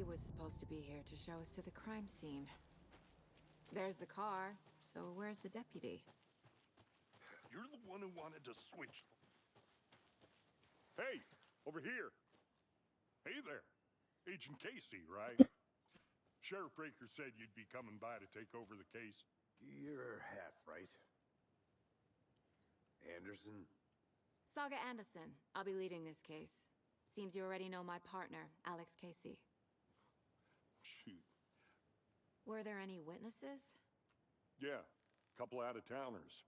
He was supposed to be here to show us to the crime scene. There's the car, so where's the deputy? You're the one who wanted to switch. Hey, over here. Hey there. Agent Casey, right? Sheriff Breaker said you'd be coming by to take over the case. You're half right. Anderson? Saga Anderson. I'll be leading this case. Seems you already know my partner, Alex Casey. Shoot. Were there any witnesses? Yeah, couple out-of-towners.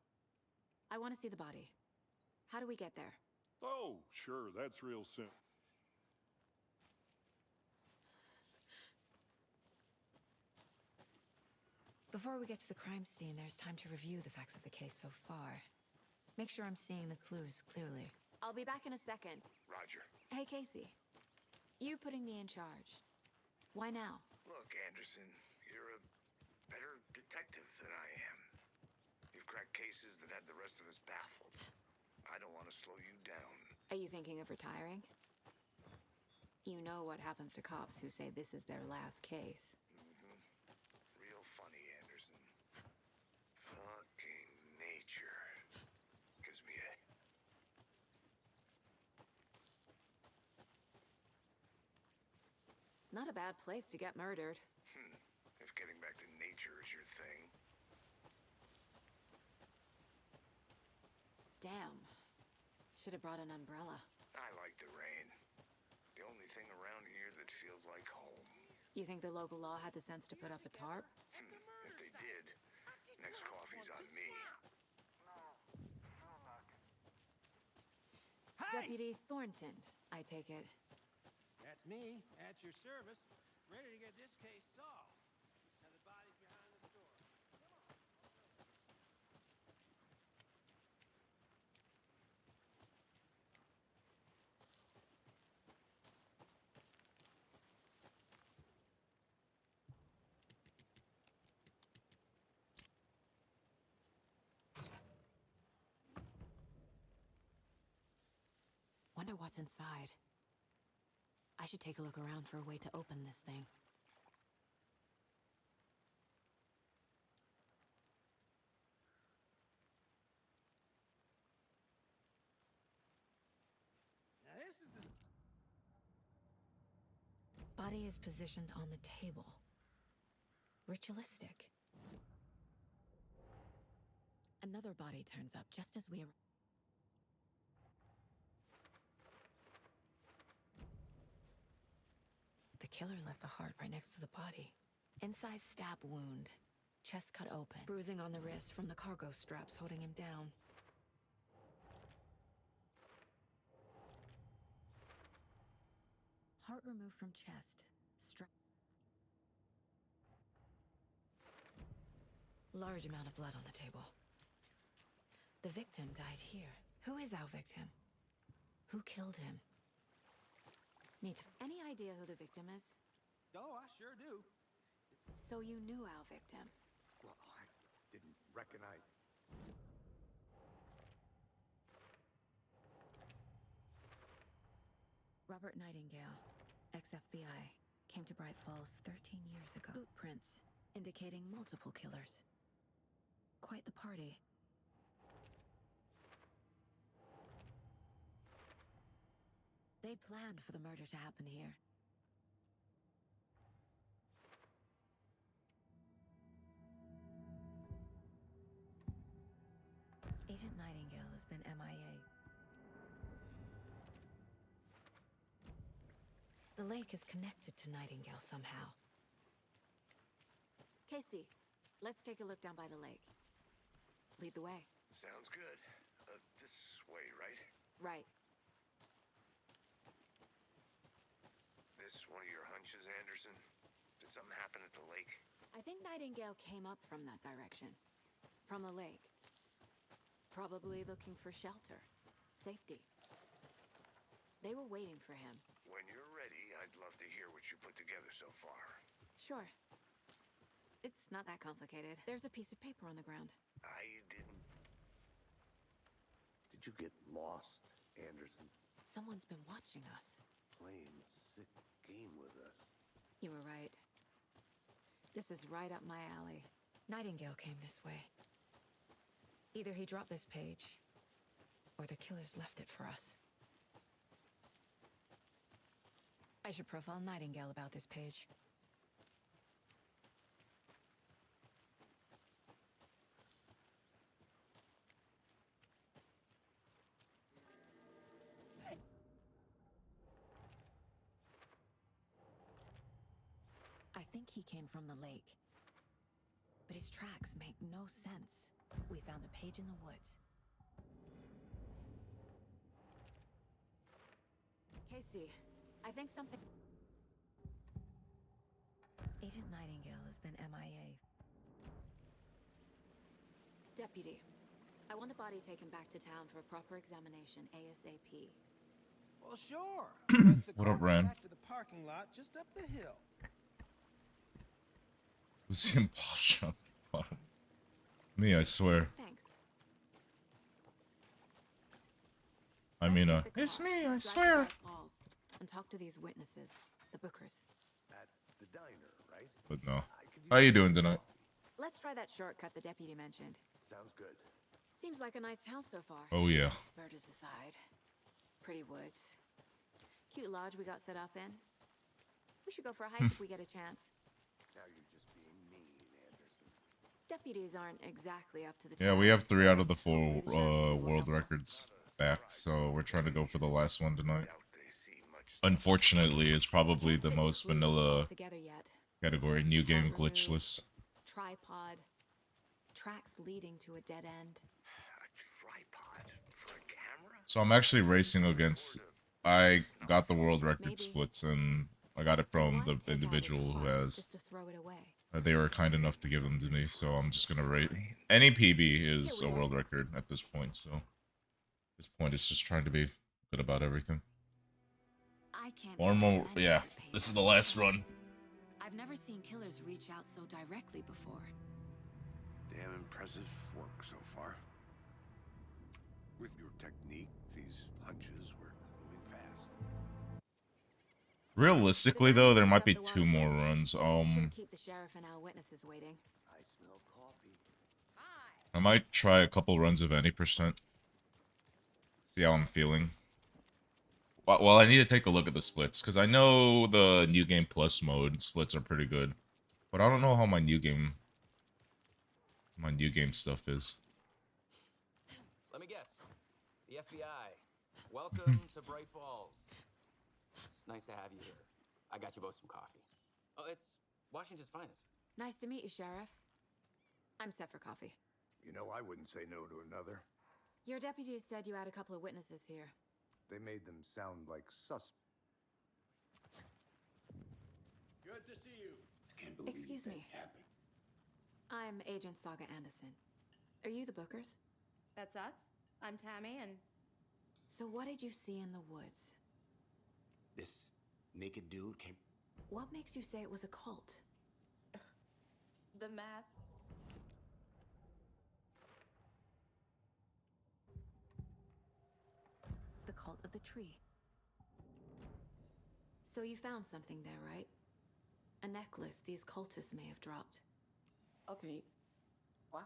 I want to see the body. How do we get there? Oh, sure, that's real simple. Before we get to the crime scene, there's time to review the facts of the case so far. Make sure I'm seeing the clues clearly. I'll be back in a second. Roger. Hey, Casey. You putting me in charge. Why now? Look, Anderson, you're a better detective than I am. You've cracked cases that had the rest of us baffled. I don't want to slow you down. Are you thinking of retiring? You know what happens to cops who say this is their last case. Real funny, Anderson. Fucking nature. Gives me a... Not a bad place to get murdered. If getting back to nature is your thing. Damn. Should have brought an umbrella. I like the rain. The only thing around here that feels like home. You think the local law had the sense to put up a tarp? If they did, next coffee's on me. Deputy Thornton, I take it. That's me, at your service, ready to get this case solved. Now the body's behind the store. Wonder what's inside. I should take a look around for a way to open this thing. Now this is the... Body is positioned on the table. Ritualistic. Another body turns up just as we arrive. The killer left the heart right next to the body. Incised stab wound. Chest cut open. Bruising on the wrist from the cargo straps holding him down. Heart removed from chest. Large amount of blood on the table. The victim died here. Who is our victim? Who killed him? Any idea who the victim is? Oh, I sure do. So you knew our victim? Well, I didn't recognize... Robert Nightingale, ex-FBI, came to Bright Falls 13 years ago. Boot prints, indicating multiple killers. Quite the party. They planned for the murder to happen here. Agent Nightingale has been MIA. The lake is connected to Nightingale somehow. Casey, let's take a look down by the lake. Lead the way. Sounds good. This way, right? Right. This one of your hunches, Anderson? Did something happen at the lake? I think Nightingale came up from that direction. From the lake. Probably looking for shelter. Safety. They were waiting for him. When you're ready, I'd love to hear what you put together so far. Sure. It's not that complicated. There's a piece of paper on the ground. I didn't... Did you get lost, Anderson? Someone's been watching us. Playing a sick game with us. You were right. This is right up my alley. Nightingale came this way. Either he dropped this page, or the killers left it for us. I should profile Nightingale about this page. I think he came from the lake. But his tracks make no sense. We found a page in the woods. Casey, I think something... Agent Nightingale has been MIA. Deputy, I want the body taken back to town for a proper examination ASAP. Well, sure. Let's What up, go Ran? back to the parking lot just up the hill. Who's the imposter on the bottom? Me, I swear. Thanks. I mean, Let's take the it's car, me, I drive to swear. Bright Falls, and talk to these witnesses, the Bookers. At the diner, right? But no. I could use How you some doing tonight? coffee. Let's try that shortcut the deputy mentioned. Sounds good. Seems like a nice town so far. Oh yeah. Murders aside. Pretty woods. Cute lodge we got set up in. We should go for a hike if we get a chance. Now you're just being mean, Anderson. Deputies aren't exactly up to the Yeah, we task. have 3 out of the 4 Hopefully the sheriff will world help us. records back, so we're trying to go for the last one tonight. Doubt they see much. Unfortunately, it's probably Can't the fit most clues vanilla all together yet. category. New game Hat removed, glitchless. Tripod. Tracks leading to a dead end. A tripod for a camera? So I'm actually racing against... I got the world record Maybe. splits, and I got it from Why the take out his individual who heart has... just to throw it away? They were kind enough to give them to me, so I'm just gonna rate. Any PB is a world record at this point, so... At this point, it's just trying to be good about everything. I can't One find more... any Yeah, other page. this is the last run. I've never seen killers reach out so directly before. Damn impressive work so far. With your technique, these hunches were moving fast. Realistically, though, there might be 2 more runs. Shouldn't keep the sheriff and our witnesses waiting. I smell coffee. I might try a couple runs of any percent. See how I'm feeling. Well, I need to take a look at the splits, because I know the New Game Plus mode splits are pretty good. But I don't know how my new game stuff is. Let me guess. The FBI. Welcome to Bright Falls. It's nice to have you here. I got you both some coffee. Oh, it's Washington's finest. Nice to meet you, Sheriff. I'm set for coffee. You know, I wouldn't say no to another. Your deputies said you had a couple of witnesses here. They made them sound like Good to see you. Can't believe Excuse that me. happened. I'm Agent Saga Anderson. Are you the Bookers? That's us. I'm Tammy, and So what did you see in the woods? This naked dude came. What makes you say it was a cult? the mask. The cult of the tree. So you found something there, right? A necklace these cultists may have dropped. Okay. Wow.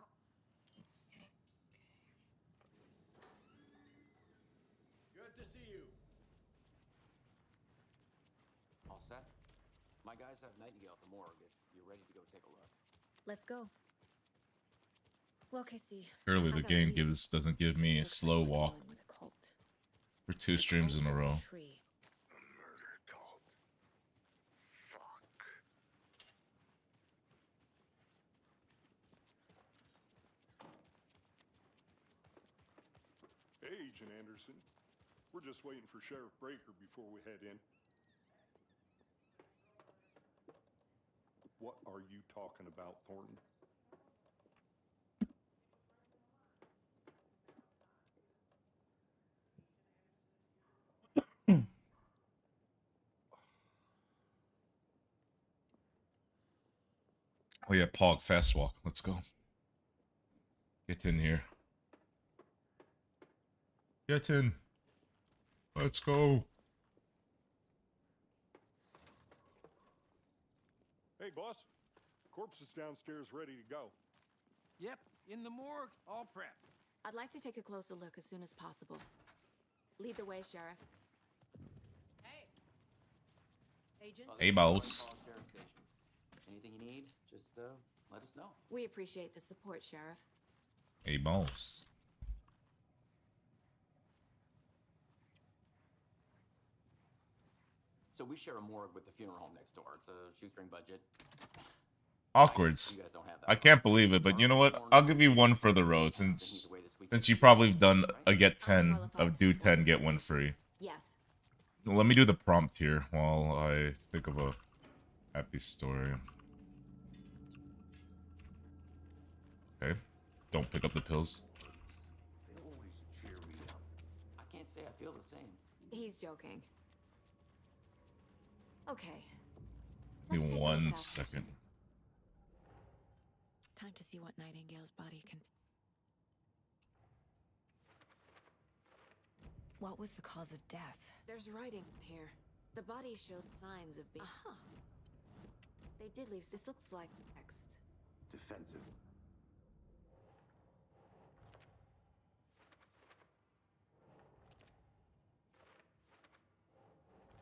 Good to see you. All set? My guys have Nightingale at the morgue if you're ready to go take a look. Let's go. Well, Casey. Surely I the got game lead. doesn't give me a Looks like slow we're walk dealing with a cult. for 2 The streams cult in a of the row. tree. A murder cult. Fuck. Hey, Agent Anderson. We're just waiting for Sheriff Breaker before we head in. What are you talking about, Thornton? Oh yeah, Pog, fast walk. Let's go. Get in here. Get in. Let's go. Okay, boss. Corpse is downstairs ready to go. Yep, in the morgue, all prepped. I'd like to take a closer look as soon as possible. Lead the way, Sheriff. Hey. Agent? Oh, this Hey, is boss. Bright Falls Sheriff Station. Anything you need, just let us know. We appreciate the support, Sheriff. Hey, boss. So we share a morgue with the funeral home next door. It's a shoestring budget. Awkwards. You guys don't have that. I can't believe it, but you know what? I'll give you one for the road since you probably have done a get 10 of do 10 get one free. Yes. Let me do the prompt here while I think of a happy story. Okay. Don't pick up the pills. They always cheer me up. I can't say I feel the same. He's joking. Okay. Give Let's me take a look at 1 Alfred's. second. Time to see what Nightingale's body can... What was the cause of death? There's writing here. The body showed signs of being... Aha. They did leave. This looks like text. Defensive.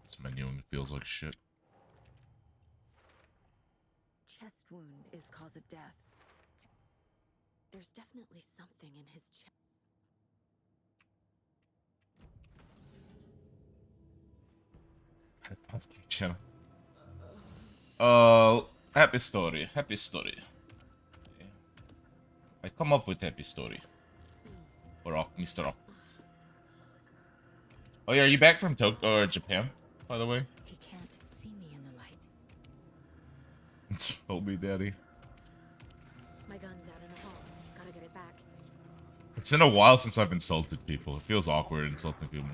This menuing feels like shit. Chest wound is cause of death. There's definitely something in his chest. Channel. Happy story. Happy story. I come up with happy story. For Mr. Awkward. Oh yeah, are you back from Japan, by the way? He can't see me in the light. Told me, Daddy. My gun's out in the hall. Gotta get it back. It's been a while since I've insulted people. It feels awkward insulting people.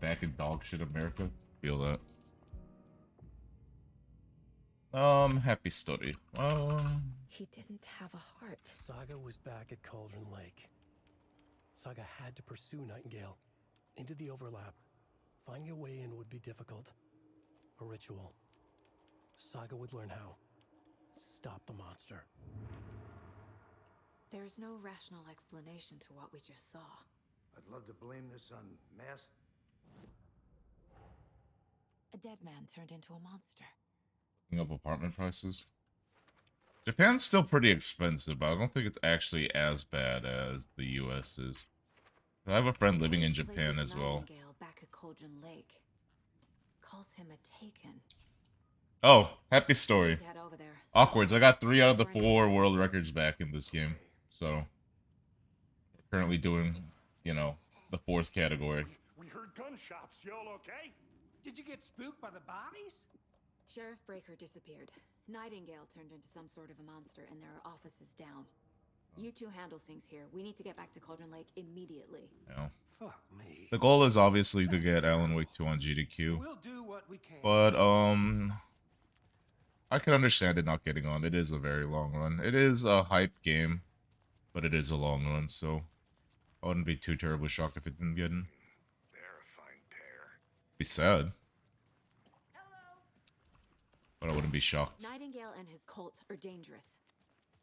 Back in dog shit America. Feel that. Happy story. He didn't have a heart. Saga was back at Cauldron Lake. Saga had to pursue Nightingale into the overlap. Finding a way in would be difficult. A ritual. Saga would learn how. Stop the monster. There's no rational explanation to what we just saw. I'd love to blame this on mass. A dead man turned into a monster. Looking up apartment prices. Japan's still pretty expensive, but I don't think it's actually as bad as the US is. I have a friend living in Japan as well. Nightingale back at Cauldron Lake. Calls him a taken. Oh, happy story. Head over there. Awkwards. I got 3 out of the 4 world records back in this game. So, currently doing, you know, the 4th category. We heard gunshots. Y'all okay? Did you get spooked by the bodies? Sheriff Breaker disappeared. Nightingale turned into some sort of a monster, and there are offices down. You two handle things here. We need to get back to Cauldron Lake immediately. You know. Fuck me. The goal is obviously to get Alan Wake 2 on GDQ. We'll do what we can. But, I can understand it not getting on. It is a very long run. It is a hype game, but it is a long run, so I wouldn't be too terribly shocked if it didn't get in. They're a fine pair. Be sad. But I wouldn't be shocked. Nightingale and his cult are dangerous.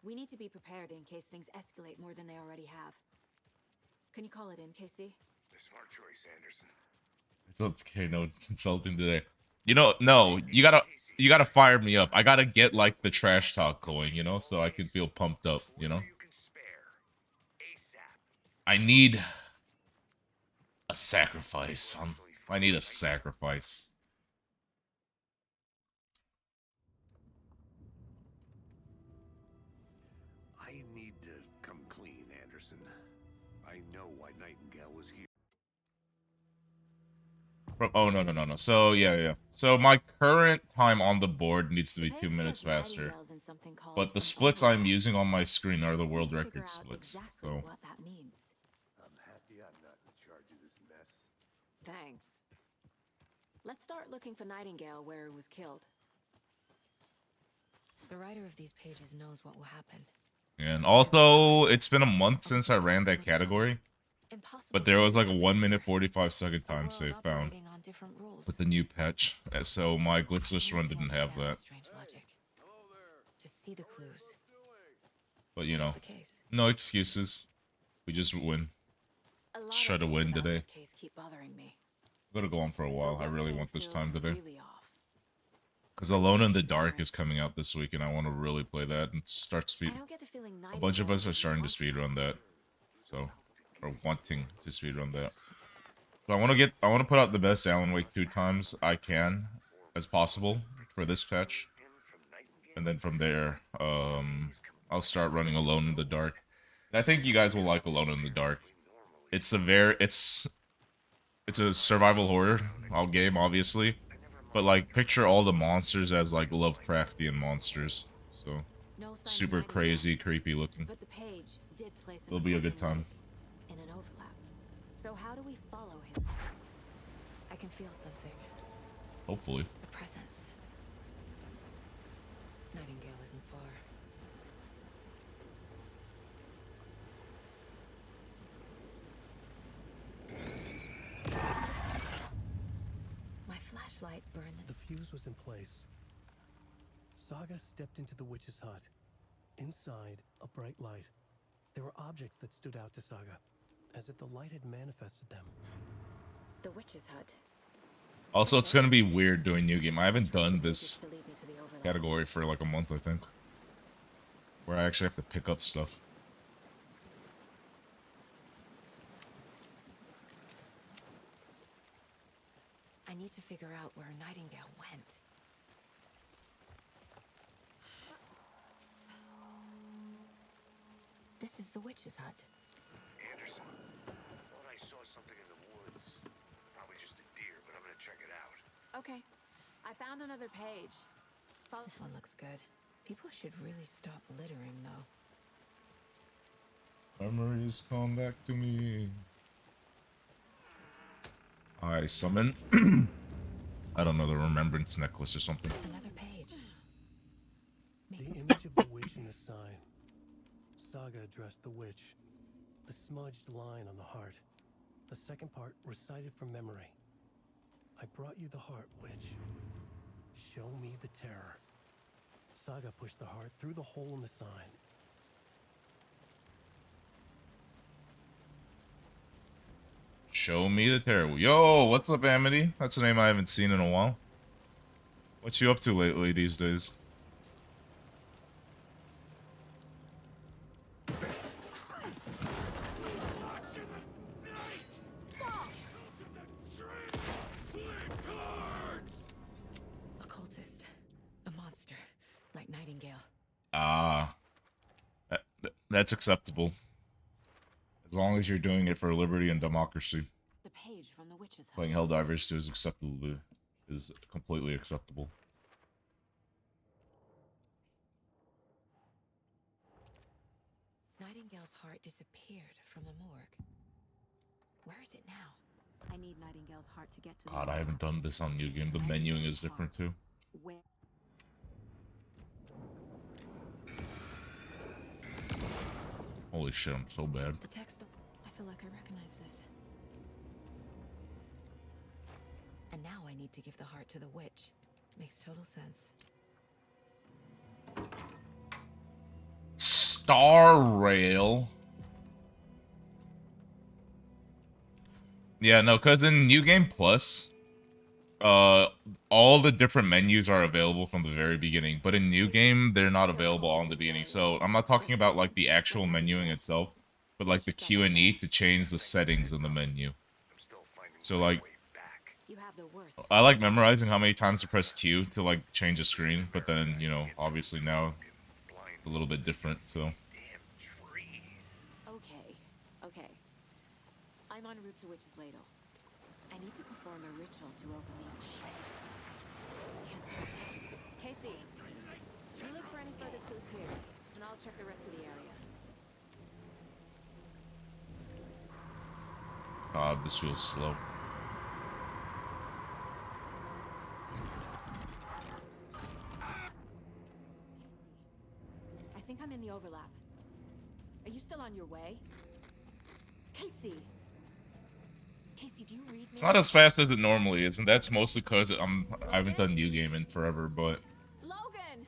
We need to be prepared in case things escalate more than they already have. Can you call it in, KC? A smart choice, Anderson. It's okay, no insulting today. You know, no, you gotta fire me up. I gotta get like the trash talk going, you know, so I can feel pumped up, you know. You can spare. ASAP. I need a sacrifice. I need a sacrifice. I need to come clean, Anderson. I know why Nightingale was here. Oh, no. So, yeah. So, my current time on the board needs to be 2 minutes faster. But the splits I'm using on my screen are the world record splits. Exactly So, what that means. I'm happy I'm not in charge of this mess. Thanks. Let's start looking for Nightingale where he was killed. The writer of these pages knows what will happen. and also, it's been a month since I ran that category. Impossible But there for it was to like a happen 1 minute here. 45 second A time world save found operating on different rules. with the new patch. So my glitchless I run need to didn't have understand that. this strange logic. To see the clues. But To you know, solve the case. no excuses. We just win. A lot Let's try of to things win about today. this case keep bothering me. I'm gonna go on for a But while. I one really thing want this feels time today. really off. Because Alone in the Dark is Disappearance. coming out this week, and I want to really play that and start I speed. don't get the feeling A bunch of Nightingale us are was starting to responsible. speedrun that, so or wanting to speedrun that. So I want to put out the best Alan Wake 2 times I can as possible for this patch, and then from there, I'll start running Alone in the Dark. And I think you guys will like Alone in the Dark. It's a survival horror game, obviously, but like picture all the monsters as like Lovecraftian monsters. So No sign of super Nightingale, crazy, creepy looking. but the page did place him It'll at be a good Cauldron time. Lake in an overlap. So how do we follow him? I can feel something. Hopefully. A presence. Nightingale isn't far. My flashlight burned The fuse was in place. Saga stepped into the witch's hut. Inside, a bright light. There were objects that stood out to Saga, as if the light had manifested them. the witch's hut. Also, it's gonna be weird doing new game. I haven't done this To lead me to the overlap. category for like a month, I think, where I actually have to pick up stuff. I need to figure out where Nightingale went. This is the witch's hut. Anderson, thought I saw something in the woods. Probably just a deer, but I'm gonna check it out. Okay, I found another page. This one looks good. People should really stop littering, though. Memories come back to me. I summon. I don't know, the remembrance necklace or something. Another page. The image of the witch in the sign. Saga addressed the witch. The smudged line on the heart. The second part recited from memory. I brought you the heart, witch. Show me the terror. Saga pushed the heart through the hole in the sign. Show me the terror. Yo, what's up, Amity? That's a name I haven't seen in a while. What you up to lately these days? A cultist. A monster. Like Nightingale. Ah. That's acceptable. As long as you're doing it for liberty and democracy. The page from the witch's hut. Playing Helldivers 2 is acceptable. Is completely acceptable. Nightingale's heart disappeared from the morgue. Where is it now? I need Nightingale's heart to get to the God, I haven't done this on New Game. The menuing is different too. Where? Holy shit, I'm so bad. The text. I feel like I recognize this. And now I need to give the heart to the witch. Makes total sense. Star Rail. Yeah, no, because in New Game Plus, all the different menus are available from the very beginning, but in New Game, they're not available all in the beginning. So I'm not talking about like the actual menuing itself, but like the Q&E to change the settings in the menu. So like, I like memorizing how many times to press Q to like change a screen, but then, you know, obviously now a little bit different, so. Okay. I'm en route to Witch's Ladle. I need to perform a ritual to open the... Shit. Can't talk. Casey, you look for any further clues here, and I'll check the rest of the area. God, this feels slow. I think I'm in the overlap. Are you still on your way? Casey! Casey, do you read It's me? not as fast as it normally is, and that's mostly because I haven't done New Game in forever, but... Logan!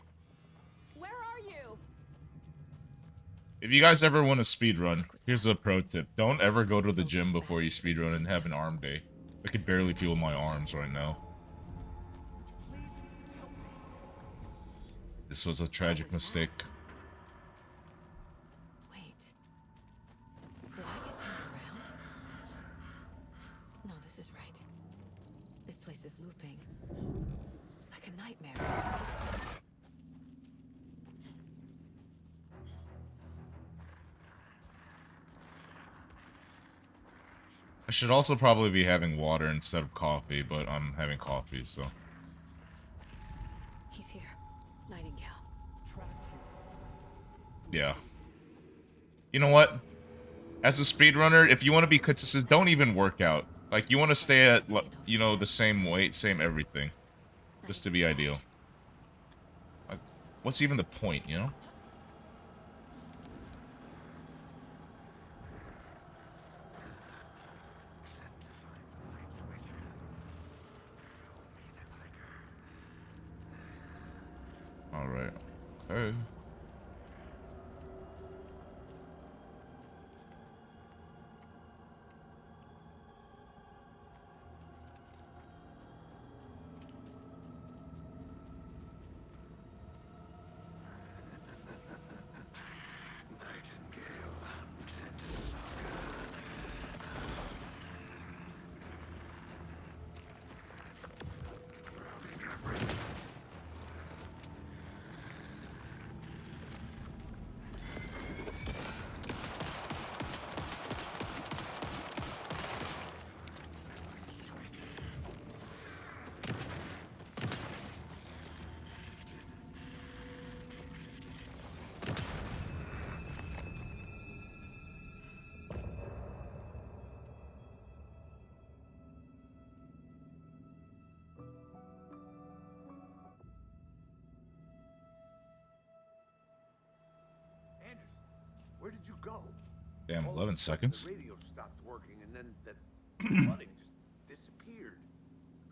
Where are you? If you guys ever want to speedrun, here's a pro tip. Don't ever go to the gym before you speedrun and have an arm day. I could barely feel my arms right now. This was a tragic mistake. Wait. Did I get turned around? No, this is right. This place is looping. Like a nightmare. I should also probably be having water instead of coffee, but I'm having coffee, so... He's here. Nightingale. Yeah. You know what? As a speedrunner, if you want to be consistent, don't even work out. Like, you want to stay at, you know, the same weight, same everything. Just to be ideal. Like, what's even the point, you know? Alright. Okay. Where did you go? Damn, All of 11 a sudden, seconds. The radio stopped working, and then that flooding just disappeared.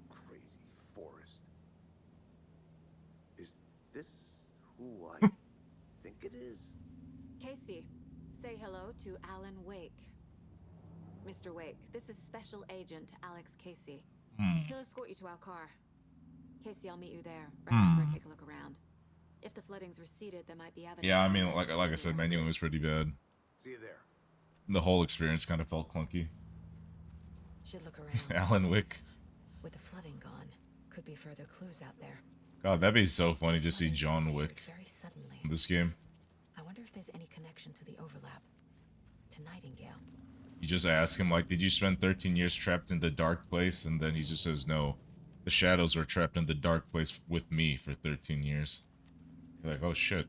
Crazy forest. Is this who I think it is? Casey, say hello to Alan Wake. Mr. Wake, this is Special Agent Alex Casey. He'll escort you to our car. Casey, I'll meet you there, right after I take a look around. If the flooding's receded, there might be evidence. Yeah, I mean, like I said, menuing was pretty bad. See you there. The whole experience kind of felt clunky. Should look around. Alan Wick. With the flooding gone, could be further clues out there. God, that'd be so funny to see John Wick Very suddenly. in this game. I wonder if there's any connection to the overlap. To Nightingale. You just ask him, like, did you spend 13 years trapped in the dark place? And then he just says, no. The shadows were trapped in the dark place with me for 13 years. You're like, oh shit.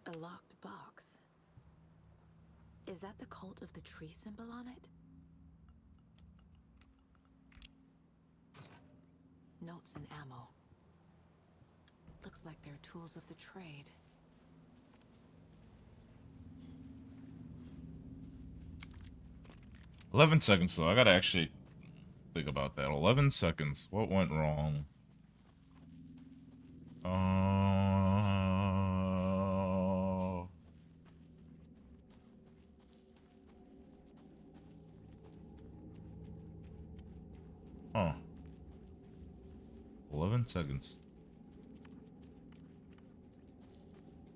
A locked box. Is that the cult of the tree symbol on it? Notes and ammo. Looks like they're tools of the trade. $11 seconds though. I gotta actually think about that. 11 seconds. What went wrong? Huh. 11 seconds.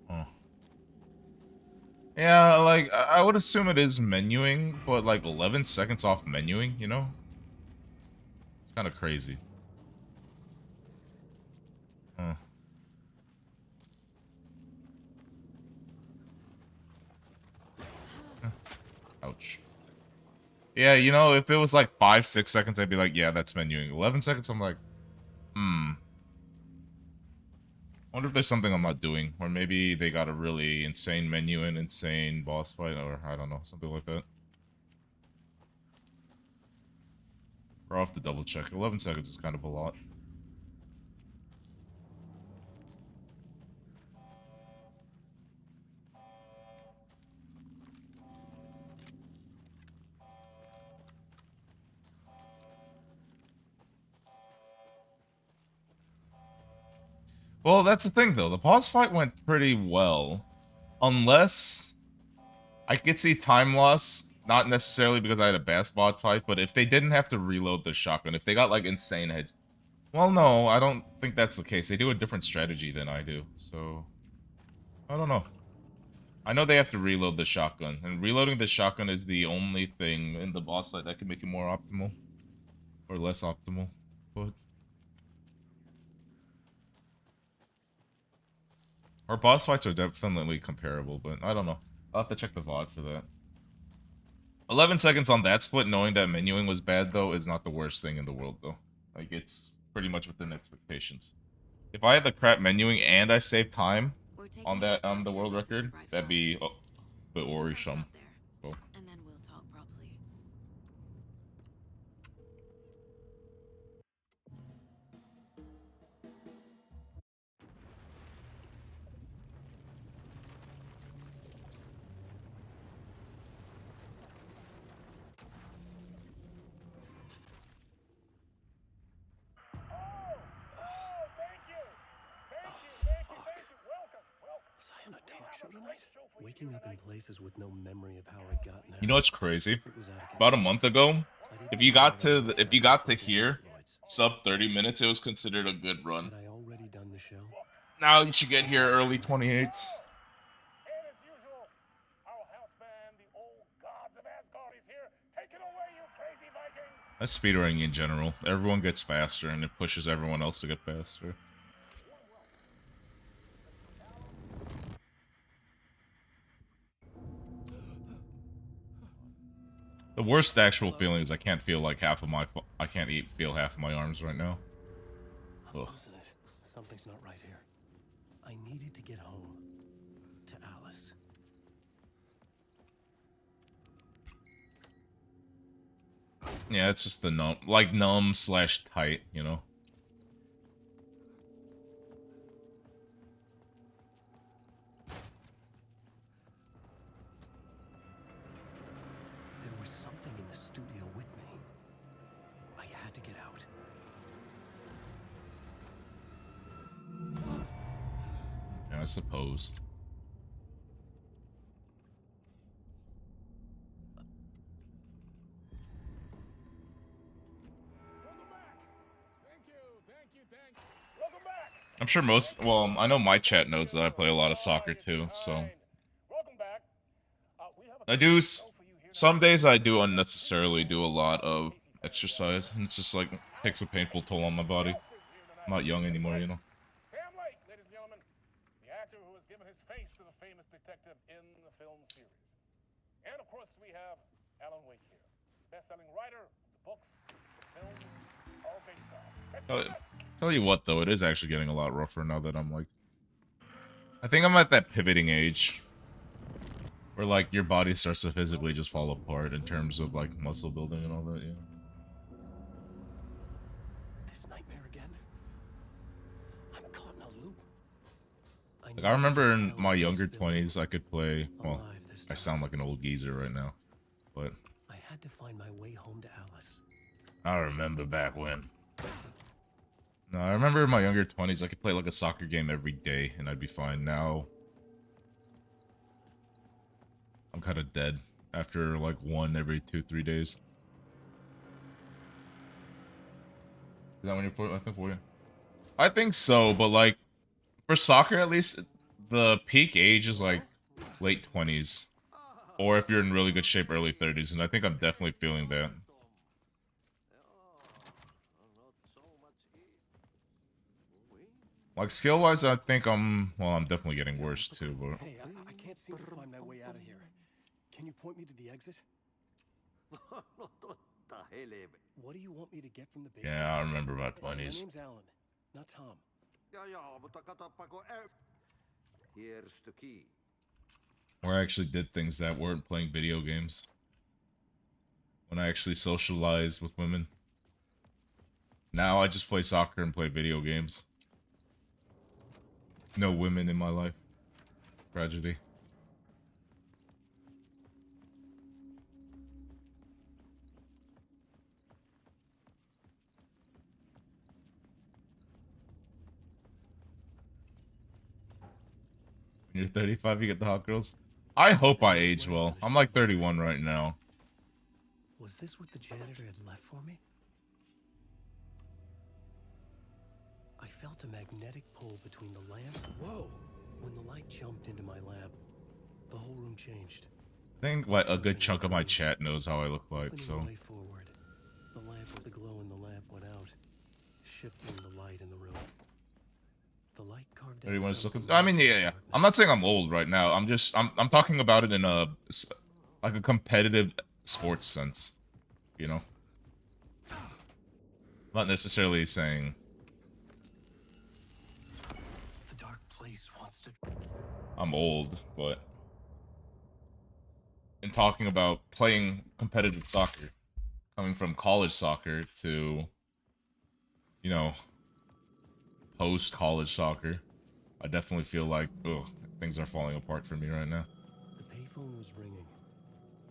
Huh. Yeah, like, I would assume it is menuing, but like 11 seconds off menuing, you know? It's kind of crazy. Huh. Ouch. Yeah, you know, if it was like 5-6 seconds, I'd be like, yeah, that's menuing. 11 seconds, I'm like, I wonder if there's something I'm not doing. Or maybe they got a really insane menu and insane boss fight, or I don't know, something like that. Or I'll have to double check. 11 seconds is kind of a lot. Well, that's the thing, though. The boss fight went pretty well. Unless I could see time loss, not necessarily because I had a bass bot fight, but if they didn't have to reload the shotgun, if they got, like, insane heads. Well, no, I don't think that's the case. They do a different strategy than I do, so... I don't know. I know they have to reload the shotgun, and reloading the shotgun is the only thing in the boss fight that can make it more optimal. Or less optimal, but... Our boss fights are definitely comparable, but I don't know. I'll have to check the VOD for that. 11 seconds on that split, knowing that menuing was bad, though, is not the worst thing in the world, though. Like, it's pretty much within expectations. If I had the crap menuing and I saved time on that the world record, that'd be a bit worrisome. So. And then we'll talk properly. Waking up in places with no memory of how I'd gotten You know what's crazy? About a month ago, if you got to here, sub 30 minutes, it was considered a good run. Had I already done the show? Now you should get here early 28s. That's speedrunning in general. Everyone gets faster, and it pushes everyone else to get faster. The worst actual feeling is I can't feel like half of my feel half of my arms right now. Ugh. Something's not right here. I needed to get home to Alice. Yeah, it's just the numb/tight, you know. There was something in the studio with me. I had to get out. Yeah, I suppose. I'm sure well, I know my chat knows that I play a lot of soccer too, so. I do, some days I do unnecessarily do a lot of exercise, and it's just like, takes a painful toll on my body. I'm not young anymore, you know. Sam Lake, ladies and gentlemen, the actor who has given his face to the famous detective in the film series. And of course we have Alan Wake here, best-selling writer, the books, the films, all based off. Tell you what, though, it is actually getting a lot rougher now that I'm, like... I think I'm at that pivoting age. Where, like, your body starts to physically just fall apart in terms of, like, muscle building and all that, yeah. This nightmare again? I'm caught in a loop. Like, I remember in my younger 20s, I could play... Well, I sound like an old geezer right now. But... I had to find my way home to Alice. I remember back when. No, I remember in my younger 20s, I could play like a soccer game every day, and I'd be fine. Now, I'm kind of dead after like one every 2-3 days. Is that when you're 40? I think 40. I think so, but like, for soccer at least, the peak age is like late 20s. Or if you're in really good shape, early 30s, and I think I'm definitely feeling that. Like, skill-wise, I think I'm definitely getting worse, too, but... Hey, I can't seem to find my way out of here. Can you point me to the exit? What do you want me to get from the basement? Yeah, I remember my 20s. My name's Alan, not Tom. Here's the key. Where I actually did things that weren't playing video games. When I actually socialized with women. Now I just play soccer and play video games. No women in my life. Tragedy. You're 35, you get the hot girls? I hope I age well. I'm like 31 right now. Was this what the janitor had left for me? I felt a magnetic pull between the lamp. Whoa! When the light jumped into my lab, the whole room changed. I think like a good chunk of my chat knows how I look like, Opening so. the way forward, the lamp with the glow in the lamp went out, shifting the light in the room. The light carved out. 31 is still I mean, yeah. I'm not saying I'm old right now. I'm talking about it in a like a competitive sports sense, you know. Not necessarily saying The dark place wants to. I'm old, but in talking about playing competitive soccer, coming from college soccer to, you know, post-college soccer, I definitely feel like, ugh, things are falling apart for me right now. The payphone was ringing.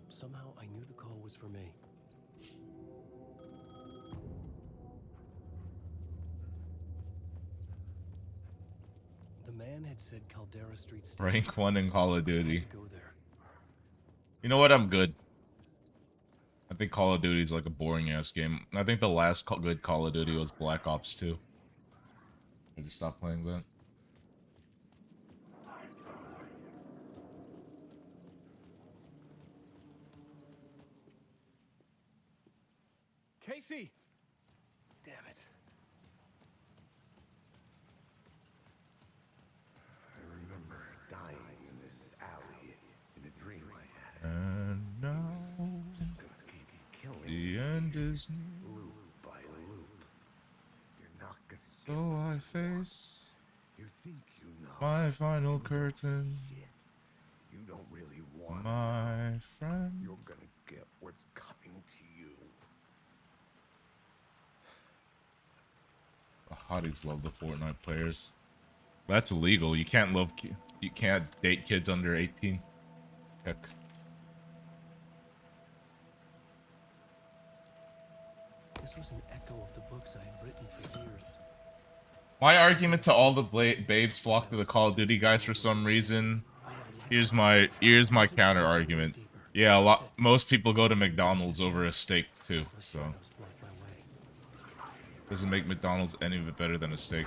Somehow I knew the call was for me. The man had said Caldera Street Station. Rank 1 in Call of Duty. I had to go there. You know what? I'm good. I think Call of Duty is like a boring-ass game. I think the last good Call of Duty was Black Ops 2. I just stopped playing that. Casey! Damn it. I remember dying in this alley in a dream I had. And now Just gonna keep killing the end is near. loop by loop. You're not gonna So I face You think you know. my final curtain, Shit. You don't really want my friend. You're gonna get what's coming to you. The hotties love the Fortnite players. That's illegal. You can't love. You can't date kids under 18. Heck. This was an echo of the books I had written for years. My argument to all the babes flock to the Call of Duty guys for some reason. Here's my counter argument. Yeah, most people go to McDonald's over a steak too, so doesn't make McDonald's any bit better than a steak.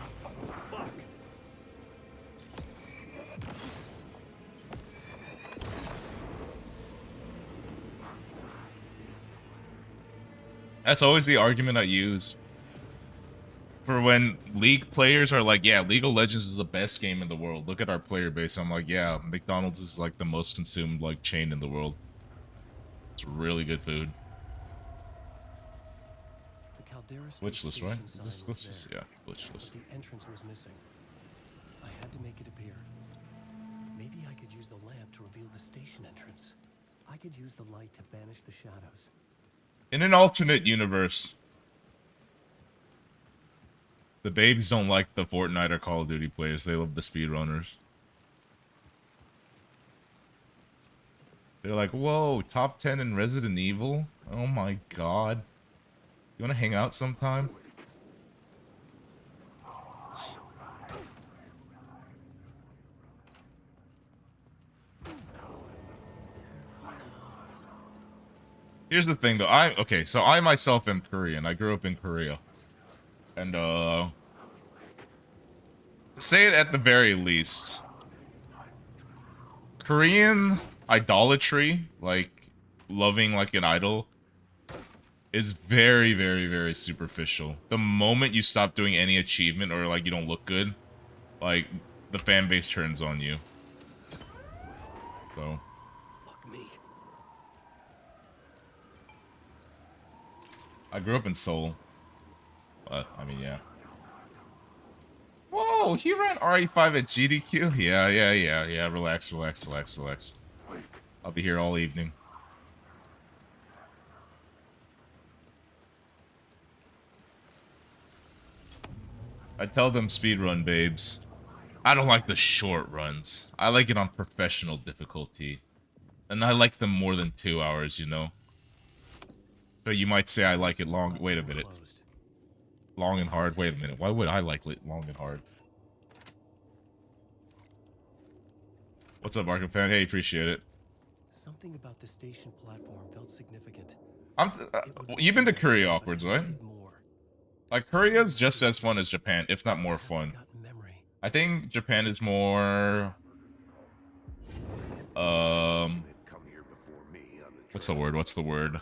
That's always the argument I use. For when League players are like, yeah, League of Legends is the best game in the world. Look at our player base. I'm like, yeah, McDonald's is like the most consumed like chain in the world. It's really good food. Glitchless, right? Is this glitchless? Yeah, glitchless. The entrance was missing. I had to make it appear. Maybe I could use the lamp to reveal the station entrance. I could use the light to banish the shadows. In an alternate universe, the babes don't like the Fortnite or Call of Duty players. They love the speedrunners. They're like, whoa, top 10 in Resident Evil? Oh my god. You wanna hang out sometime? Here's the thing, though. Okay, so I myself am Korean. I grew up in Korea. And, say it at the very least. Korean idolatry, like, loving like an idol, is very, very, very superficial. The moment you stop doing any achievement or, like, you don't look good, like, the fan base turns on you. So. Fuck me. I grew up in Seoul. But, I mean, yeah. Whoa, he ran RE5 at GDQ? Yeah. Relax. I'll be here all evening. I tell them speedrun babes, I don't like the short runs. I like it on professional difficulty. And I like them more than 2 hours, you know? So you might say I like it long. Wait a minute. Long and hard. Wait a minute. Why would I like it long and hard? What's up, Arkham fan? Hey, appreciate it. Something about the station platform felt significant. You've been to Korea Awkwards, right? More. Like, Korea's just as fun as Japan, if not more fun. Memory. I think Japan is more... What's the word? What's the word?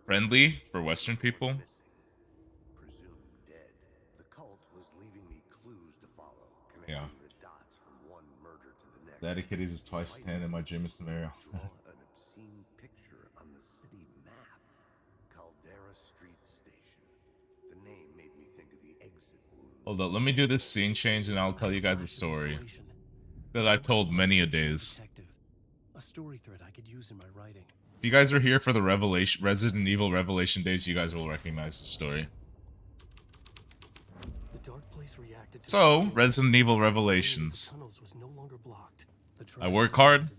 Friendly for Western people? Presumed dead. The cult was leaving me clues to follow, Yeah. connecting the dots from one murder to the next. Daddy Kitties is twice 10 and my gym is Samaria. Saw an obscene picture on the city map. Caldera Street Station. The name made me think of the exit wound. Hold up, let me do this scene change and I'll tell you guys a story that I've told many a days. A story thread I could use in my writing. If you guys are here for the Resident Evil Revelation days, you guys will recognize the story. The dark place reacted to So, Resident Evil Revelations. I work hard.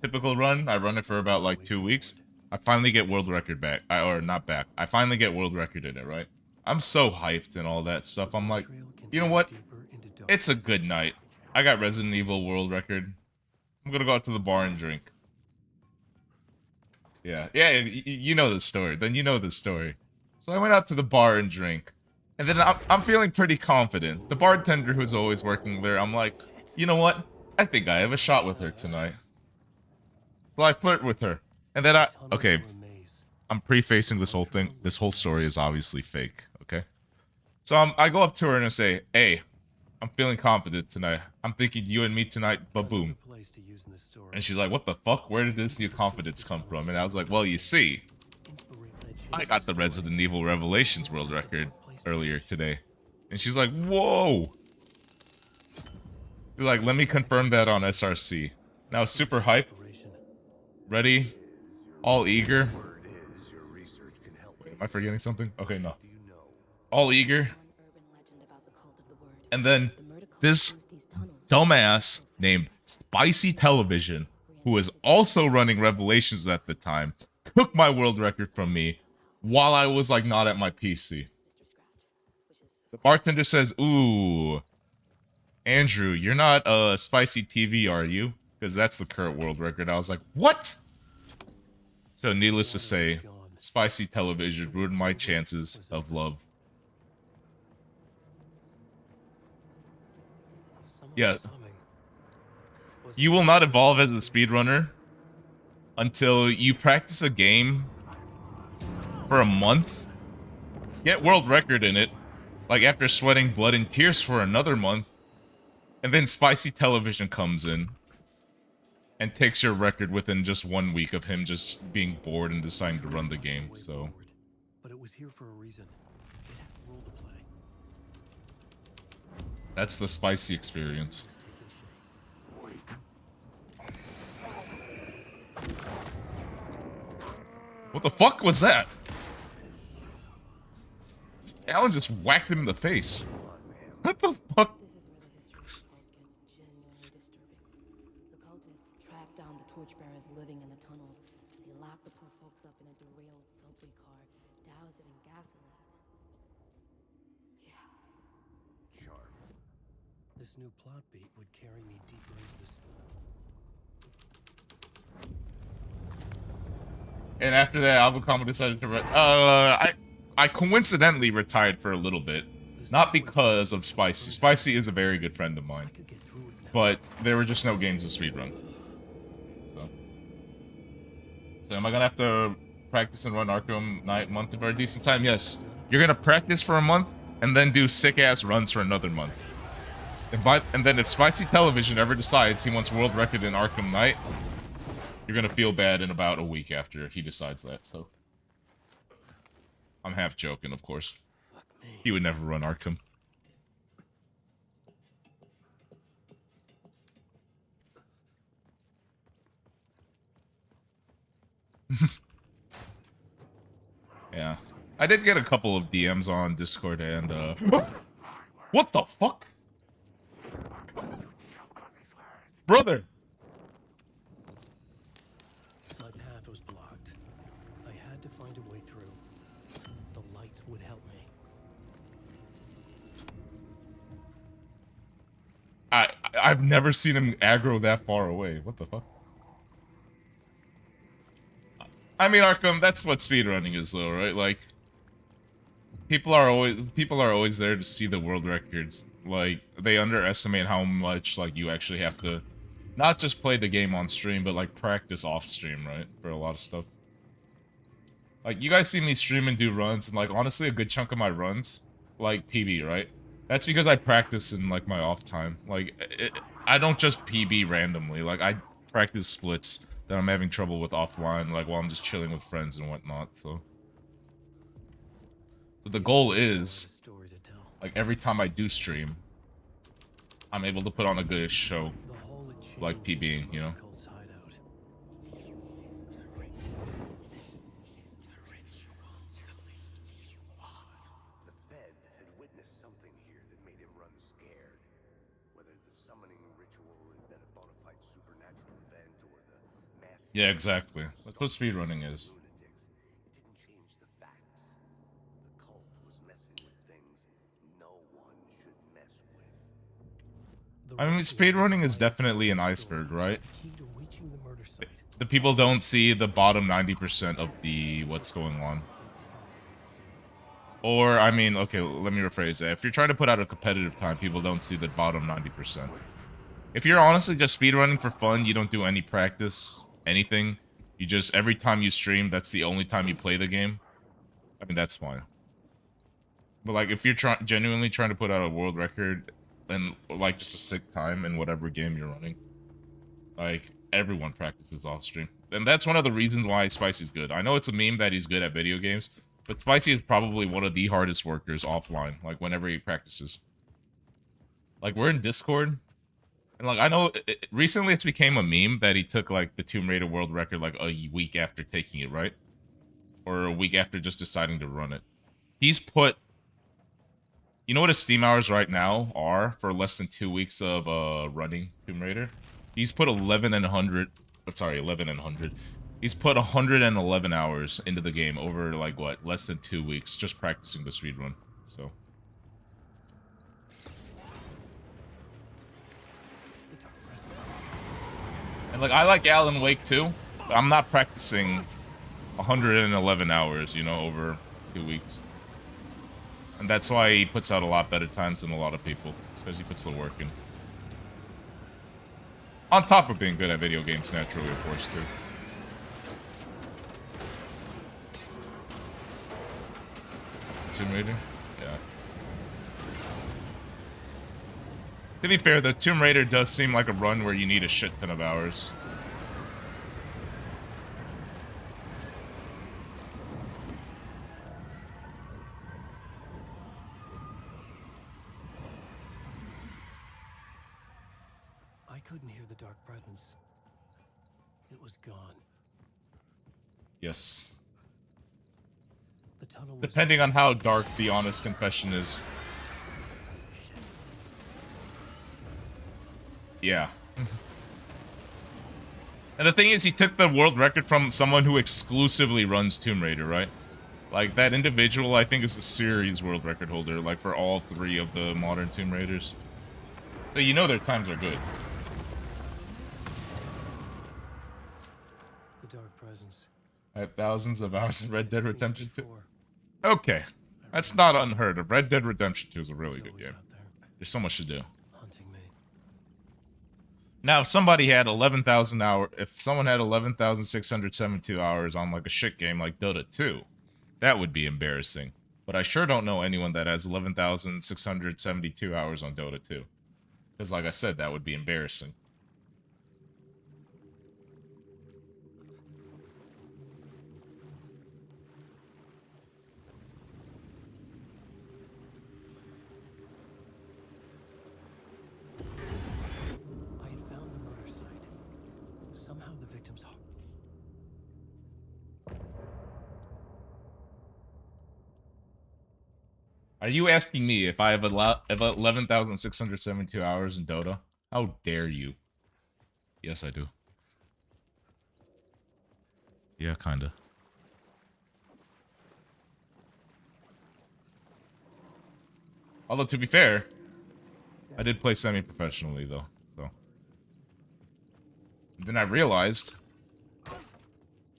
Typical run. I run it for about like 2 weeks. I finally get world record back. Or not back. I finally get world record in it, right? I'm so hyped and all that stuff. I'm like, you know what? It's a good night. I got Resident Evil world record. I'm gonna go out to the bar and drink. Yeah, you know the story. Then you know the story. So I went out to the bar and drink. And then I'm feeling pretty confident. The bartender who's always working there, I'm like, you know what? I think I have a shot with her tonight. So I flirt with her. And then okay, I'm prefacing this whole thing. This whole story is obviously fake, okay? So I go up to her and I say, hey, I'm feeling confident tonight. I'm thinking you and me tonight, ba-boom. And she's like, what the fuck? Where did this new confidence come from? And I was like, well, you see, I got the Resident Evil Revelations world record earlier today. And she's like, whoa. She's like, let me confirm that on SRC. Now, super hype. Ready? All eager. Wait, am I forgetting something? Okay, no. All eager. And then this dumbass named Spicy Television, who was also running Revelations at the time, took my world record from me while I was like not at my PC. The bartender says, ooh, Andrew, you're not Spicy TV, are you? Because that's the current world record. I was like, what? So needless to say, Spicy Television ruined my chances of love. Yeah. You will not evolve as a speedrunner until you practice a game for a month, get world record in it, like after sweating blood and tears for another month, and then Spicy Television comes in and takes your record within just 1 week of him just being bored and deciding to run the game, so. But it was here for a reason. It had a role to play. That's the Spicy experience. What the fuck was that? Alan just whacked him in the face. What the fuck? This is where the history of the cult gets genuinely disturbing. The cultists tracked down the torchbearers living in the tunnels. They locked the poor folks up in a derailed subway car, doused it in gasoline. Yeah. Charming. This new plot beat would carry me deeper into the story. And after that, Avocamo decided to I coincidentally retired for a little bit. Not because of Spicy. Spicy is a very good friend of mine. But there were just no games to speedrun. So am I gonna have to practice and run Arkham Knight month for a decent time? Yes. You're gonna practice for a month, and then do sick-ass runs for another month. And then if Spicy Television ever decides he wants world record in Arkham Knight, you're gonna feel bad in about a week after he decides that, so. I'm half joking, of course. He would never run Arkham. Yeah. I did get a couple of DMs on Discord and, what the fuck? Brother! My path was blocked. I had to find a way through. The lights would help me. I've never seen him aggro that far away. What the fuck? I mean, Arkham, that's what speedrunning is, though, right? Like, people are always there to see the world records. Like, they underestimate how much, like, you actually have to not just play the game on stream, but, like, practice off stream, right? For a lot of stuff. Like, you guys see me stream and do runs, and, like, honestly, a good chunk of my runs, like, PB, right? That's because I practice in, like, my off time. Like, I don't just PB randomly. Like, I practice splits that I'm having trouble with offline, like, while I'm just chilling with friends and whatnot, so. So the goal is, like, every time I do stream, I'm able to put on a good show, like PBing, you know? Yeah, exactly. That's what speedrunning is. I mean, speedrunning is definitely an iceberg, right? The people don't see the bottom 90% of the what's going on. Or, I mean, okay, let me rephrase that. If you're trying to put out a competitive time, people don't see the bottom 90%. If you're honestly just speedrunning for fun, you don't do any practice, anything. You just, every time you stream, that's the only time you play the game. I mean, that's fine. But, like, if you're genuinely trying to put out a world record and, like, just a sick time in whatever game you're running, like, everyone practices off stream. And that's one of the reasons why Spicy's good. I know it's a meme that he's good at video games, but Spicy is probably one of the hardest workers offline, like, whenever he practices. Like, we're in Discord, and, like, I know recently it's became a meme that he took, like, the Tomb Raider world record, like, a week after taking it, right? Or a week after just deciding to run it. He's put... You know what his Steam hours right now are for less than 2 weeks of running Tomb Raider? He's put 1100. He's put 111 hours into the game over, like, what, less than 2 weeks just practicing the speedrun. So. And, like, I like Alan Wake too, but I'm not practicing 111 hours, you know, over 2 weeks. And that's why he puts out a lot better times than a lot of people. It's because he puts the work in. On top of being good at video games, naturally, of course, too. Tomb Raider? Yeah. To be fair, the Tomb Raider does seem like a run where you need a shit ton of hours. I couldn't hear the dark presence. It was gone. Yes. The tunnel was Depending on how dark the honest confession is. Yeah. And the thing is, he took the world record from someone who exclusively runs Tomb Raider, right? Like, that individual, I think, is the series world record holder, like, for all 3 of the modern Tomb Raiders. So you know their times are good. the dark presence. I have thousands of hours in Red Dead Redemption 2. Okay. That's not unheard of. Red Dead Redemption 2 is a really good game. There's so much to do. Now, if somebody had 11,000 hours, if someone had 11,672 hours on, like, a shit game like Dota 2, that would be embarrassing. But I sure don't know anyone that has 11,672 hours on Dota 2. Because, like I said, that would be embarrassing. Are you asking me if I have 11,672 hours in Dota? How dare you? Yes, I do. Yeah, kinda. Although, to be fair, I did play semi-professionally, though. Then I realized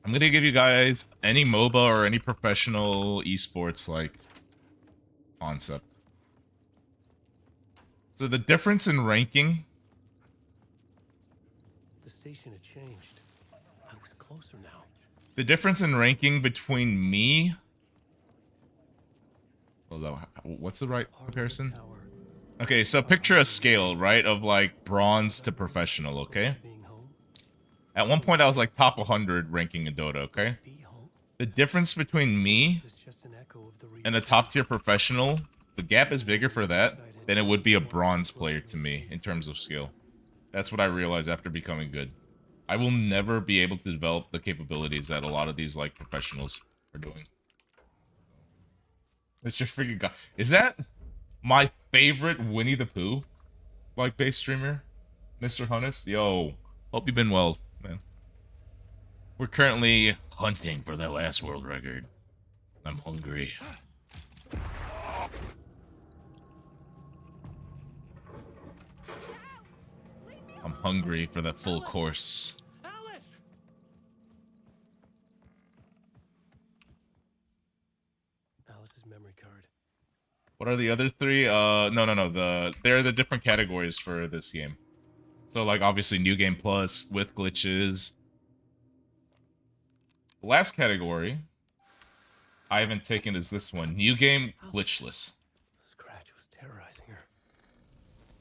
I'm gonna give you guys any MOBA or any professional esports like concept. So the difference in ranking. The station had changed. I was closer now. The difference in ranking between me. Although, what's the right comparison? Okay, so picture a scale, right, of like bronze to professional, okay? At one point I was like top 100 ranking in Dota, okay? The difference between me and a top tier professional, the gap is bigger for that than it would be a bronze player to me in terms of skill. That's what I realized after becoming good. I will never be able to develop the capabilities that a lot of these like professionals are doing. That's your freaking guy. Is that my favorite Winnie the Pooh like base streamer? Mr. Hunnis? Yo, hope you've been well, man. We're currently hunting for that last world record. I'm hungry. I'm hungry for that full course. Alice's memory card. What are the other three? No. They're the different categories for this game. So, like, obviously, New Game Plus with glitches. The last category I haven't taken is this one. New Game Glitchless. Scratch was terrorizing her.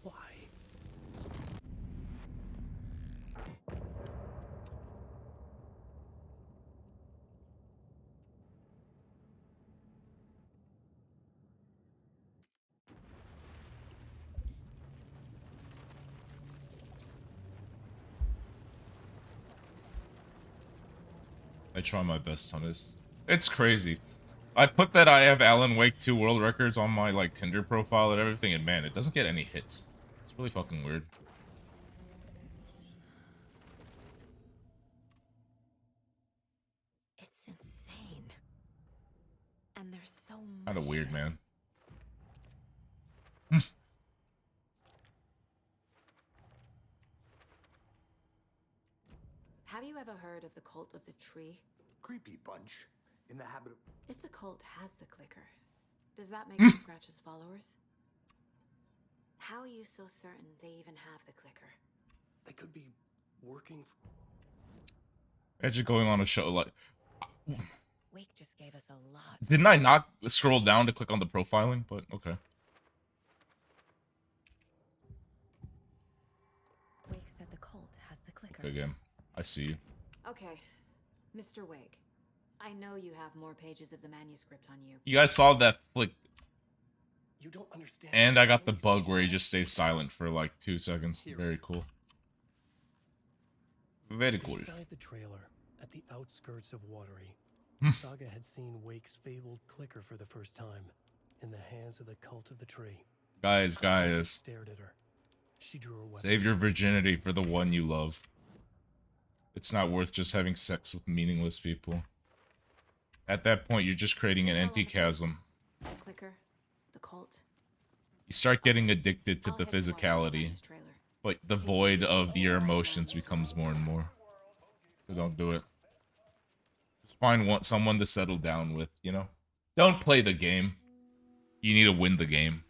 Why? I try my best on this. It's crazy. I put that I have Alan Wake 2 world records on my, like, Tinder profile and everything, and man, it doesn't get any hits. It's really fucking weird. It's insane. And there's so much. Kinda weird, man. Have you ever heard of the cult of the tree? Creepy bunch. In the habit of... If the cult has the clicker, does that make them Scratch's followers? How are you so certain they even have the clicker? They could be working. Imagine going on a show like... Wake just gave us a lot. Didn't I not scroll down to click on the profiling? But, okay. Wake said the cult has the clicker. Good game. I see you. Okay, Mr. Wake. I know you have more pages of the manuscript on you. You guys saw that flick. You don't understand. And I got the bug where he just stays silent for like 2 seconds. Very cool. Very cool. Inside the trailer, at the outskirts of Watery, Saga had seen Wake's fabled clicker for the first time, in the hands of the cult of the tree. Guys. Stared at her. She drew her weapon. Save your virginity for the one you love. It's not worth just having sex with meaningless people. At that point, you're just creating an empty chasm. The clicker, the cult. You start getting addicted to the physicality, but the void of your emotions becomes more and more. So don't do it. Just find someone to settle down with, you know? Don't play the game. You need to win the game.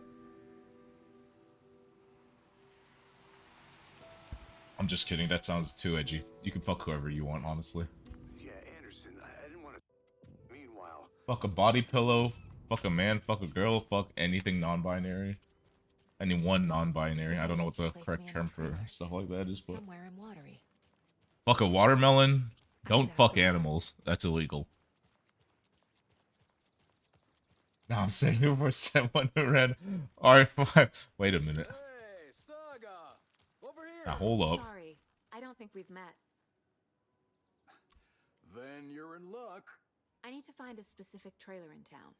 I'm just kidding, that sounds too edgy. You can fuck whoever you want, honestly. Yeah, Anderson, I didn't want to... Meanwhile... Fuck a body pillow, fuck a man, fuck a girl, fuck anything non-binary. Anyone non-binary. I don't know what the correct term for stuff like that is, but... Somewhere in Watery. Fuck a watermelon. Don't fuck animals. That's illegal. No, I'm saying it for someone who read R5. Wait a minute. Hey, Saga! Over here! Now, hold up. Sorry, I don't think we've met. Then you're in luck. I need to find a specific trailer in town.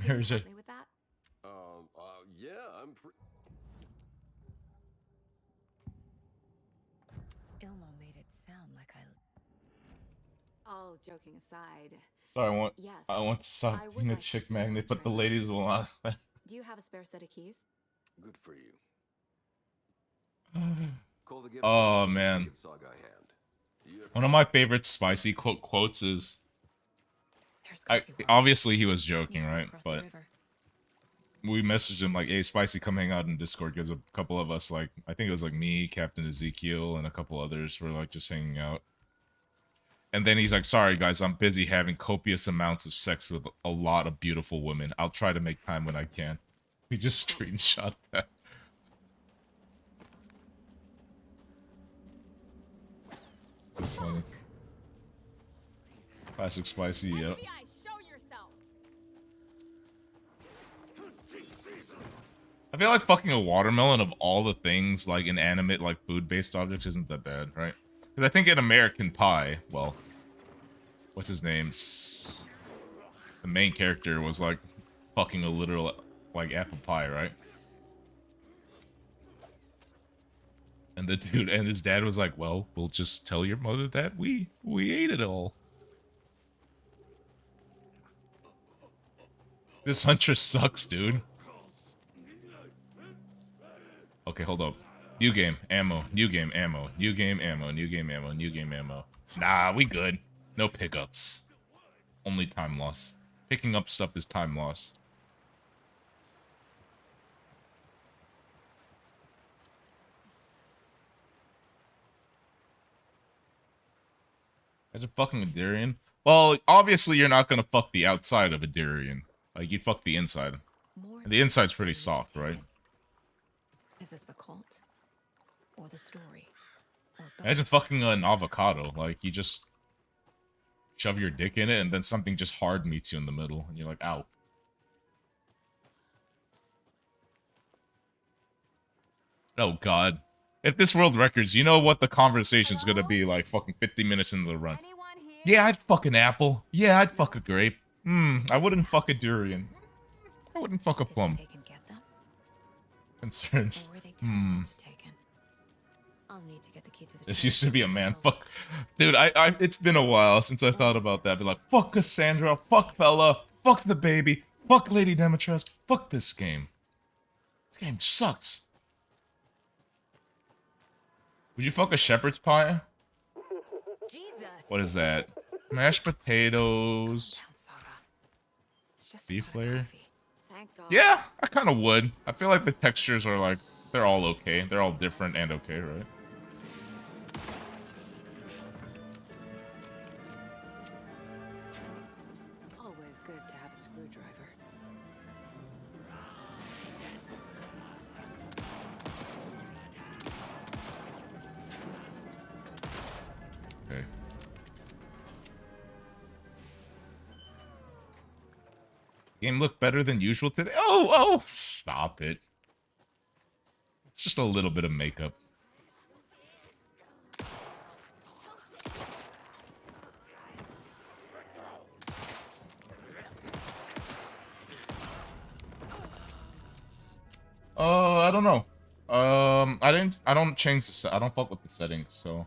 There's a... Help me with that? Yeah, I'm Ilmo made it sound like All joking aside. Sorry, Yes, I want to stop I would being a like to chick see magnet, the but the trailer. ladies will not. Do you have a spare set of keys? good for you. Call the gift Oh shop, man. get Saga a hand. One of my favorite spicy quotes is, obviously he was joking, right? But we messaged him like, "Hey, Spicy, come hang out in Discord," because a couple of us, like, I think it was like me, Captain Ezekiel, and a couple others were like just hanging out. And then he's like, "Sorry guys, I'm busy having copious amounts of sex with a lot of beautiful women. I'll try to make time when I can." We just screenshot that. That's funny. Classic Spicy, yeah. I feel like fucking a watermelon of all the things, like inanimate, like food-based objects, isn't that bad, right? Because I think in American Pie, well, what's his name? The main character was like fucking a literal, like, apple pie, right? And the dude and his dad was like, "Well, we'll just tell your mother that we ate it all." This Huntress sucks, dude. Okay, hold up. New game, ammo, new game, ammo, new game, ammo, new game, ammo, new game, ammo. Nah, we good. No pickups. Only time loss. Picking up stuff is time loss. Imagine fucking a Darian. Well, obviously you're not gonna fuck the outside of a Darian. Like, you'd fuck the inside. And the inside's pretty soft, right? Is this the cult? Or the story? Or both? Imagine fucking an avocado. Like, you just shove your dick in it and then something just hard meets you in the middle. And you're like, ow. Oh, God. If this world records, you know what the conversation's gonna be like fucking 50 minutes into the run. Yeah, I'd fuck an apple. Yeah, I'd fuck a grape. I wouldn't fuck a durian. I wouldn't fuck a plum. Concerns. I'll need to get the key to the This used to be a man. Fuck. Dude, it's been a while since I thought about that. Be like, fuck Cassandra, fuck Bella, fuck the baby, fuck Lady Demetress, fuck this game. This game sucks. Would you fuck a shepherd's pie? Jesus. What is that? Mashed potatoes. Beef layer? Yeah, I kind of would. I feel like the textures are like, they're all okay. They're all different and okay, right? Always good to have a screwdriver. Okay. Game looked better than usual today. Oh, stop it. It's just a little bit of makeup. I don't know. I don't change the set. I don't fuck with the settings, so.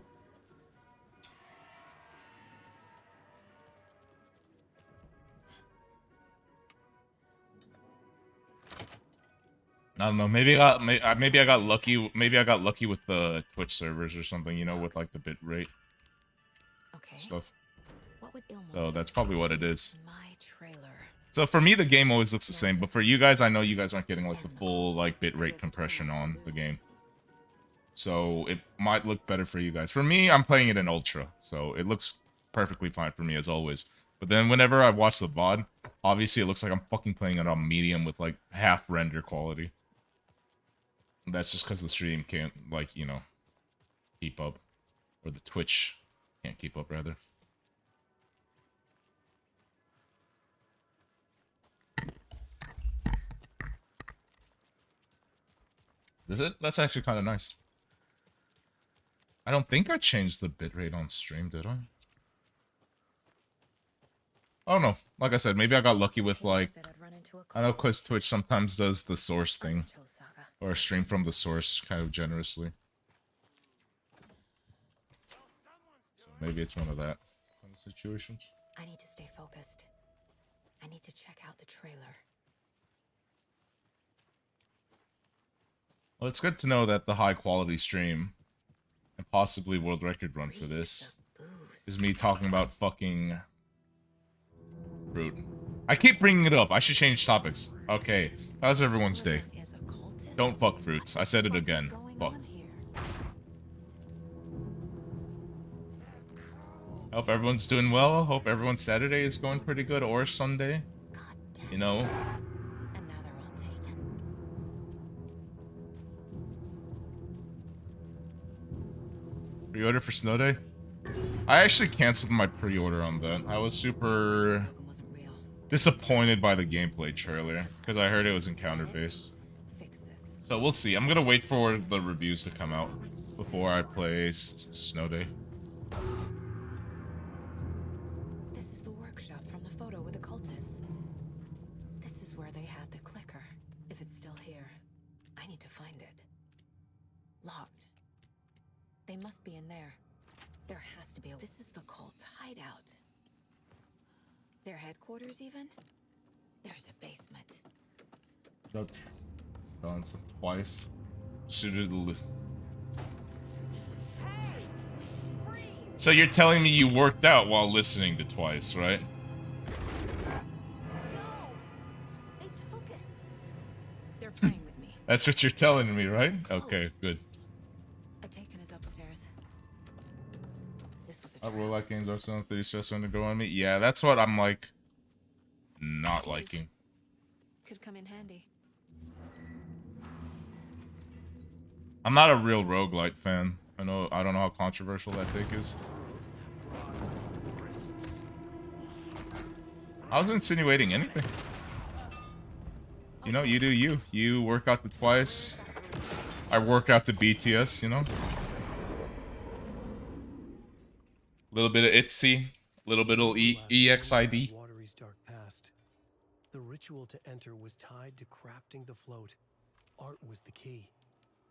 I don't know. Maybe I got lucky. Maybe I got lucky with the Twitch servers or something. You know, with like the bit rate stuff. So that's probably what it is. So for me, the game always looks the same. But for you guys, I know you guys aren't getting like the full like bit rate compression on the game. So it might look better for you guys. For me, I'm playing it in ultra, so it looks perfectly fine for me as always. But then whenever I watch the VOD, obviously it looks like I'm fucking playing it on medium with like half render quality. That's just because the stream can't, like, you know, keep up. Or the Twitch can't keep up, rather. Is it? That's actually kind of nice. I don't think I changed the bitrate on stream, did I? I don't know. Like I said, maybe I got lucky with, like... I know Quiz Twitch sometimes does the source thing. Or stream from the source kind of generously. So maybe it's one of that kind of situations. I need to stay focused. I need to check out the trailer. Well, it's good to know that the high quality stream and possibly world record run for this is me talking about fucking fruit. I keep bringing it up. I should change topics. Okay, how's everyone's day? Don't fuck fruits. I said it again. Fuck. Hope everyone's doing well. Hope everyone's Saturday is going pretty good, or Sunday. You know. And now they're all taken. Pre-order for Snow Day? I actually canceled my pre-order on that. I was super disappointed by the gameplay trailer because I heard it was encounter-based. So we'll see. I'm gonna wait for the reviews to come out before I play Snow Day. This is the workshop from the photo with the cultists. This is where they had the clicker. If it's still here, I need to find it. Locked. They must be in there. There has to be a... This is the cult's hideout. Their headquarters, even? There's a basement. Shut down twice. Suited the list. So you're telling me you worked out while listening to Twice, right? They took it. They're playing with me. That's what you're telling me, right? Okay, good. A taken is upstairs. This was a Roguelike games are still 30 stress going to go on me. Yeah, that's what I'm like not liking. Could come in handy. I'm not a real roguelite fan. I don't know how controversial that take is. I was insinuating anything. You know, you do you. You work out the Twice. I work out the BTS, you know? A little bit of ITZY, a little bit of EXID. Watery's dark past. The ritual to enter was tied to crafting the float. Art was the key.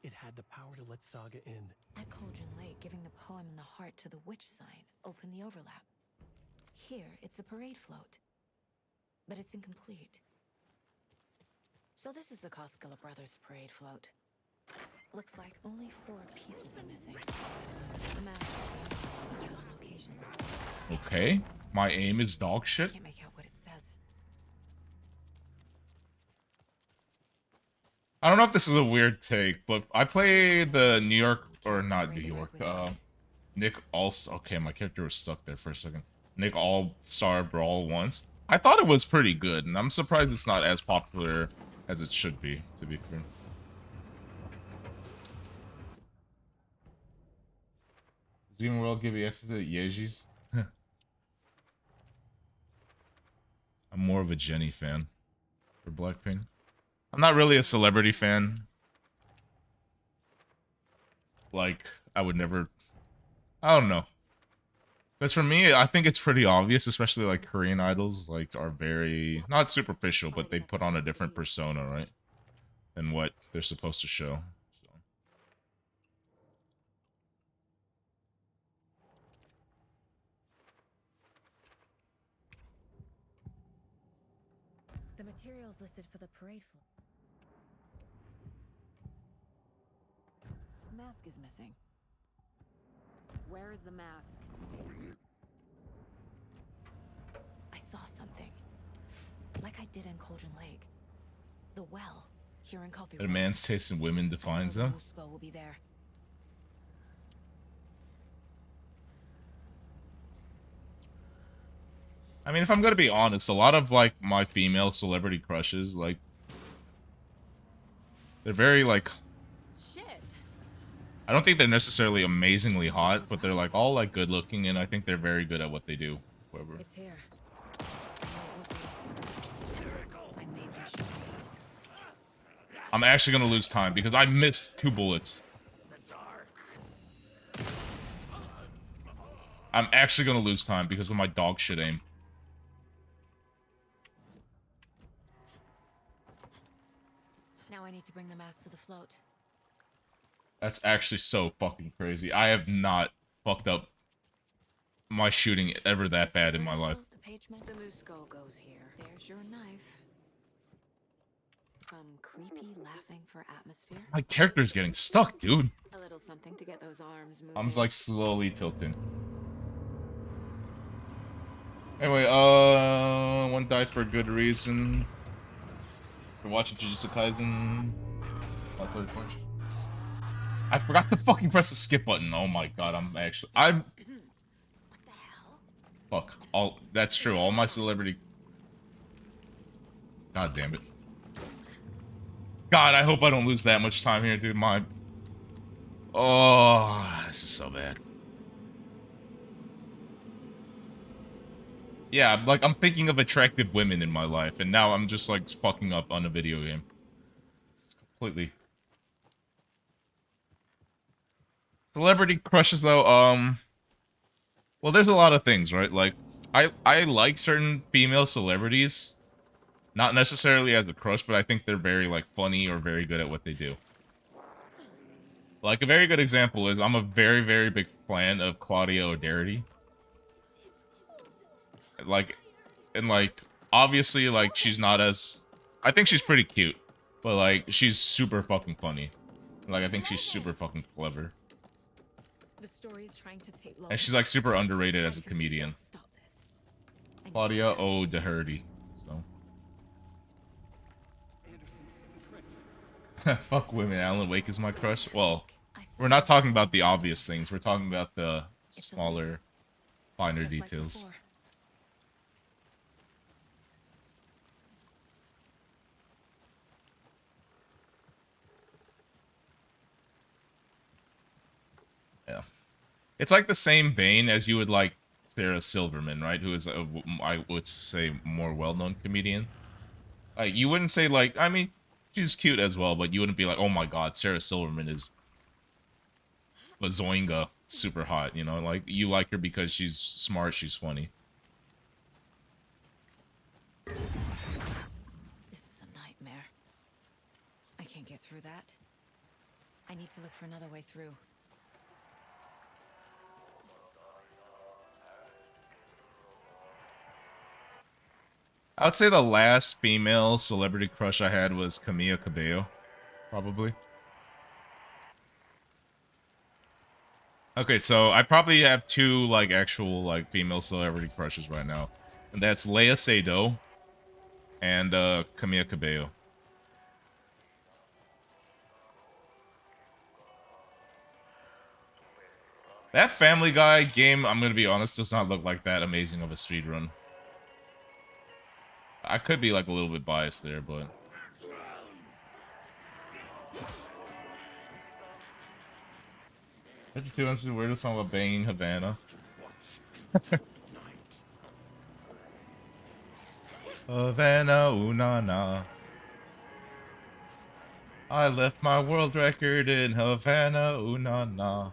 It had the power to let Saga in. At Cauldron Lake, giving the poem in the heart to the witch sign opened the overlap. Here, it's a parade float. But it's incomplete. So this is the Koskela Brothers parade float. Looks like only 4 pieces are missing. The map has a location list. Okay, my aim is dog shit. Can't make out what it says. I don't know if this is a weird take, but I played the New York, or not New York, Nick All-Star. Okay, my character was stuck there for a second. Nick All-Star Brawl once. I thought it was pretty good, and I'm surprised it's not as popular as it should be, to be fair. Does Even World give you access to Yeezy's? I'm more of a Jenny fan for Blackpink. I'm not really a celebrity fan. Like, I would never... I don't know. Because for me, I think it's pretty obvious, especially like Korean idols, like are very, not superficial, but they put on a different persona, right? Than what they're supposed to show. So. The materials listed for the parade float. The mask is missing. Where is the mask? I saw something. Like I did in Cauldron Lake. The well, here in Coffee A man's taste in women defines them. Skull will be there. I mean, if I'm gonna be honest, a lot of like my female celebrity crushes, like, they're very like, I don't think they're necessarily amazingly hot, but they're like all like good looking, and I think they're very good at what they do. Whoever. It's here. I'm actually gonna lose time because I missed 2 bullets. I'm actually gonna lose time because of my dog shit aim. Now I need to bring the mask to the float. That's actually so fucking crazy. I have not fucked up my shooting ever that bad in my life. The moose skull goes here. There's your knife. some creepy laughing for atmosphere. My character's getting stuck, dude. A little something to get those arms moving. I'm like slowly tilting. Anyway, one died for a good reason. For watching Jujutsu Kaisen. I forgot to fucking press the skip button. Oh my god, I'm. What the hell? Fuck. That's true. All my celebrity. God damn it. God, I hope I don't lose that much time here, dude. Oh, this is so bad. Yeah, like, I'm thinking of attractive women in my life, and now I'm just, like, fucking up on a video game. It's completely. Celebrity crushes, though, well, there's a lot of things, right? Like, I like certain female celebrities. Not necessarily as a crush, but I think they're very, like, funny or very good at what they do. Like, a very good example is I'm a very, very big fan of Claudia O'Doherty. Like, and, like, obviously, like, she's not as... I think she's pretty cute, but, like, she's super fucking funny. Like, I think she's super fucking clever. The story is trying to take And she's, like, super underrated as a comedian. Claudia O'Doherty. So. Fuck women, Alan Wake is my crush. Well, we're not talking about the obvious things. We're talking about the smaller, finer details. Yeah. It's like the same vein as you would like Sarah Silverman, right? Who is, I would say, more well-known comedian. Like, you wouldn't say, like, I mean, she's cute as well, but you wouldn't be like, oh my god, Sarah Silverman is Bazoinga, super hot, you know? Like, you like her because she's smart, she's funny. This is a nightmare. I can't get through that. I need to look for another way through. I would say the last female celebrity crush I had was Camila Cabello, probably. Okay, so I probably have two, like, actual, like, female celebrity crushes right now. And that's Lea Seydoux and Camila Cabello. That Family Guy game, I'm gonna be honest, does not look like that amazing of a speedrun. I could be, like, a little bit biased there, but... 52 is the weirdest song about banging Havana. Havana, ooh na na. I left my world record in Havana, ooh na na.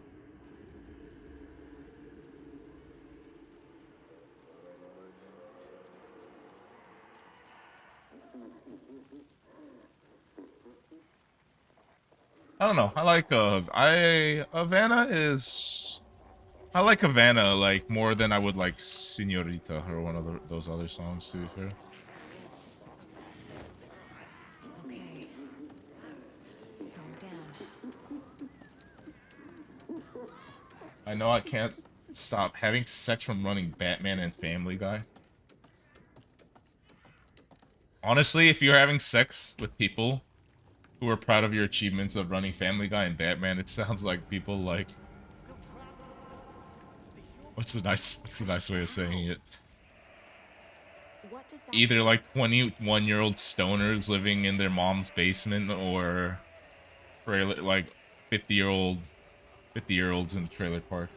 I don't know. I like Havana is. I like Havana like more than I would like Senorita or one of those other songs. To be fair. Okay. Going down. I know I can't stop having sex from running Batman and Family Guy. Honestly, if you're having sex with people who are proud of your achievements of running Family Guy and Batman, it sounds like people like... What's the nice way of saying it? Either like 21-year-old stoners living in their mom's basement, or like 50-year-olds in the trailer park.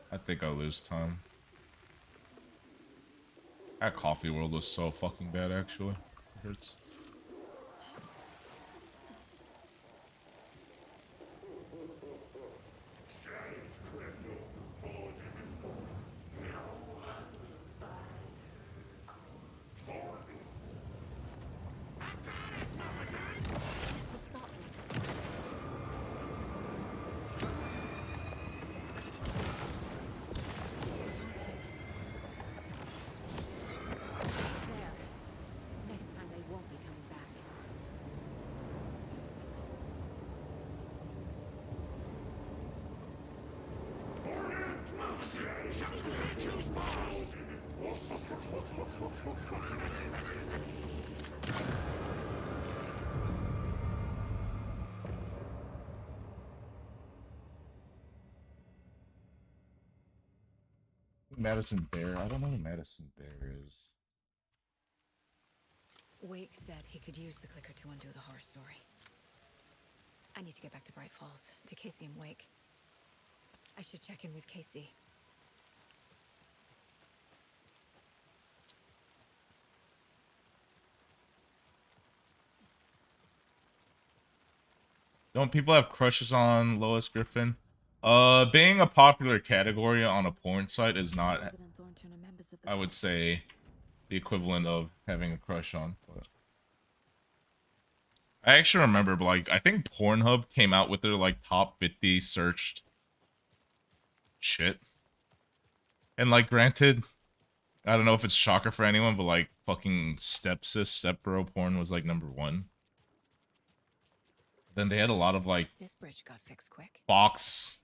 I think I lose time. That Coffee World was so fucking bad, actually. It hurts. Madison Bear. I don't know who Madison Bear is. Wake said he could use the clicker to undo the horror story. I need to get back to Bright Falls, to Casey and Wake. I should check in with Casey. Don't people have crushes on Lois Griffin? Being a popular category on a porn site is not, I would say, the equivalent of having a crush on. But I actually remember, like, I think Pornhub came out with their, like, top 50 searched shit. And, like, granted, I don't know if it's a shocker for anyone, but, like, fucking stepbro porn was, like, #1. Then they had a lot of, like, This bridge got fixed quick. Fox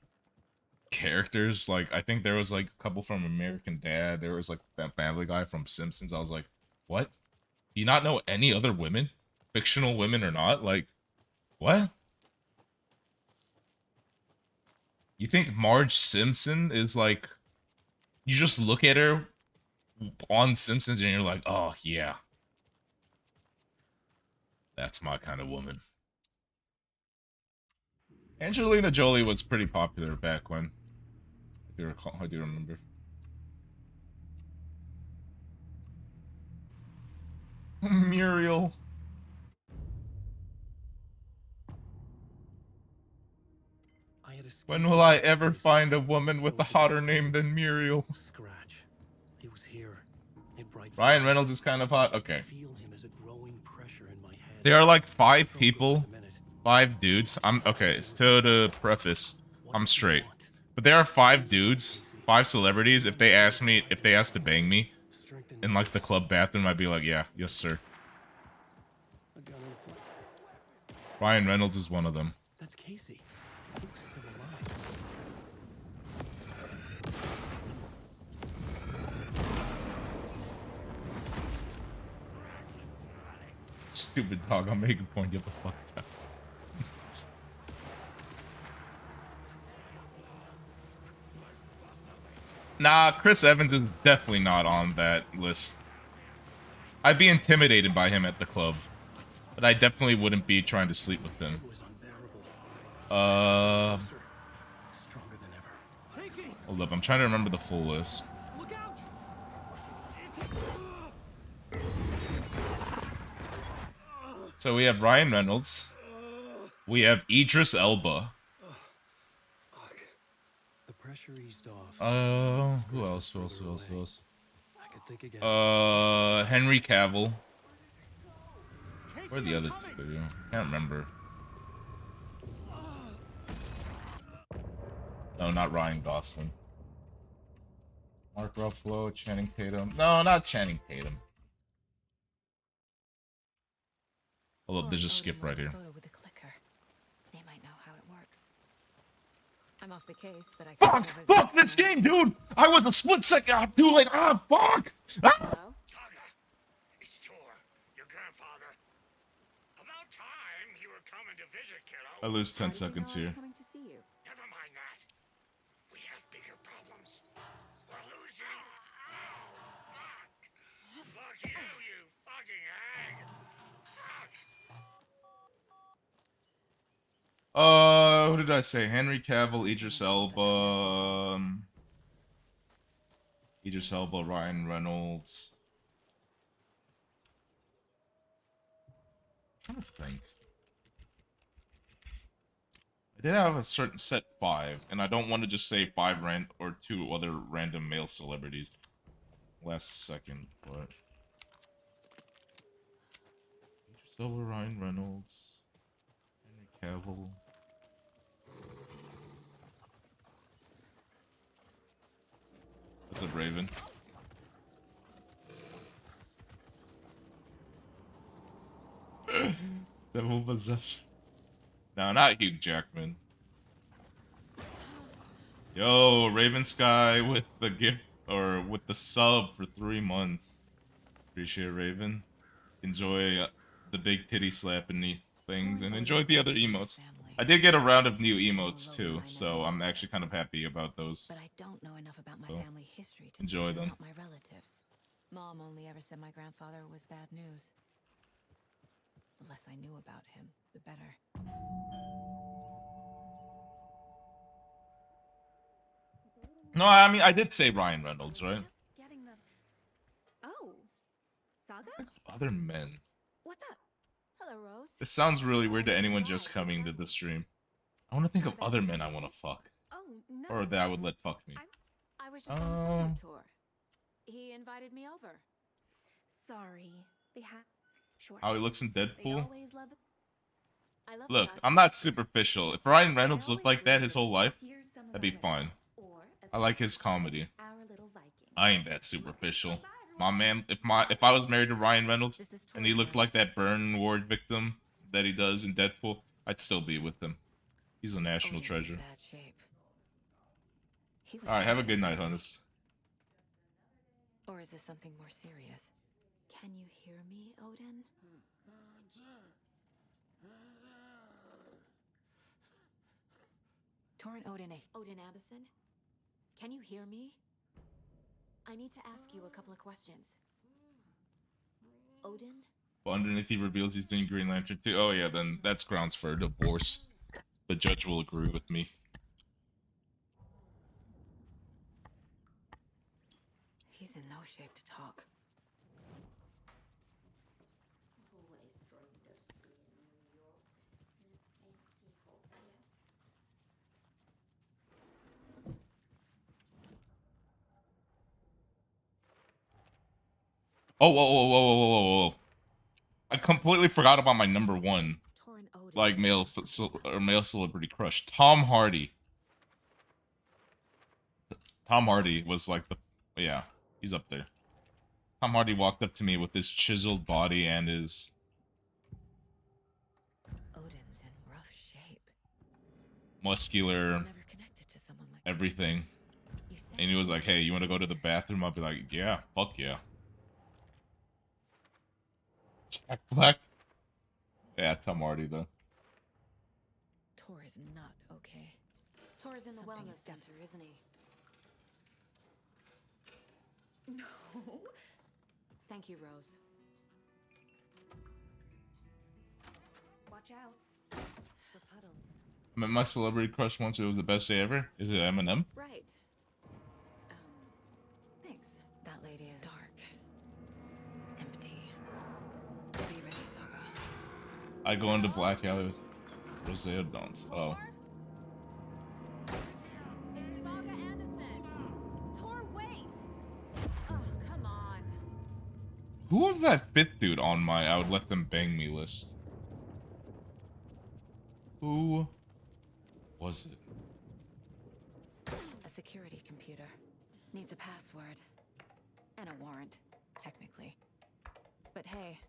characters. Like, I think there was, like, a couple from American Dad. There was, like, that Family Guy from Simpsons. I was like, what? Do you not know any other women? Fictional women or not? Like, what? You think Marge Simpson is, like... You just look at her on Simpsons and you're like, oh, yeah. That's my kind of woman. Angelina Jolie was pretty popular back when. I do recall, I do remember. Muriel. When will I ever find a woman with a hotter name than Muriel? Scratch. He was here. In Bright Ryan Falls. Reynolds is kind of hot. Okay. Feel him as a growing pressure in my head. There are like 5 people. 5 dudes. Okay, so to preface, I'm straight. But there are 5 dudes, 5 celebrities. If they ask to bang me in like the club bathroom, I'd be like, yeah, yes sir. Ryan Reynolds is one of them. That's Casey. He was still alive. Stupid dog, I'm making a point. Get the fuck out. Nah, Chris Evans is definitely not on that list. I'd be intimidated by him at the club, but I definitely wouldn't be trying to sleep with him. Hold up, I'm trying to remember the full list. So we have Ryan Reynolds. We have Idris Elba. The pressure eased off. Who else? Henry Cavill. Where are the other 2? Can't remember. No, not Ryan Gosling. Mark Ruffalo, Channing Tatum. No, not Channing Tatum. Hold up, there's a skip right here. With a clicker. They might know how it works. I'm off the case, but I can Fuck this game, dude! I was a split second too late. Ah, fuck! Ah! Saga, it's Tor, your grandfather. About time you were coming to visit, kiddo. I lose 10 seconds here. Coming to see you. Never mind that. We have bigger problems. We're losing. Fuck. Fuck you, you fucking hag. Who did I say? Henry Cavill, Idris Elba, Ryan Reynolds. I'm trying to think. I did have a certain set 5, and I don't want to just say 5 or 2 other random male celebrities. Last second, but Idris Elba, Ryan Reynolds, Henry Cavill. What's up, Raven? Devil Possessor. No, not Hugh Jackman. Yo, Raven Sky with the gift, or with the sub for 3 months. Appreciate it, Raven. Enjoy the big titty slapping things, and enjoy the other emotes. Family. I did get a round of new emotes too, so I'm actually kind of happy about those. But I don't know enough about my So, family history to enjoy say they're them. not my relatives. Mom only ever said my grandfather was bad news. The less I knew about him, the better. No, I mean I did say Ryan Reynolds, right? Just getting the... Oh, Saga? Other men. What's up? Hello, Rose. It sounds really weird to anyone just coming to the stream. I want to think of other men I want to fuck, Oh, no. or that I would let fuck me. I was just on the phone with Tor. He invited me over. Sorry. They have... Sure. How he looks in They Deadpool. always love it. I love Look, the I'm not superficial. If Ryan Reynolds looked like that his whole life, Here's some of that'd be the fine. reference, or as I like his comedy. our little Viking. I ain't that superficial. My man, if I was married to Ryan Reynolds and he looked like that burn ward victim that he does in Deadpool, I'd still be with him. He's a national Odin's in treasure. bad shape. He was Alright, have a totally good night, right. Honest. Or is this something more serious? Can you hear me, Odin? Torrin Odin Anderson? Can you hear me? I need to ask you a couple of questions. Odin? But underneath he reveals he's doing Green Lantern too. Oh yeah, then that's grounds for a divorce. The judge will agree with me. He's in no shape to talk. Oh, whoa. I completely forgot about my number one, like, male celebrity crush. Tom Hardy. Tom Hardy was like the... Yeah, he's up there. Tom Hardy walked up to me with his chiseled body and his... Odin's in rough shape. muscular... Never connected to someone like everything. And he was like, hey, you want to go to the bathroom? I'll be like, yeah, fuck yeah. Jack Black? Yeah, Tom Hardy, though. Tor is not okay. Tor is in the wellness center, isn't he? No. Thank you, Rose. Watch out for puddles. I met my celebrity crush once. It was the best day ever. Is it Eminem? Right. Thanks. That lady is dark. Empty. Be ready, Saga. I go into Black Alley with Rosea Dance. Oh. It's Saga Anderson. Tor, wait! Oh, come on. Who was that fifth dude on my I would let them bang me list? Who was it? A security computer. Needs a password. And a warrant, technically. But hey,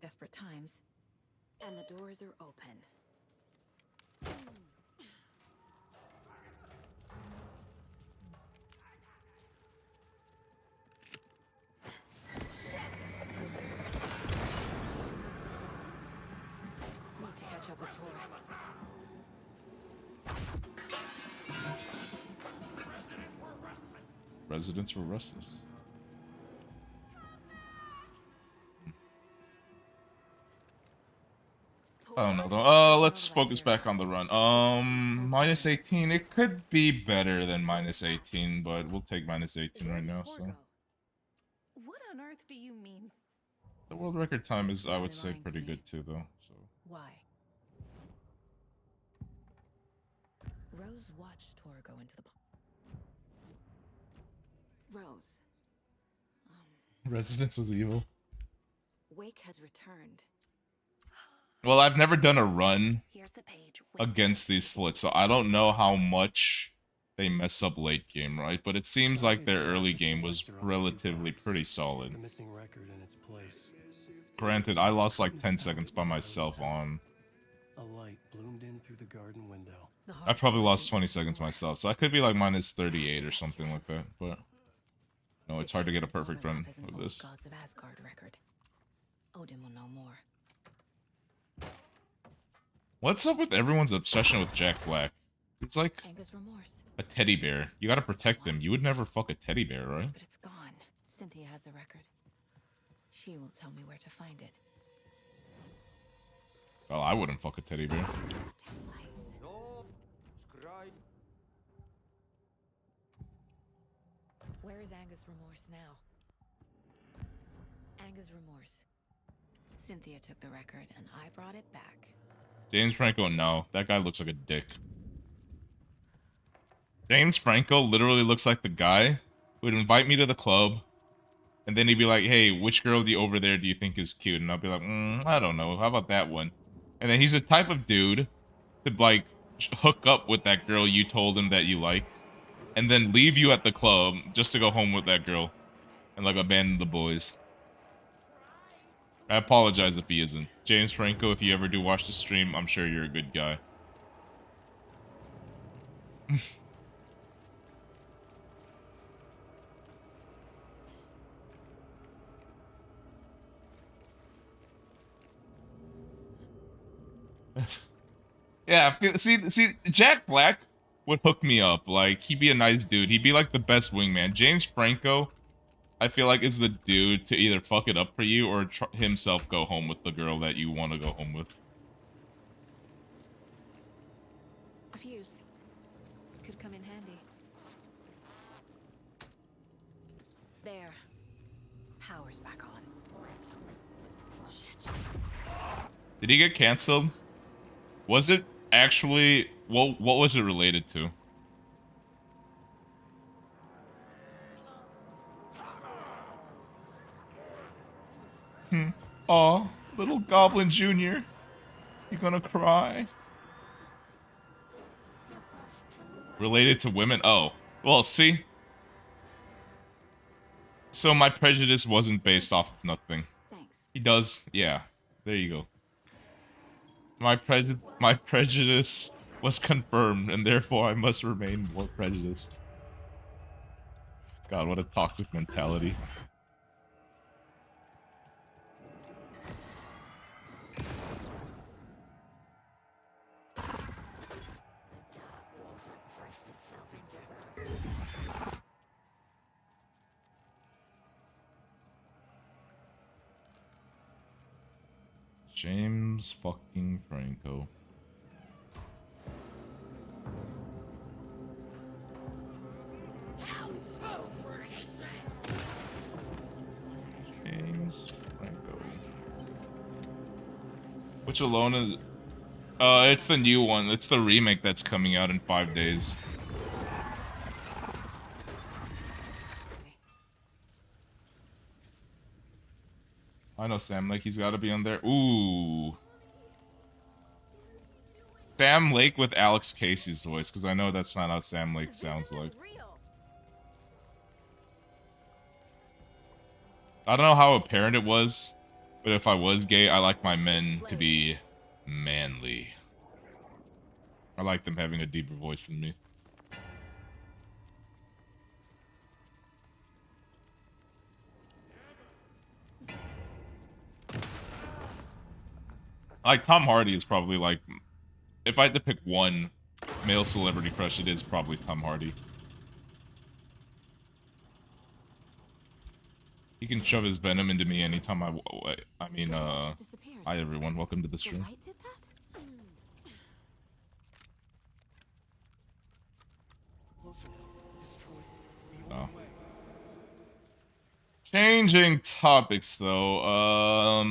desperate times. And the doors are open. Need to catch up with Tor. Residents were restless. I don't know though. Let's focus back on the run. Minus 18. It could be better than minus 18, but we'll take minus 18 right now. So What on earth do you mean? the world record time is, I would say, pretty good too, though. So Why? Rose watched Tor go into the... Rose. Residence was evil. Wake has returned. Well, I've never done a run Here's the page. against these splits, so I don't know how much they mess up late game, right? But it seems like their early game was relatively pretty solid. The missing record in its place. Granted, I lost like 10 seconds by myself on... A light bloomed in through the garden window. I probably lost 20 seconds myself, so I could be like minus 38 or something like that, but... No, it's hard to get a perfect run with this. Gods of Asgard record. Odin will know more. What's up with everyone's obsession with Jack Black? It's like Anger's remorse. a teddy bear. You gotta protect him. You would never fuck a teddy bear, right? But it's gone. Cynthia has the record. She will tell me where to find it. Well, I wouldn't fuck a teddy bear. No, scribe. Where is Anger's remorse now? Anger's remorse. Cynthia took the record, and I brought it back. James Franco, no. That guy looks like a dick. James Franco literally looks like the guy who would invite me to the club, and then he'd be like, hey, which girl over there do you think is cute? And I'll be like, I don't know. How about that one? And then he's the type of dude to, like, hook up with that girl you told him that you liked, and then leave you at the club just to go home with that girl and, like, abandon the boys. I apologize if he isn't. James Franco, if you ever do watch the stream, I'm sure you're a good guy. Yeah, see, Jack Black would hook me up. Like, he'd be a nice dude. He'd be like the best wingman. James Franco, I feel like, is the dude to either fuck it up for you or himself go home with the girl that you want to go home with. A fuse. Could come in handy. There. Power's back on. Shit. Did he get canceled? Was it actually... What was it related to? Aw, little Goblin Jr. You gonna cry? Related to women? Oh. Well, see? So my prejudice wasn't based off of nothing. Thanks. He does... Yeah. There you go. My prejudice was confirmed, and therefore I must remain more prejudiced. God, what a toxic mentality. James fucking Franco. James Franco. Which alone is... it's the new one. It's the remake that's coming out in 5 days. I know Sam Lake, he's got to be on there. Ooh. Sam Lake with Alex Casey's voice, because I know that's not how Sam Lake sounds like. I don't know how apparent it was, but if I was gay, I like my men to be manly. I like them having a deeper voice than me. Like, Tom Hardy is probably, like... If I had to pick one male celebrity crush, it is probably Tom Hardy. He can shove his venom into me anytime I mean, hi everyone, welcome to the stream. Oh. Changing topics, though,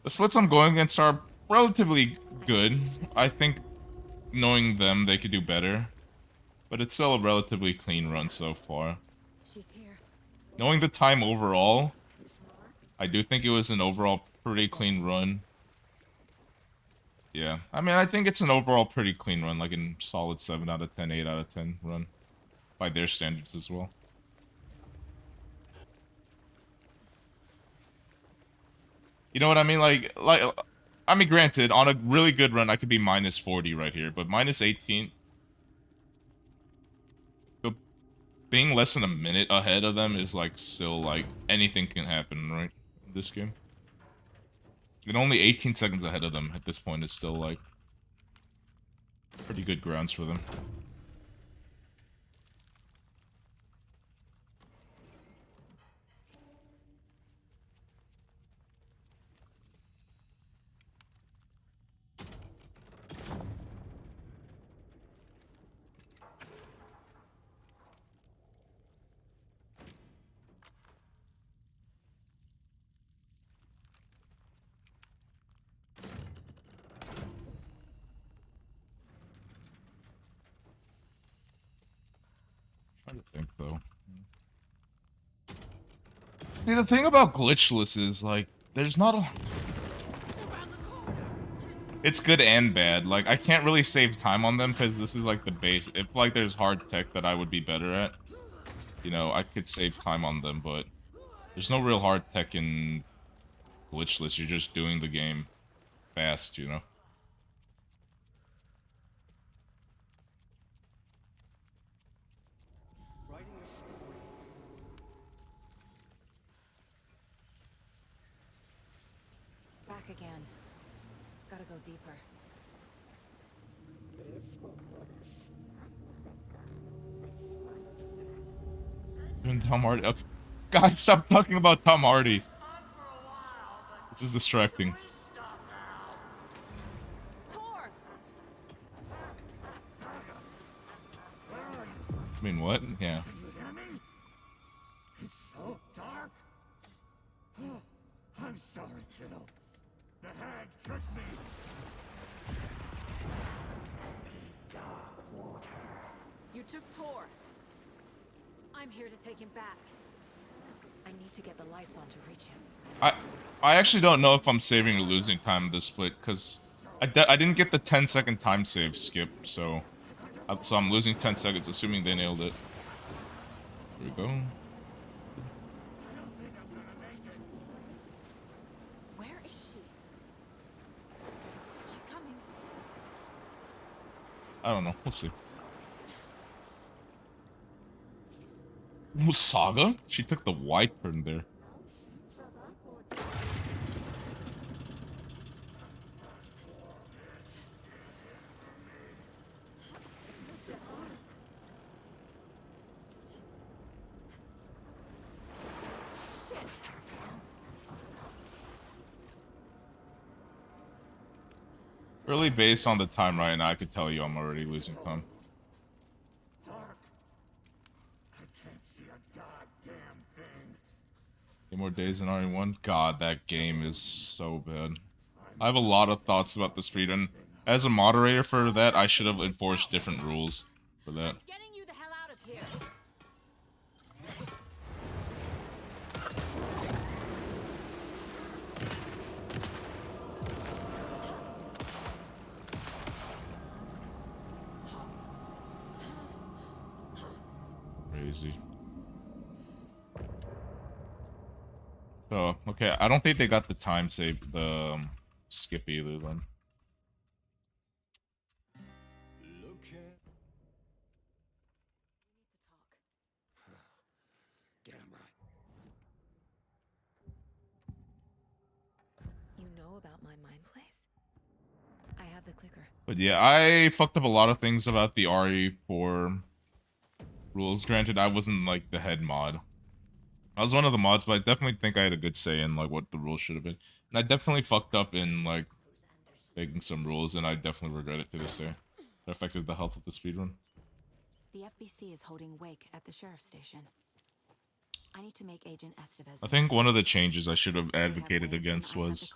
the splits I'm going against are relatively good. I think, knowing them, they could do better. But it's still a relatively clean run so far. Knowing the time overall, I do think it was an overall pretty clean run. Yeah, I mean, I think it's an overall pretty clean run, like a solid 7 out of 10, 8 out of 10 run. By their standards as well. You know what I mean? Like, I mean, granted, on a really good run, I could be minus 40 right here, but minus 18... Being less than a minute ahead of them is, like, still, like, anything can happen, right? In this game. And only 18 seconds ahead of them at this point is still, like, pretty good grounds for them. Trying to think, though. See, the thing about glitchless is, like, there's not a... It's good and bad. Like, I can't really save time on them because this is, like, the base. If, like, there's hard tech that I would be better at, you know, I could save time on them, but there's no real hard tech in glitchless. You're just doing the game fast, you know? Back again. Gotta go deeper. Doing Tom Hardy. Okay. God, stop talking about Tom Hardy. This is distracting. I mean, what? Yeah. It's so dark. I'm sorry, kiddo. The hag tricked me. You took Tor. I'm here to take him back. I need to get the lights on to reach him. I actually don't know if I'm saving or losing time this split, because I didn't get the 10-second time save skip, so I'm losing 10 seconds, assuming they nailed it. Here we go. Where is she? She's coming. I don't know. We'll see. Saga? She took the white turn there. Really, based on the time right now, I could tell you I'm already losing time. More days than RE1. God, that game is so bad. I have a lot of thoughts about the speedrun. As a moderator for that, I should have enforced different rules for that. Getting you the hell out of here. Crazy. So, okay, I don't think they got the time save, the skip either then. You know about my mine place? I have the clicker. But yeah, I fucked up a lot of things about the RE4 rules. Granted, I wasn't like the head mod. I was one of the mods, but I definitely think I had a good say in like what the rules should have been. And I definitely fucked up in like making some rules, and I definitely regret it to this day. It affected the health of the speedrun. The FBC is holding wake at the sheriff's station. I need to make Agent Estevez. I think one of the changes I should have advocated against was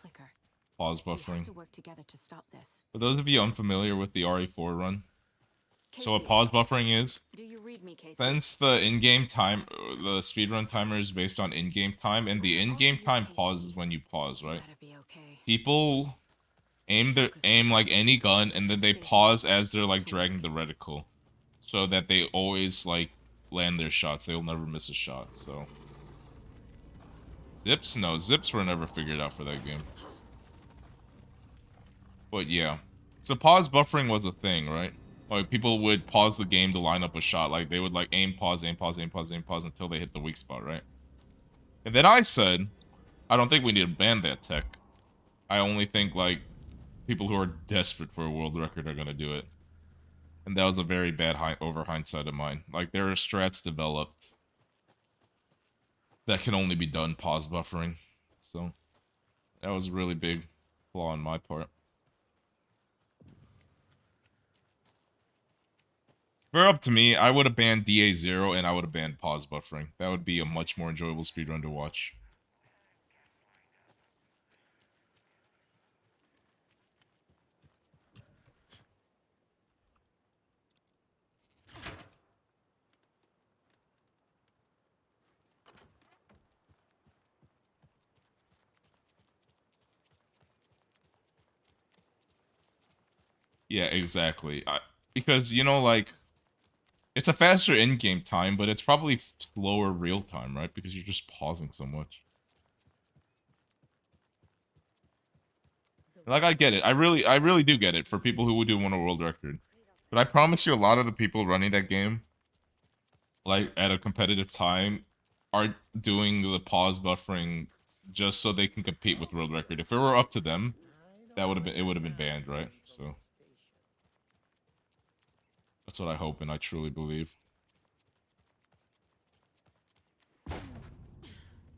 pause buffering. To work together to stop this. For those of you unfamiliar with the RE4 run, so what pause buffering is, do you read me, Casey? Since the in-game time, the speedrun timer is based on in-game time, and the in-game time pauses when you pause, right? People aim like any gun, and then they pause as they're like dragging the reticle, so that they always like land their shots. They'll never miss a shot. So zips, no, zips were never figured out for that game. But yeah, so pause buffering was a thing, right? Like, people would pause the game to line up a shot. Like, they would, like, aim, pause, aim, pause, aim, pause, aim, pause until they hit the weak spot, right? And then I said, I don't think we need to ban that tech. I only think like people who are desperate for a world record are gonna do it. And that was a very bad hindsight of mine. Like, there are strats developed that can only be done pause buffering. So, that was a really big flaw on my part. If it were up to me, I would have banned DA0 and I would have banned pause buffering. That would be a much more enjoyable speedrun to watch. Yeah, exactly. Because, you know, like, it's a faster in-game time, but it's probably slower real time, right? Because you're just pausing so much. Like, I get it. I really do get it for people who would do want a world record. But I promise you, a lot of the people running that game, like, at a competitive time, are doing the pause buffering just so they can compete with world record. If it were up to them, it would have been banned, right? So that's what I hope and I truly believe.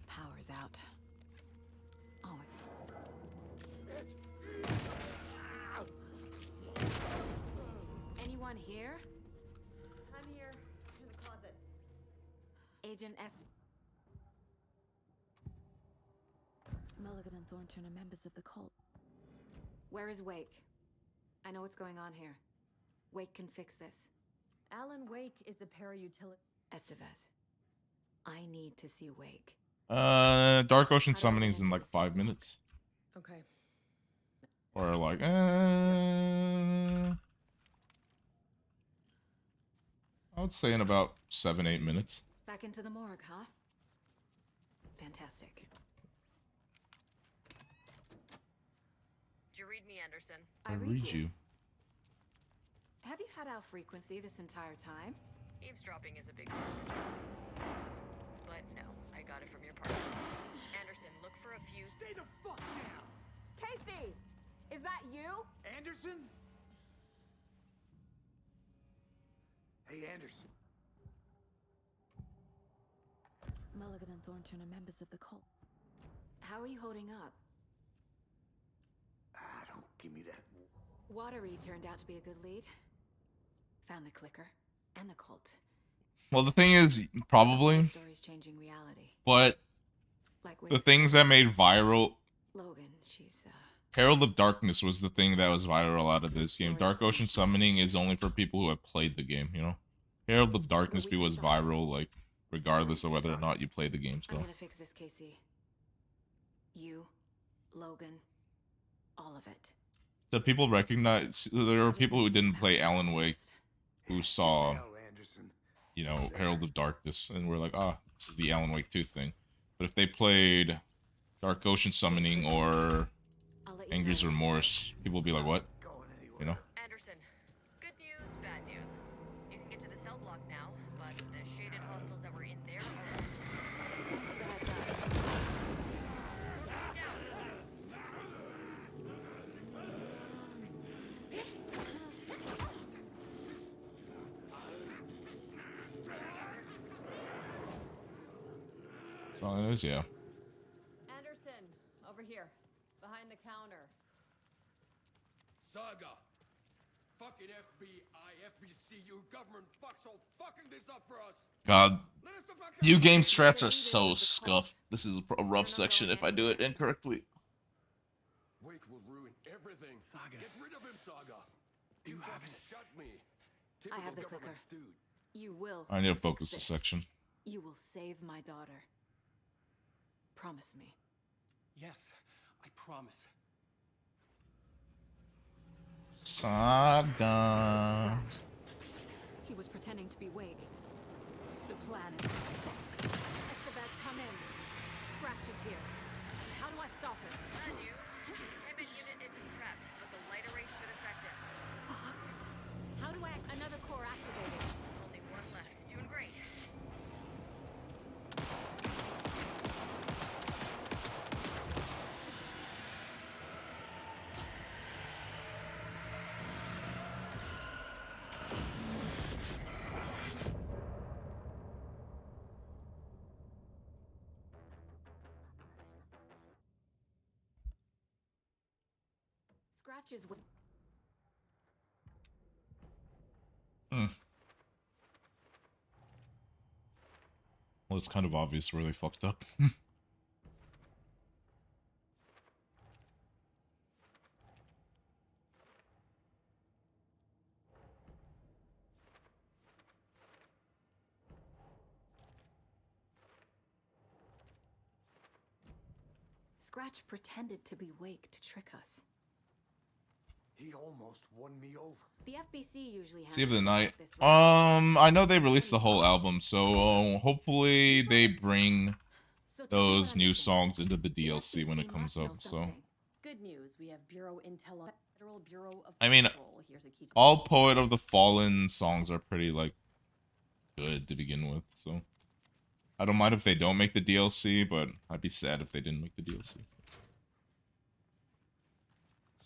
Power's out. Oh. Anyone here? I'm here, in the closet. Agent S. Mulligan and Thornton are members of the cult. Where is Wake? I know what's going on here. Wake can fix this. Alan Wake is the para-utility. Estevez, I need to see Wake. Dark Ocean summoning's in like 5 minutes. Okay. Or like, I would say in about 7-8 minutes. Back into the morgue, huh? Fantastic. Did you read me, Anderson? I read you. Have you had our frequency this entire time? Eavesdropping is a big part of the job. But no, I got it from your partner. Anderson, look for a few... Stay the fuck down! Casey! Is that you? Anderson? Hey, Anderson. Mulligan and Thornton are members of the cult. How are you holding up? Don't give me that. Watery turned out to be a good lead. Found the clicker and the cult. Well, the thing is, probably. Story's changing reality. But Like the things that made viral. Logan, she's Herald of Darkness was the thing that was viral out of this game. Dark Ocean Summoning is only for people who have played the game, you know? Herald of Darkness was viral, like, regardless of whether or not you played the game, so. I'm gonna fix this, Casey. You, Logan, all of it. So people recognize, there are people who didn't play Alan Wake who saw, you know, Herald of Darkness and were like, ah, this is the Alan Wake 2 thing. But if they played Dark Ocean Summoning or Angry's Remorse, people will be like, what? You know? Anderson, good news, bad news. You can get to the cell block now, but the shaded hostiles that were in there are... That's all it is, yeah. Anderson, over here, behind the counter. Saga! Fucking FBI, FBC, you government fucks all fucking this up for us! God. New game strats are so scuffed. This is a rough section if I do it incorrectly. Wake will ruin everything. Saga. Get rid of him, Saga. You haven't shut me. I have the clicker. You will. I need to focus this section. You will save my daughter. Promise me. Yes, I promise. Saga. He was pretending to be Wake. The plan is Estevez, come in. Scratch is here. How do I stop him? Bad news. Timid unit isn't prepped, but the light array should affect him. Fuck. How do I... Another core activated. Only one left. Doing great. Scratch is... Well, it's kind of obvious where they fucked up. Scratch pretended to be Wake to trick us. He almost won me over. The FBC usually has Sea of the Night. this way. I know they released the whole album, so hopefully they bring So tell me what those I'm new missing. songs into the The DLC when it FBC comes must know up. So something. Good news, we have Bureau Intel on Federal Bureau of I mean, Patrol. Here's a key to all Poet of the Fallen songs are pretty like good to begin with. So I don't mind if they don't make the DLC, but I'd be sad if they didn't make the DLC.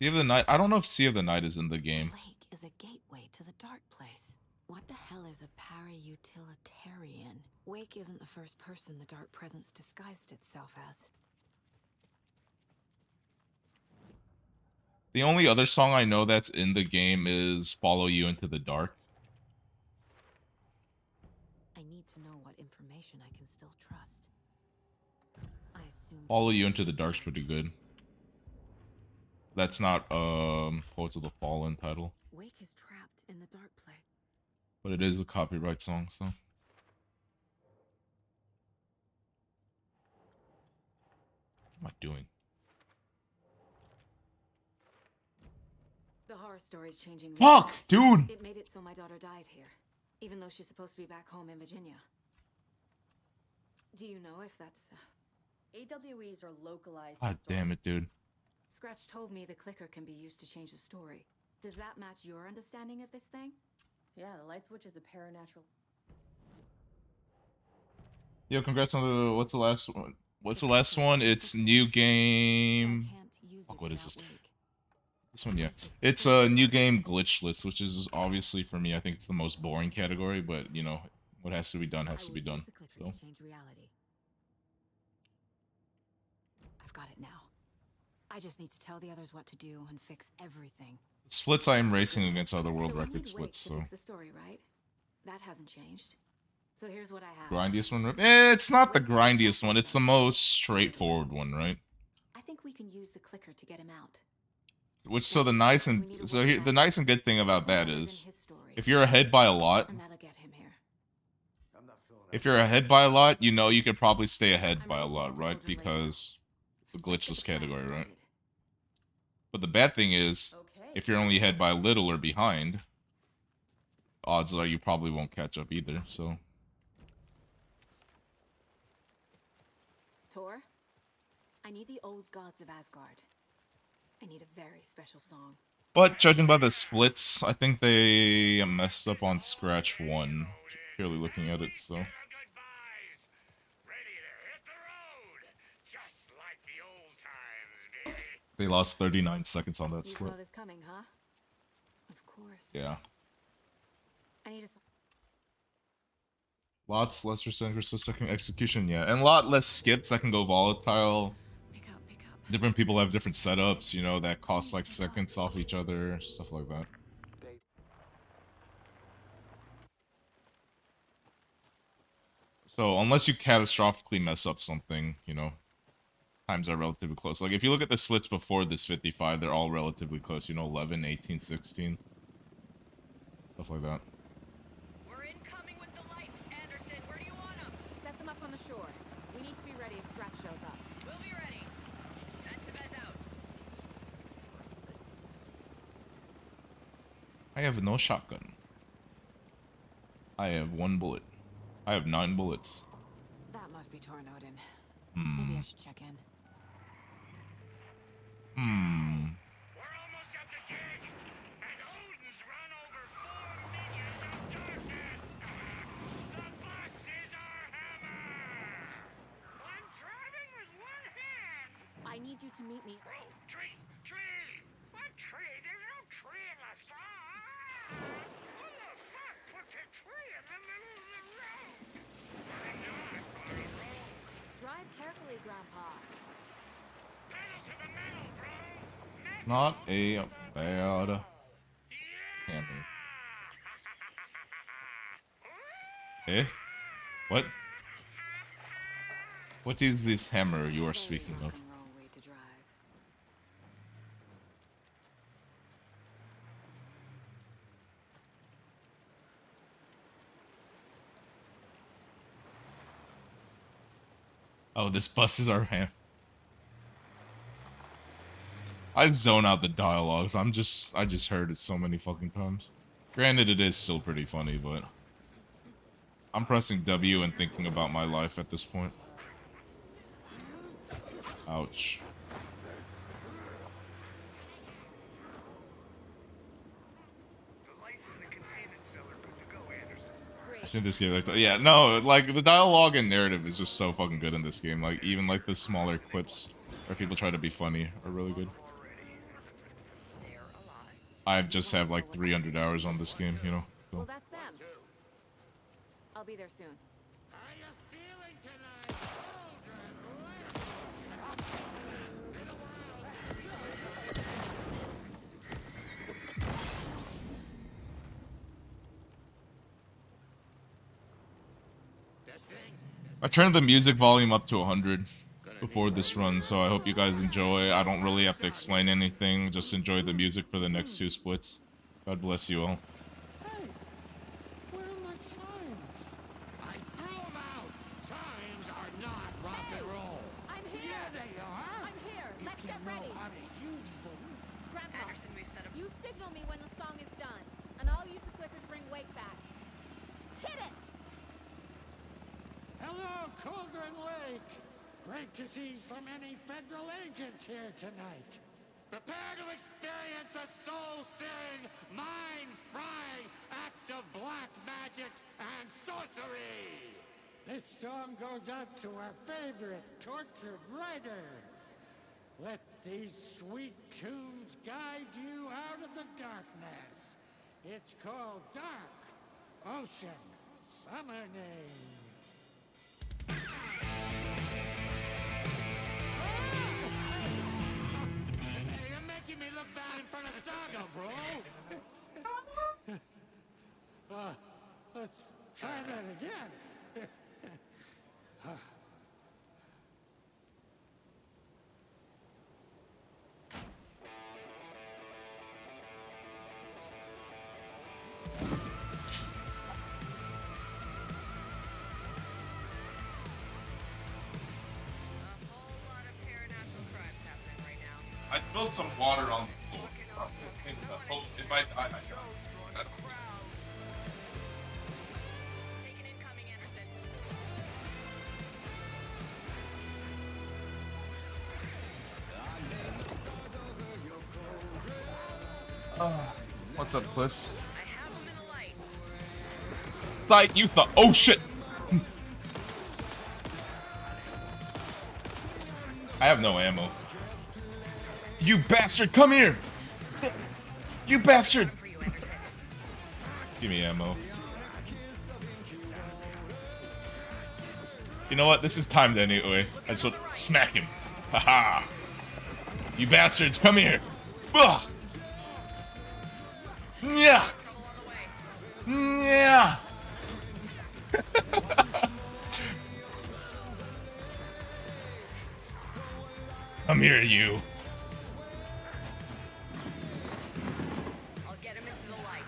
Sea of the Night. I don't know if Sea of the Night is in the game. Lake is a gateway to the dark place. What the hell is a para-utilitarian? Wake isn't the first person the dark presence disguised itself as. The only other song I know that's in the game is Follow You Into the Dark. I need to know what information I can still trust. I assume Follow You Into the Dark's pretty good. That's not Poets of the Fallen title, Wake is trapped in the dark place. but it is a copyright song, so. What am I doing? The horror story's changing. Fuck, dude! It made it so my daughter died here, even though she's supposed to be back home in Virginia. Do you know if that's... AWEs are localized. God damn it, dude. Scratch told me the clicker can be used to change the story. Does that match your understanding of this thing? Yeah, the light switch is a paranatural. Yo, congrats on the... What's the last one? What's the last one? It's new game... Fuck, what is this? This one, yeah. It's a new game glitchless, which is obviously for me, I think it's the most boring category, but you know, what has to be done has to be done. So. Change reality. I've got it now. I just need to tell the others what to do and fix everything. Splits I am racing against other world So we record need splits, Wake to so. fix the story, right? That hasn't changed. So here's what I have. Grindiest one? It's not the grindiest one, it's the most straightforward one, right? I think we can use the clicker to get him out. Which, so the nice and the nice and good thing about that is, if you're ahead by a lot, And that'll get him here. if you're ahead by a lot, you know you could probably stay ahead by a lot, right? Because it's a glitchless category, right? But the bad thing is, if you're only ahead by a little or behind, odds are you probably won't catch up either, so. Tor, I need the old gods of Asgard. I need a very special song. But judging by the splits, I think they messed up on Scratch 1, purely looking at it, so. They lost 39 seconds on that You split. saw this coming, huh? Of course. Yeah. I need a... Lots less second execution, yeah. And a lot less skips that can go volatile. Different people have different setups, you know, that cost like seconds off each other, stuff like that. So, unless you catastrophically mess up something, you know, times are relatively close. Like, if you look at the splits before this 55, they're all relatively close, you know, 11, 18, 16. Stuff like that. We're incoming with the lights, Anderson. Where do you want them? Set them up on the shore. We need to be ready if Scratch shows up. We'll be ready. That's the best out. I have no shotgun. I have 1 bullet. I have 9 bullets. That must be Tornodin. Hmm. Maybe I should check in. Hmm. We're almost at the gate, and Odin's run over 4 minions of darkness. The boss is our hammer. I'm driving with one hand. I need you to meet me. Oh, tree, tree. What tree? There's no tree in the song. Who the fuck put a tree in the middle of the road? I know I brought a road. Drive carefully, Grandpa. Pedal to the metal, bro. Not a bad hammer. Eh? What? What is this hammer you are speaking of? Way to drive. Oh, this bus is our ham. I zone out the dialogues. I just heard it so many fucking times. Granted, it is still pretty funny, but I'm pressing W and thinking about my life at this point. Ouch. I think this game, like, yeah, no, like the dialogue and narrative is just so fucking good in this game. Like even like the smaller quips where people try to be funny are really good. I just have like 300 hours on this game, you know. So. Well, that's them. I'll be there soon. How you feeling tonight, I turned the music volume up to 100 before this run, so I hope you guys enjoy. I don't really have to explain anything, just enjoy the music for the next 2 splits. God bless you all. Hey, where are my chimes? I threw them out. Chimes are not rock and roll. I'm here. Yeah, they are. I'm here. You Let's get can know ready. how to use them. Grandpa, Anderson, we've set up. you signal me when the song is done, and I'll use the clicker to bring Wake back. Hit it! Hello, Cauldron Lake. Great to see so many federal agents here tonight. Prepare to experience a soul-searing, mind-frying act of black magic and sorcery. This song goes out to our favorite tortured writer. Let these sweet tunes guide you out of the darkness. It's called Dark Ocean Summoning. Hey, you're making me look bad in front of Saga, bro. Let's try that again. I spilled some water on the floor. If I die, I die. Take an incoming, Anderson. What's up, Cliss? I have him in the light. Sight, you thought. Oh shit! I have no ammo. You bastard, come here! You bastard! Give me ammo. You know what? This is timed anyway. I just want to smack him. Haha! You bastards, come here! Ugh. Yeah! Yeah! Come here, you. I'll get him into the light.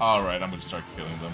Alright, I'm gonna start killing them.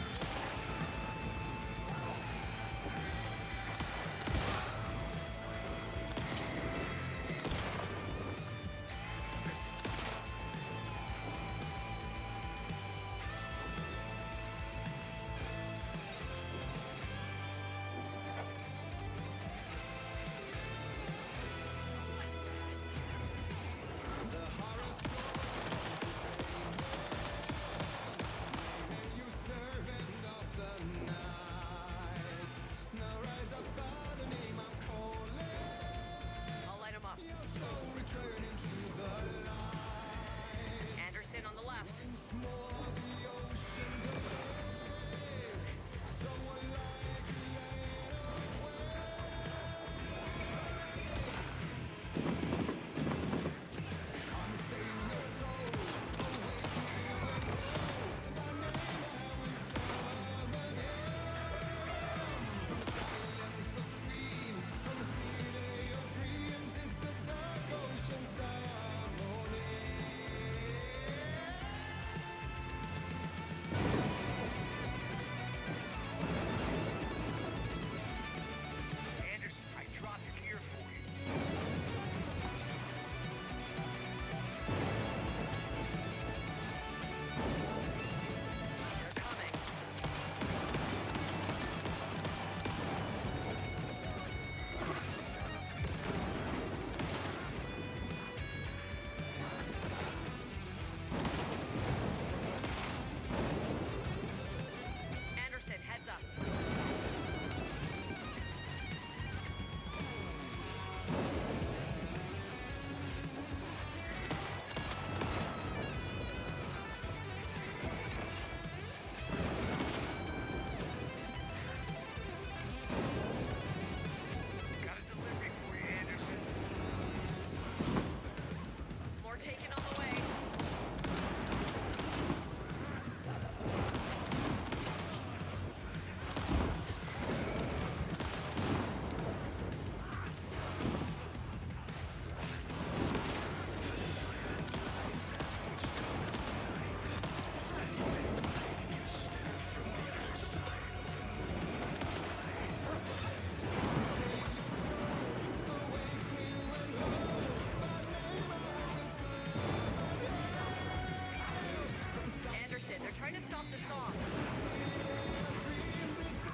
the song.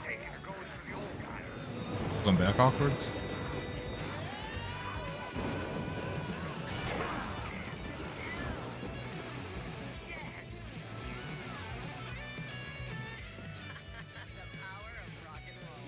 Hey, here goes for the old guy. Going back awkwards. The power of rock and roll.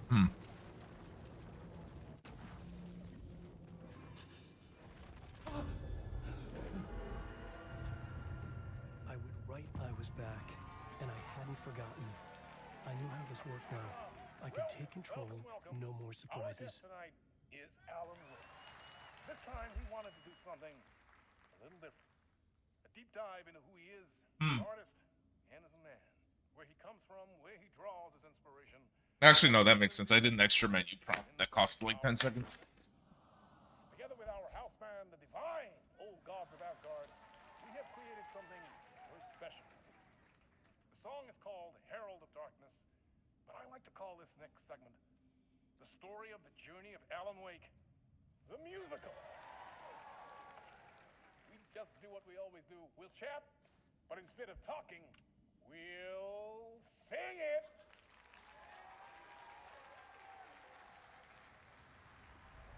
Hmm. I would write I was back, and I hadn't forgotten. I knew how this worked now. I could take control, Welcome. no more Our guest surprises. tonight is Alan Wake. This time he wanted to do something a little different. A deep dive into who he is, as an artist, and as a man. Where he comes from, where he draws his inspiration. Actually, no, that makes sense. I did an extra menu prompt that cost like 10 seconds. Together with our house band, the divine old gods of Asgard, we have created something very special. The song is called Herald of Darkness, but I like to call this next segment the story of the journey of Alan Wake, the musical. We just do what we always do. We'll chat, but instead of talking, we'll sing it.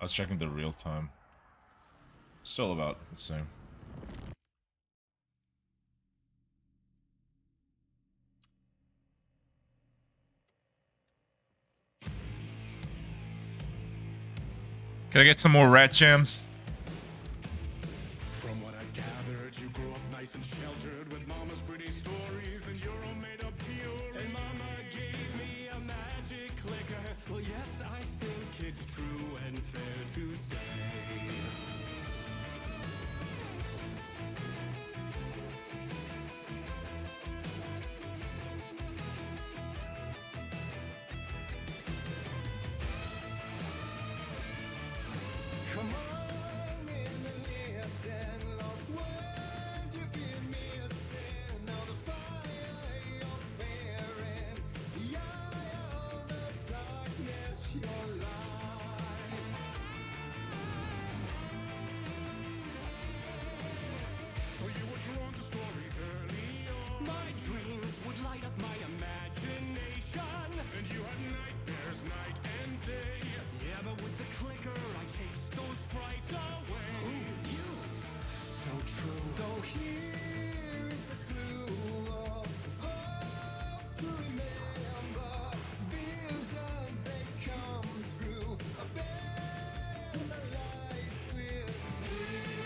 I was checking the real time. Still about the same. Can I get some more rat jams? From what I've gathered, you grew up nice and sheltered with mama's pretty stories and your own made-up view. And mama gave me a magic clicker. Well, yes, I think it's true and fair to say. Come on in and listen, lost words you've been missing. Now the fire you're bearing, the eye of the darkness, your light. So you were drawn to stories early on. My dreams would light up my imagination, and you had nightmares night and day. Yeah, but with the clicker, I chased those frights away. Who you? So true. So here is the clue of hope to remember. Visions, they come true. Abandon the lights with steel.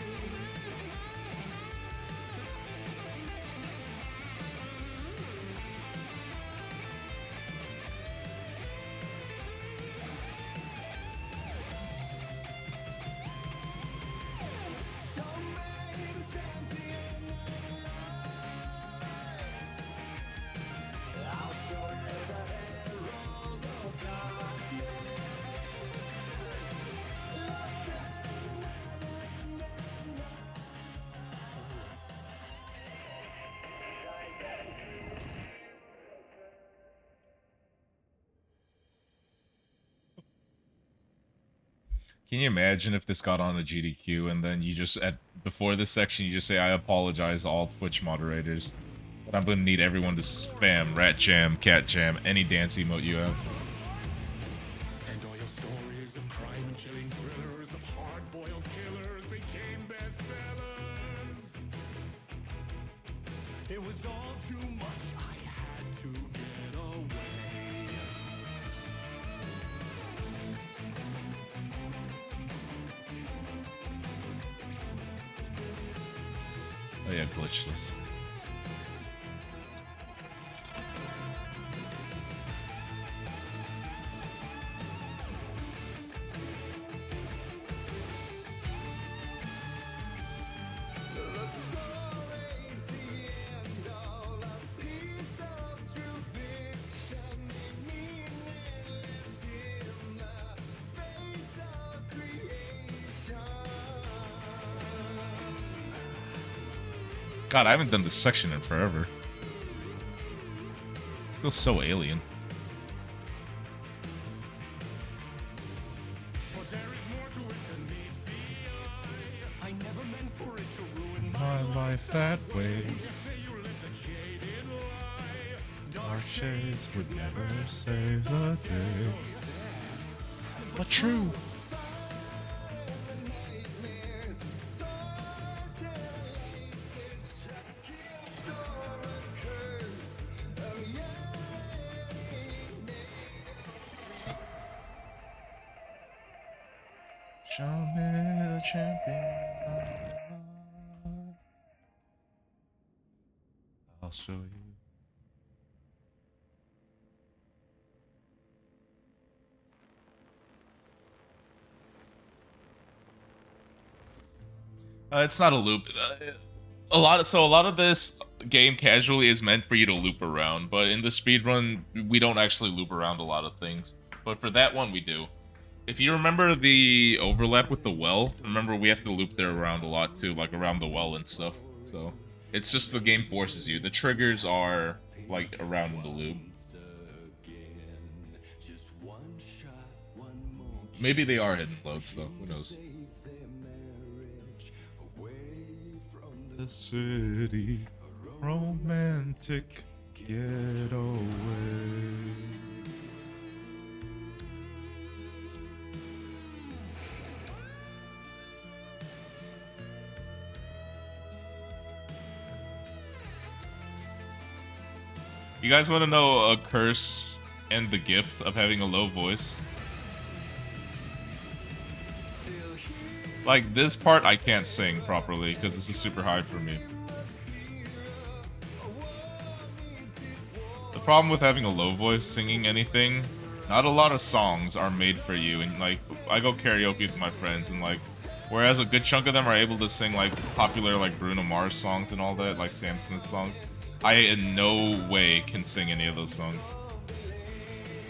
So many the champion of light. I'll show you the herald of darkness. Lost in the never-ending night. Can you imagine if this got on a GDQ and then you just before this section you just say I apologize to all Twitch moderators, but I'm gonna need everyone to spam rat jam, cat jam, any dance emote you have. And all your stories of crime and chilling thrillers of hard-boiled killers became bestsellers. It was all too much. I had to get away. Oh yeah, glitchless. The story's the end, all a piece of true fiction, made meaningless in the face of creation. God, I haven't done this section in forever. It feels so alien. But there is more to it than meets the eye. I never meant for it to ruin My life that way. Just say you let the jaded lie. Our shades would never save the day. But true. Show me the champion. I'll show you. It's not a loop. A lot of this game casually is meant for you to loop around, but in the speedrun, we don't actually loop around a lot of things. But for that one, we do. If you remember the overlap with the well, remember we have to loop there around a lot too, like around the well and stuff. So it's just the game forces you. The triggers are like around in the loop. Maybe they are hidden loads though. Who knows? The city, romantic getaway. You guys want to know a curse and the gift of having a low voice? Like, this part I can't sing properly because this is super hard for me. The problem with having a low voice singing anything, not a lot of songs are made for you. And like, I go karaoke with my friends and like, whereas a good chunk of them are able to sing like popular like Bruno Mars songs and all that, like Sam Smith songs, I in no way can sing any of those songs.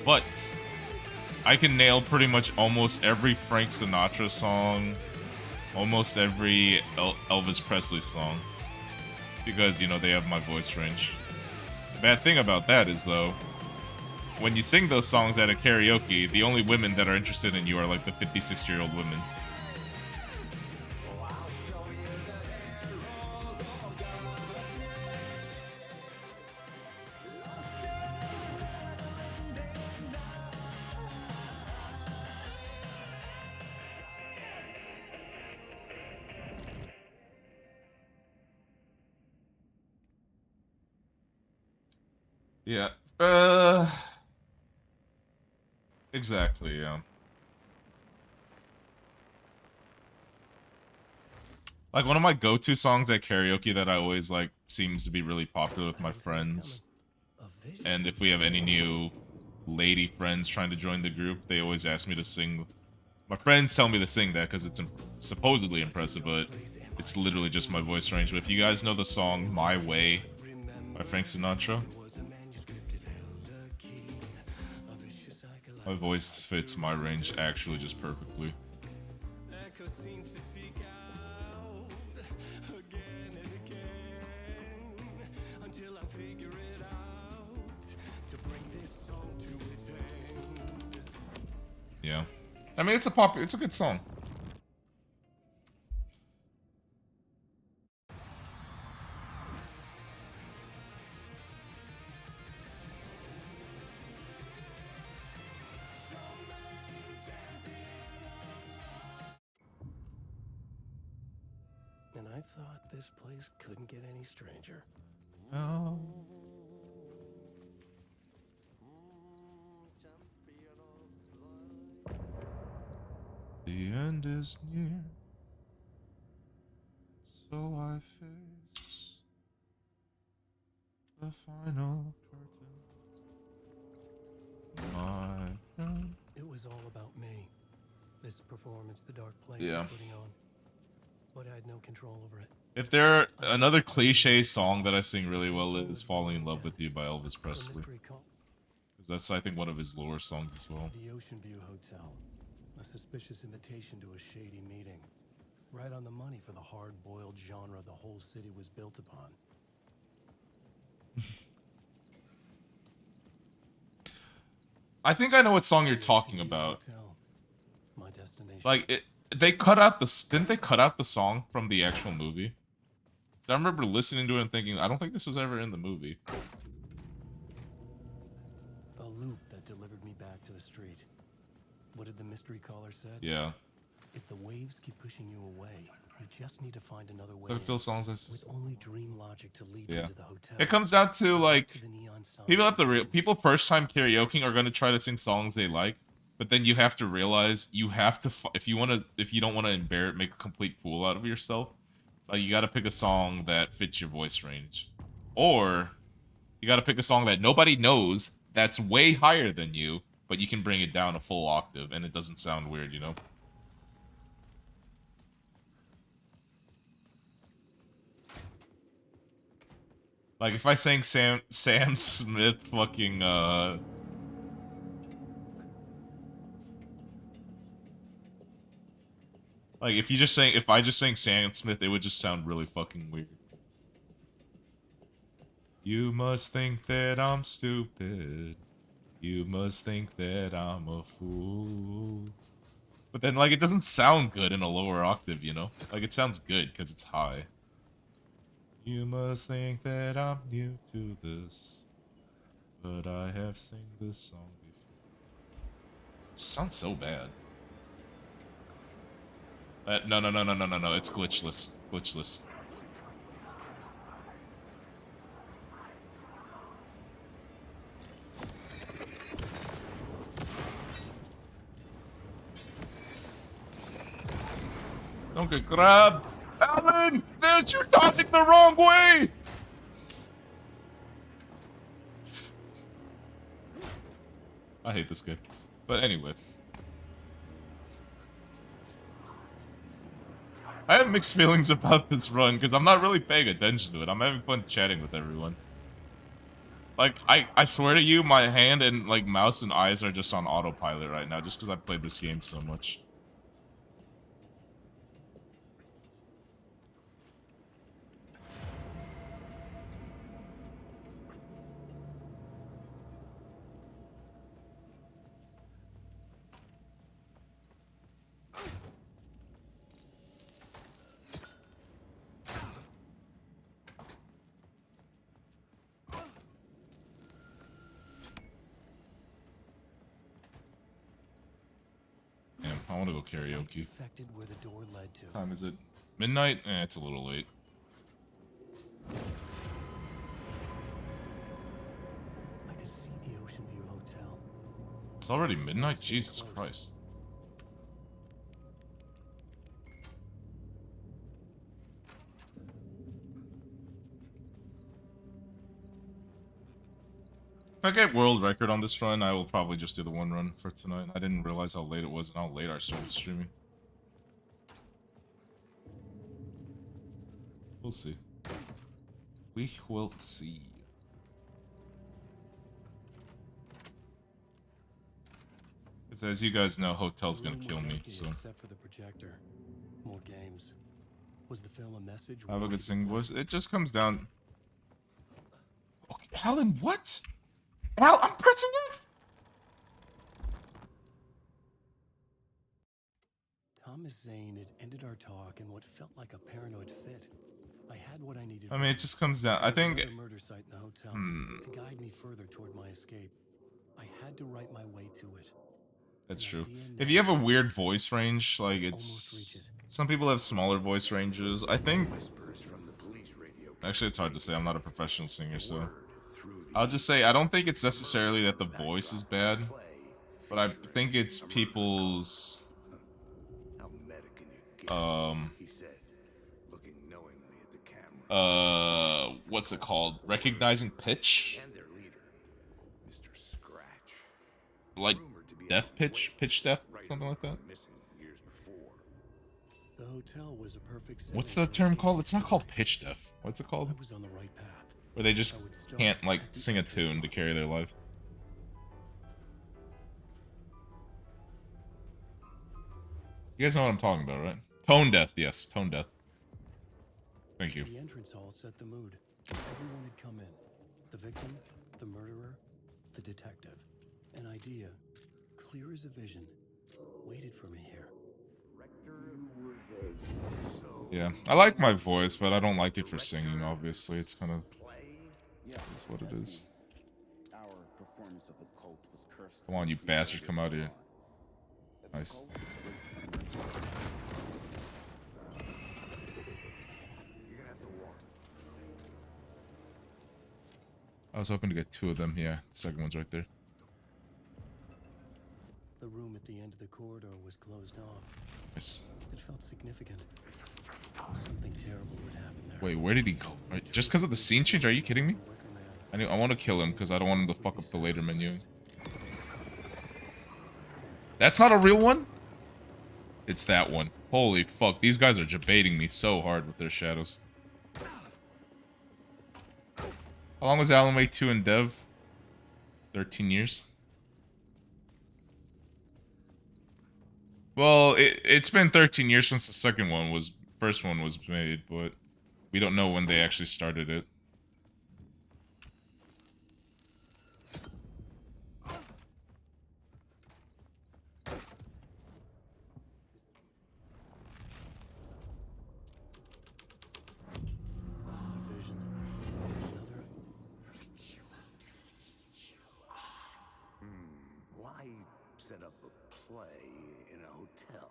But I can nail pretty much almost every Frank Sinatra song, almost every Elvis Presley song, because, you know, they have my voice range. The bad thing about that is, though, when you sing those songs at a karaoke, the only women that are interested in you are like the 56-year-old women. Yeah. Exactly, yeah. Like, one of my go-to songs at karaoke that I always, like, seems to be really popular with my friends. And if we have any new lady friends trying to join the group, they always ask me to sing. My friends tell me to sing that because it's supposedly impressive, but it's literally just my voice range. But if you guys know the song My Way by Frank Sinatra, my voice fits my range actually just perfectly. Yeah. I mean, it's a good song. And I thought this place couldn't get any stranger. Oh. The end is near, so I face the final curtain. My friend. It was all about me. This performance the dark place Yeah. was putting on. But I had no control over it. If there another cliche song that I sing really well is "Falling in Love with You" by Elvis Presley, because that's, I think, one of his lower songs as well. The Ocean View Hotel. A suspicious invitation to a shady meeting. Right on the money for the hard-boiled genre the whole city was built upon. I think I know what song you're talking about. My destination. Like they cut out the didn't they cut out the song from the actual movie? I remember listening to it and thinking, I don't think this was ever in the movie. A loop that delivered me back to the street. What did the mystery caller said? Yeah. If the waves keep pushing you away, you just need to find another way. So it feels songs like with only dream logic to lead you to the hotel. It comes down to like people first time karaokeing are gonna try to sing songs they like, but then you have to realize you have to if you don't want to make a complete fool out of yourself, you got to pick a song that fits your voice range, or you got to pick a song that nobody knows that's way higher than you, but you can bring it down a full octave and it doesn't sound weird, you know. Like, if I sang Sam Smith fucking, like, if I just sang Sam Smith, it would just sound really fucking weird. You must think that I'm stupid. You must think that I'm a fool. But then, like, it doesn't sound good in a lower octave, you know? Like, it sounds good because it's high. You must think that I'm new to this, but I have seen this song before. It sounds so bad. No, it's glitchless. Glitchless. Don't get grabbed! Alan! You're dodging the wrong way! I hate this game. But anyway. I have mixed feelings about this run, because I'm not really paying attention to it. I'm having fun chatting with everyone. Like, I swear to you, my hand and, like, mouse and eyes are just on autopilot right now, just because I've played this game so much. I want to go karaoke. Where the door led to. Time is it? Midnight? It's a little late. I could see the Ocean View Hotel. It's already midnight? Jesus Christ. If I get world record on this run, I will probably just do the one run for tonight. I didn't realize how late it was and how late I started streaming. We'll see. We will see. Because as you guys know, Hotel's gonna kill me, so... Except for the projector. More games. Was the film a message? I have a good singing voice. It just comes down... Okay, Alan, what? Al, I'm pressing F! Thomas Zane had ended our talk in what felt like a paranoid fit. I had what I needed. I mean, it just comes down... I think... Murder site in the hotel to guide me further toward my escape. I had to write my way to it. That's true. If you have a weird voice range, like, it's... Some people have smaller voice ranges. I think... Actually, it's hard to say. I'm not a professional singer, so... I'll just say, I don't think it's necessarily that the voice is bad, but I think it's people's... What's it called? Recognizing pitch? Like, deaf pitch? Pitch deaf? Something like that? The hotel was a perfect What's the term called? It's not called pitch deaf. What's it called? I was on the right path. Where they just can't, like, sing a tune to carry their life. You guys know what I'm talking about, right? Tone death, yes, tone death. Thank you. The entrance hall set the mood. Everyone had come in. The victim, the murderer, the detective. An idea, clear as a vision, waited for me here. Yeah, I like my voice, but I don't like it for singing, obviously. It's kind of... is what it is. Come on, you bastard, come out here. Nice. I was hoping to get 2 of them. Yeah, the second one's right there. The room at the end of the corridor was closed off. Nice. It felt significant. Something terrible would happen there. Wait, where did he go? Right, just because of the scene change? Are you kidding me? I want to kill him because I don't want him to fuck up the later menu. That's not a real one? It's that one. Holy fuck, these guys are debating me so hard with their shadows. How long was Alan Wake 2 in dev? 13 years? Well, it's been 13 years since the first one was made, but we don't know when they actually started it. Why set up a play in a hotel?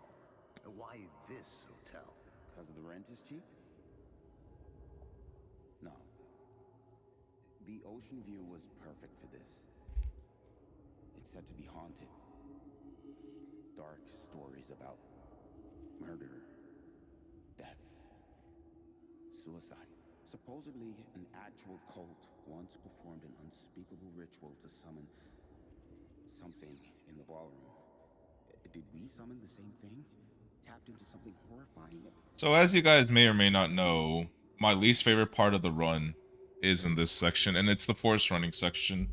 Why this hotel? Because the rent is cheap? No. The ocean view was perfect for this. It's said to be haunted. Dark stories about murder, death, suicide. Supposedly, an actual cult once performed an unspeakable ritual to summon something in the ballroom. Did we summon the same thing? Tapped into something horrifying? So as you guys may or may not know, my least favorite part of the run is in this section, and it's the force running section.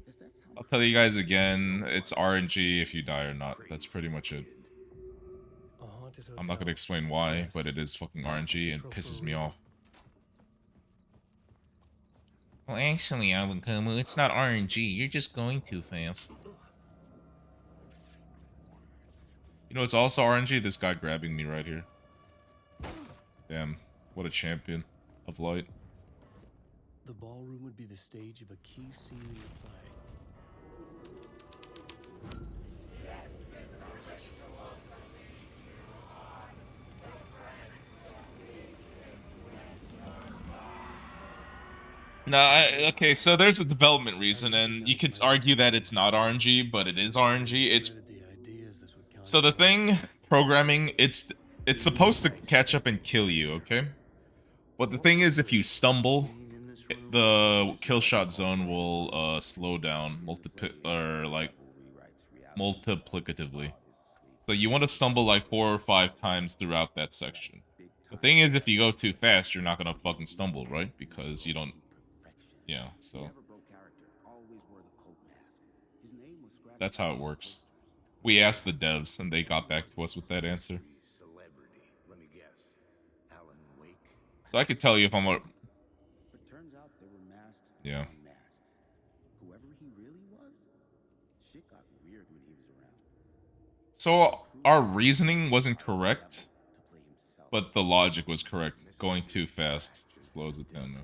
I'll tell you guys again, it's RNG if you die or not. That's pretty much it. I'm not gonna explain why, but it is fucking RNG and pisses me off. Well, actually, Alan Kumu, it's not RNG. You're just going too fast. You know, it's also RNG. This guy grabbing me right here. Damn, what a champion of light. The ballroom would be the stage of a key scene in the play. No, okay, so there's a development reason, and you could argue that it's not RNG, but it is RNG. So the thing, programming, it's supposed to catch up and kill you, okay? But the thing is, if you stumble, the kill shot zone will slow down multiplicatively. So you want to stumble like 4 or 5 times throughout that section. The thing is, if you go too fast, you're not gonna fucking stumble, right? Because you don't. Yeah, so that's how it works. We asked the devs, and they got back to us with that answer. So I could tell you if I'm a... Yeah. So our reasoning wasn't correct, but the logic was correct. Going too fast slows it down.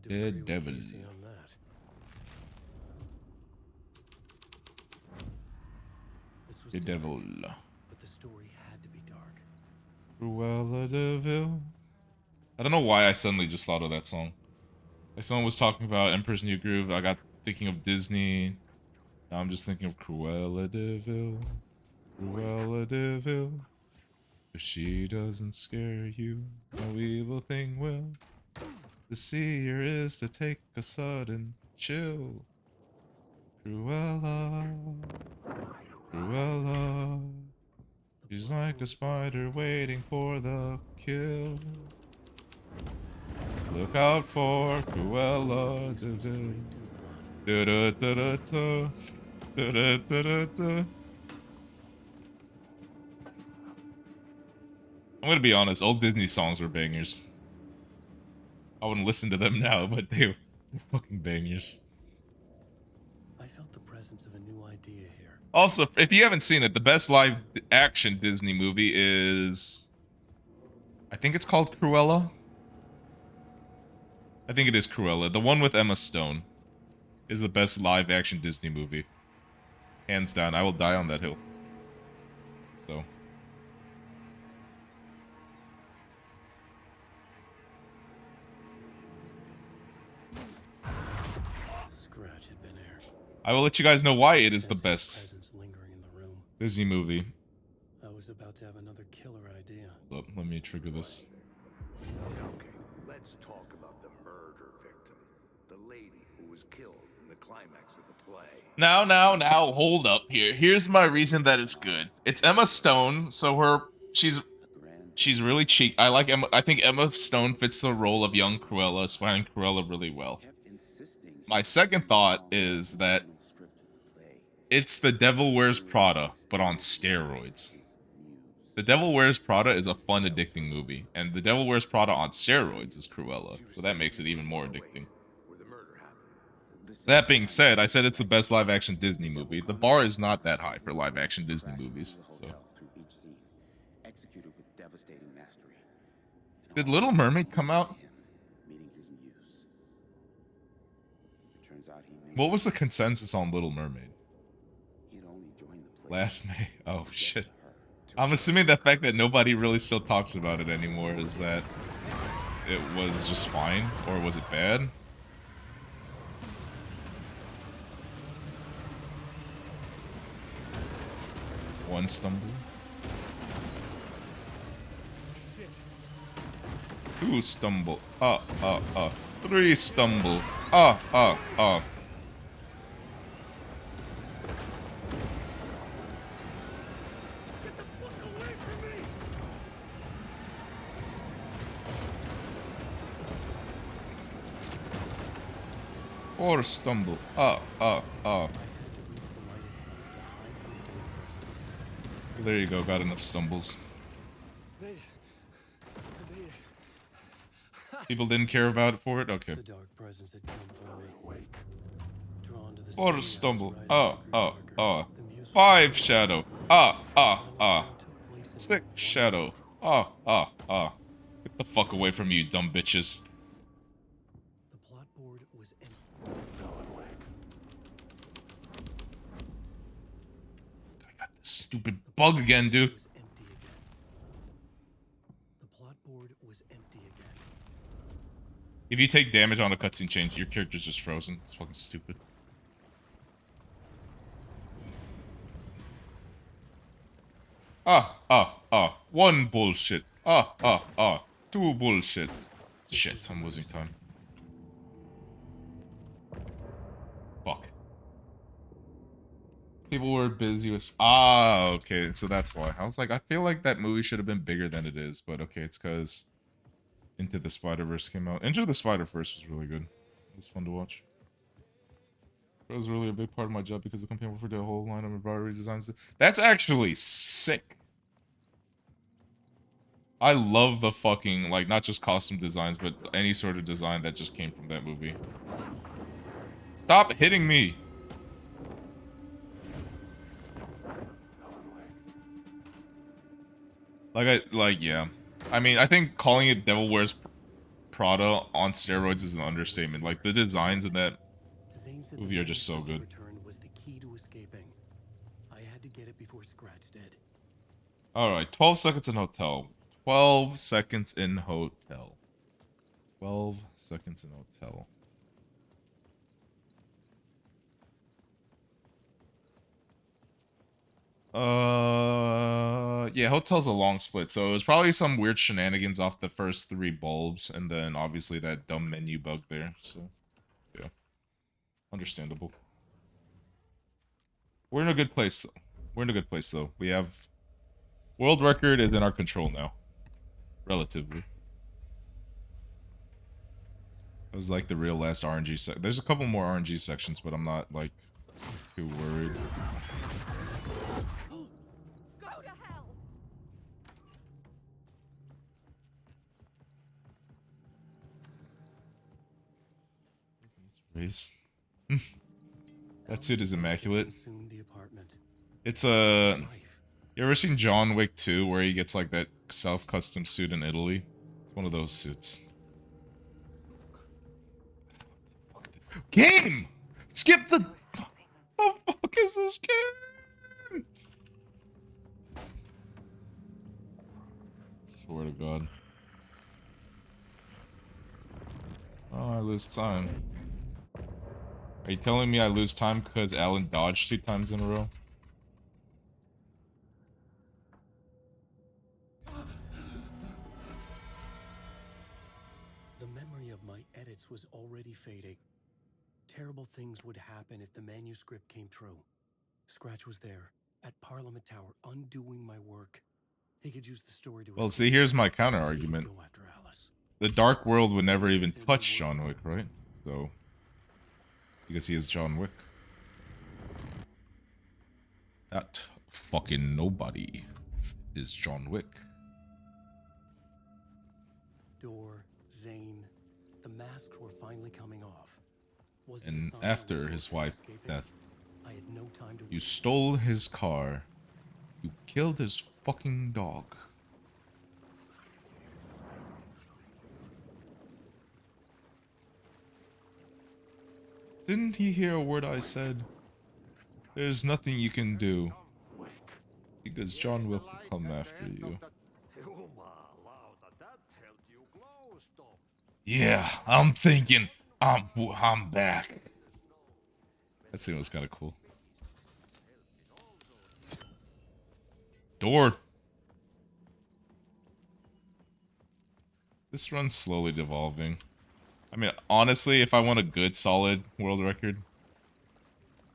The devil. The devil. But the story had to be dark. Cruella de Vil. I don't know why I suddenly just thought of that song. Like someone was talking about Emperor's New Groove. I got thinking of Disney. Now I'm just thinking of Cruella de Vil. Cruella de Vil. If she doesn't scare you, no evil thing will. To see her is to take a sudden chill. Cruella, Cruella. She's like a spider waiting for the kill. Look out for Cruella. I'm gonna be honest, old Disney songs were bangers. I wouldn't listen to them now, but they're fucking bangers. I felt the presence of a new idea here. Also, if you haven't seen it, the best live action Disney movie is... I think it's called Cruella? I think it is Cruella. The one with Emma Stone is the best live action Disney movie. Hands down, I will die on that hill. So... Scratch had been here. I will let you guys know why it is the Sense his best presence lingering in the room. Disney movie. I was about to have another killer idea. Let me trigger this. Okay, let's talk about the murder victim. The lady who was killed in the climax of the play. Now, hold up here. Here's my reason that it's good. It's Emma Stone, so she's really cheap. I like Emma. I think Emma Stone fits the role of young Cruella, playing Cruella really well. My second thought is that it's The Devil Wears Prada, but on steroids. The Devil Wears Prada is a fun, addicting movie, and The Devil Wears Prada on steroids is Cruella, so that makes it even more addicting. That being said, I said it's the best live-action Disney movie. The bar is not that high for live-action Disney movies, so... Did Little Mermaid come out? What was the consensus on Little Mermaid? Last May? Oh, shit. I'm assuming the fact that nobody really still talks about it anymore is that it was just fine, or was it bad? One stumble. Two stumble. Three stumble. Or stumble. There you go, got enough stumbles. People didn't care about it for it? Okay. The dark presence had come for me. Drawn to the Or city, stumble. I was riding the music 5 shadow. Six shadow. Get the fuck away from me, you dumb bitches. The plot board was empty. I got this stupid bug again, dude. Was empty again. The plot board was empty again. If you take damage on a cutscene change, your character's just frozen. It's fucking stupid. One bullshit. Two bullshit. Shit, I'm losing time. Fuck. People were busy with... okay, so that's why. I was like, I feel like that movie should have been bigger than it is, but okay, it's because Into the Spider-Verse came out. Into the Spider-Verse was really good. It was fun to watch. It was really a big part of my job because the company offered a whole line of embroidery designs. That's actually sick. I love the fucking, like, not just costume designs, but any sort of design that just came from that movie. Stop hitting me! Yeah. I mean, I think calling it Devil Wears Prada on steroids is an understatement. Like, the designs in that movie are just so good. Was the key to escaping. I had to get it before Scratch did. Alright, 12 seconds in hotel. 12 seconds in hotel. 12 seconds in hotel. Yeah, hotel's a long split, so it was probably some weird shenanigans off the first 3 bulbs, and then obviously that dumb menu bug there, so, yeah. Understandable. We're in a good place, though. We have... World record is in our control now. Relatively. It was like the real last RNG there's a couple more RNG sections, but I'm not, like, too worried. Go to hell! Race. That suit is immaculate. Consumed the apartment. It's a. You ever seen John Wick 2 where he gets like that self-custom suit in Italy? It's one of those suits. Game! Skip the. The fuck is this game? Swear to God. Oh, I lose time. Are you telling me I lose time because Alan dodged 2 times in a row? The memory of my edits was already fading. Terrible things would happen if the manuscript came true. Scratch was there, at Parliament Tower, undoing my work. He could use the story to... Well, see, here's my counter argument. The Dark World would never even touch John Wick, right? So, because he is John Wick. That fucking nobody is John Wick. Door, Zane, the masks were finally coming off. Was And after his wife's death, I had no time to... you stole his car. You killed his fucking dog. Didn't he hear a word I said? There's nothing you can do. Because John will come after you. Yeah, I'm thinking I'm back. That scene was kind of cool. Door. This run's slowly devolving. I mean, honestly, if I want a good, solid world record,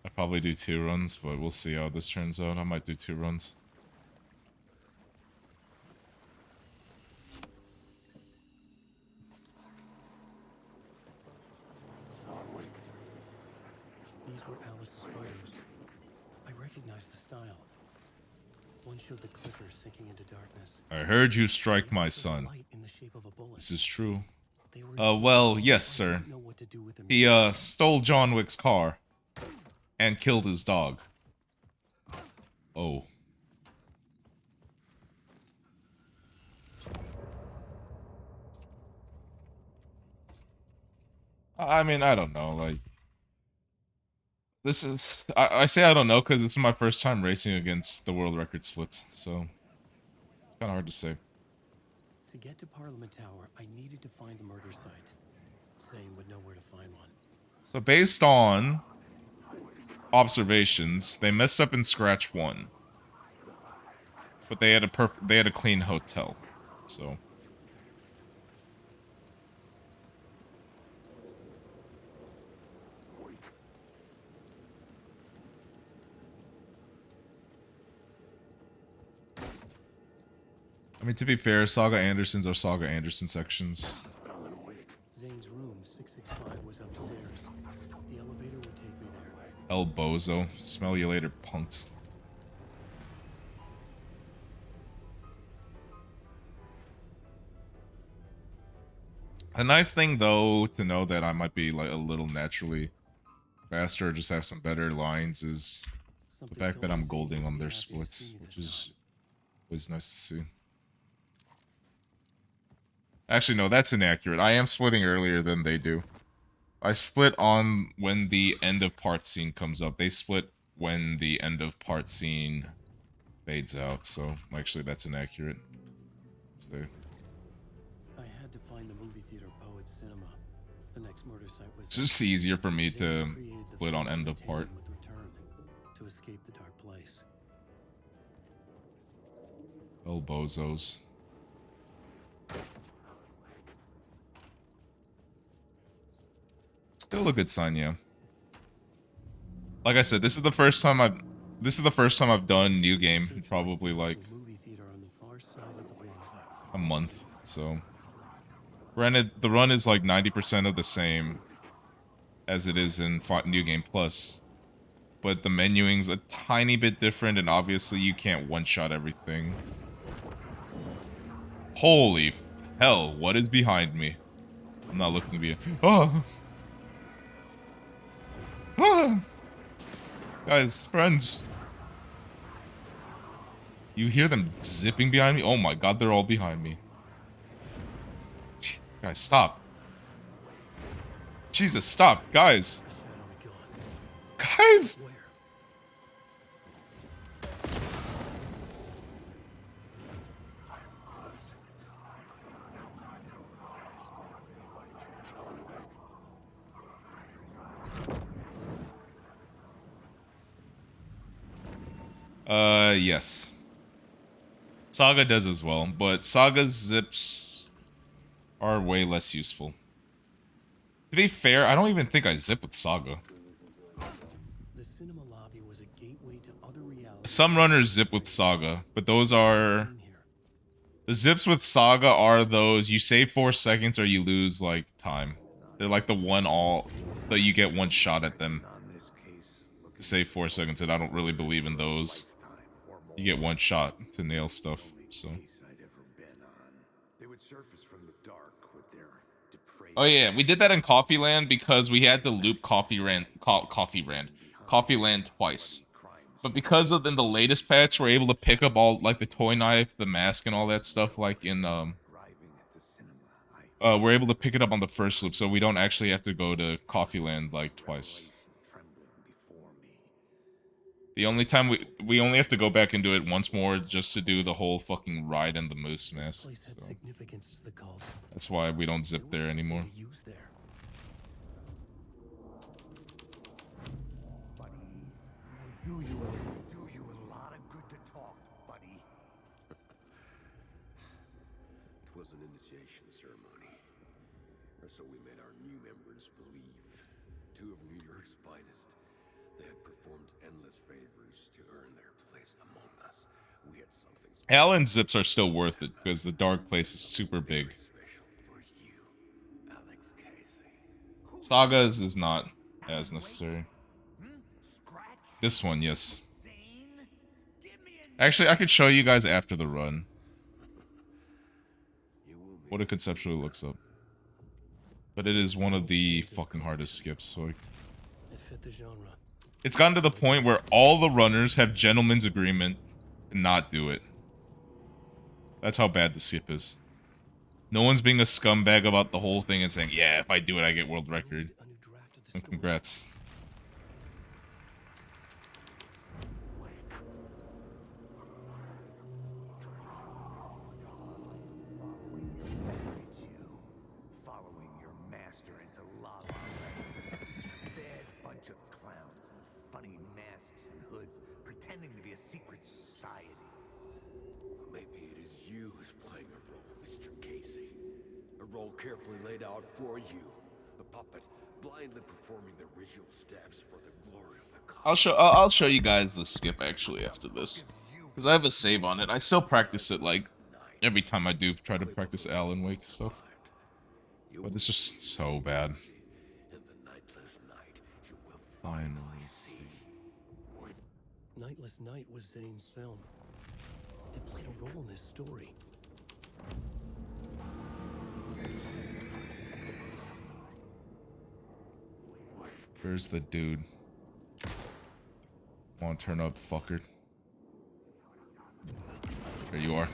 I'd probably do 2 runs, but we'll see how this turns out. I might do 2 runs. These were Alice's photos. I recognized the style. One showed the clicker sinking into darkness. I heard you strike my son. This is true. Well, yes, sir. He, stole John Wick's car. And killed his dog. Oh. I mean, I don't know, like... This is... I say I don't know because it's my first time racing against the world record splits, so... It's kind of hard to say. To get to Parliament Tower, I needed to find a murder site. Zane would know where to find one. So based on observations, they messed up in Scratch 1. But they had a clean hotel. So... I mean, to be fair, Saga Andersons are Saga Anderson sections. Zane's room, 665, was upstairs. The elevator would take me there. El Bozo. Smell you later, punks. A nice thing, though, to know that I might be like a little naturally faster or just have some better lines is the fact that I'm golding on their splits, which is always nice to see. Actually, no, that's inaccurate. I am splitting earlier than they do. I split on when the end of part scene comes up. They split when the end of part scene fades out, so actually that's inaccurate. I had to find the movie theater Poet Cinema. The next murder site was... It's just easier for me to split on end of part. To escape the dark place. El Bozos. Still a good sign, yeah. Like I said, this is the first time I've done new game in probably like a month. So, granted, the run is like 90% of the same as it is in New Game Plus, but the menuing's a tiny bit different, and obviously you can't one-shot everything. Holy hell! What is behind me? I'm not looking to be. Oh. Ah! Guys, friends. You hear them zipping behind me? Oh my god, they're all behind me. Jeez, guys, stop. Jesus, stop, guys. Guys! Yes. Saga does as well, but Saga's zips are way less useful. To be fair, I don't even think I zip with Saga. The cinema lobby was a gateway to other realities. Some runners zip with Saga, but those are... The zips with Saga are those, you save 4 seconds or you lose, like, time. They're like the one all... that you get one shot at them. To save 4 seconds, and I don't really believe in those. You get one shot to nail stuff, so... They would surface from the dark with their depraved... Oh yeah, we did that in Coffee Land because we had to loop Coffee Land twice. But because of in the latest patch, we're able to pick up all like the toy knife, the mask, and all that stuff. Like in we're able to pick it up on the first loop, so we don't actually have to go to Coffee Land like twice. The only time we only have to go back and do it once more just to do the whole fucking ride and the moose mask. So. That's why we don't zip there anymore. Do you a lot of good to talk, buddy. It was an initiation ceremony, or so we made our new members believe. 2 of New York's finest. They had performed endless favors to earn their place among us. We had something special. Alan's zips are still worth it because the dark place is super big. Saga's is not as necessary. This one, yes. Actually, I could show you guys after the run what it conceptually looks up. But it is one of the fucking hardest skips, so like... It's gotten to the point where all the runners have gentleman's agreement to not do it. That's how bad the skip is. No one's being a scumbag about the whole thing and saying, yeah, if I do it, I get world record. And congrats. Following your master into lava. Bad bunch of clowns in funny masks and hoods, pretending to be a secret society. Maybe it is you who's playing a role, Mr. Casey. A role carefully laid out for you. A puppet, blindly performing the ritual steps for the glory of the cause. I'll show you guys the skip actually after this. Because I have a save on it. I still practice it like every time I do try to practice Alan Wake stuff. But it's just so bad. Finally. Nightless Night was Zane's film. It played a role in this story. Where's the dude? Want to turn up, fucker? There you are.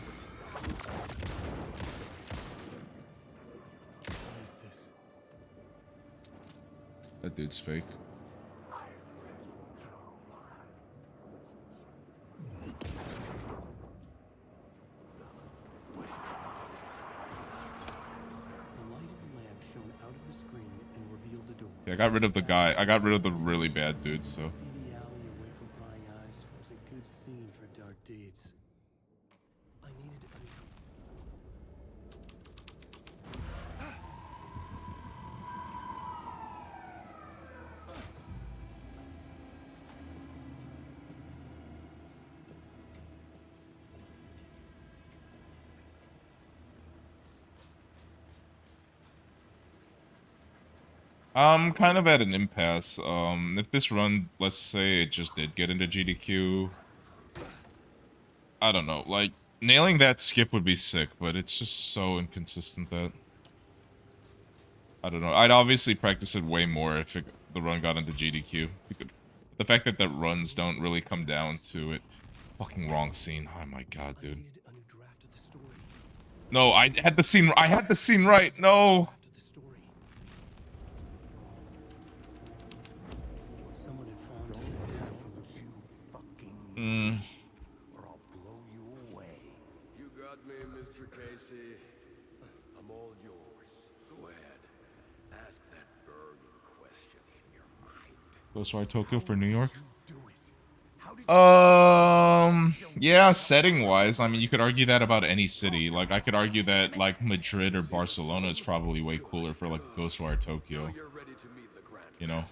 That dude's fake. Yeah, I got rid of the guy. I got rid of the really bad dude, so. I'm kind of at an impasse. If this run, let's say it just did get into GDQ, I don't know, like, nailing that skip would be sick, but it's just so inconsistent that... I don't know. I'd obviously practice it way more if the run got into GDQ. The fact that the runs don't really come down to it. Fucking wrong scene. Oh my god, dude. No, I had the scene right. No. Hmm. Or I'll blow you away. You got me, Mr. Casey. I'm all yours. Go ahead. Ask that burning question in your mind. Ghostwire Tokyo for New York? Yeah, setting-wise, I mean, you could argue that about any city. Like, I could argue that, like, Madrid or Barcelona is probably way cooler for, like, Ghostwire Tokyo. You know?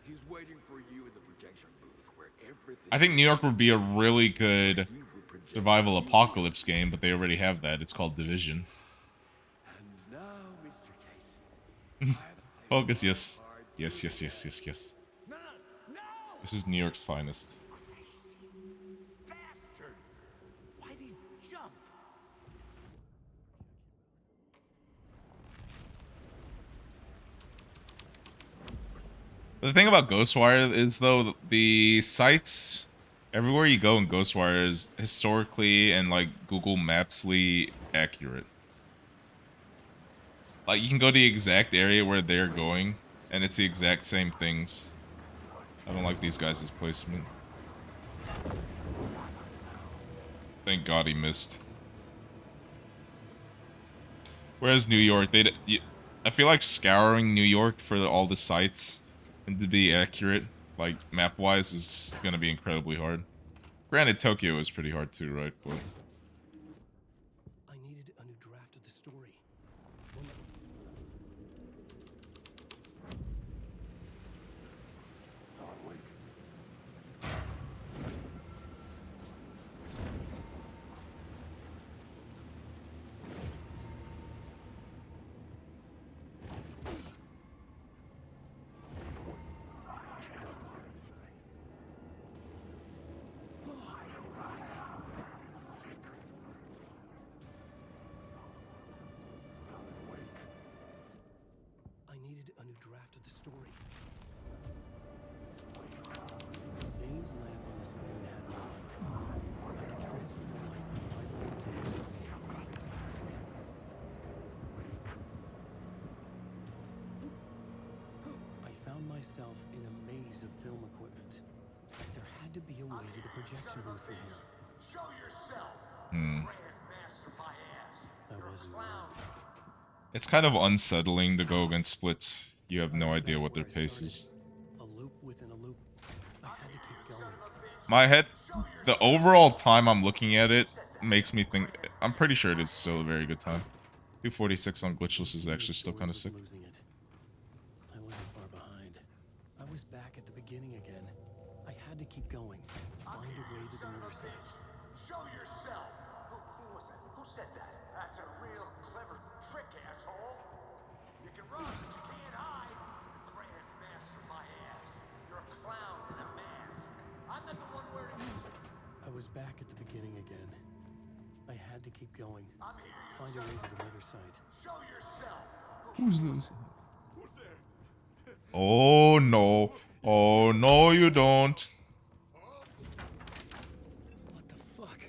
He's waiting for you in the projection booth where everything. I think New York would be a really good survival apocalypse game, but they already have that. It's called Division. And now, Mr. Casey. Focus, yes. Yes. This is New York's finest. Bastard! Why'd he jump? The thing about Ghostwire is, though, the sites, everywhere you go in Ghostwire is historically and, like, Google Maps-ly accurate. Like, you can go to the exact area where they're going, and it's the exact same things. I don't like these guys' placement. Thank God he missed. Whereas New York, I feel like scouring New York for all the sites and to be accurate, like map-wise, is gonna be incredibly hard. Granted, Tokyo is pretty hard too, right? But I needed a new draft of the story. I needed a new draft of the story. Zane's lamp on the screen had no light. I could transfer the light from my lamp to his. I found myself in a maze of film equipment. There had to be a way to the projection booth from here. Show yourself! Grandmaster my ass! I wasn't wrong. it's kind of unsettling to go against splits. You have no idea what their pace is. A loop within a loop. I had to keep going. My head, the overall time I'm looking at it makes me think, I'm pretty sure it is still a very good time. 246 on glitchless is actually still kind of sick. Losing it. I wasn't far behind. I was back at the beginning again. I had to keep going. Find a way to the murder site. Show yourself! Who was that? Who said that? That's a real clever trick, asshole! You can run, but you can't hide! Grandmaster my ass! You're a clown in a mask! I'm not the one wearing... I was back at the beginning again. I had to keep going. I'm here, you Find a way to the murder site. Show yourself! Who's this? Oh no. Oh no, you don't. What the fuck?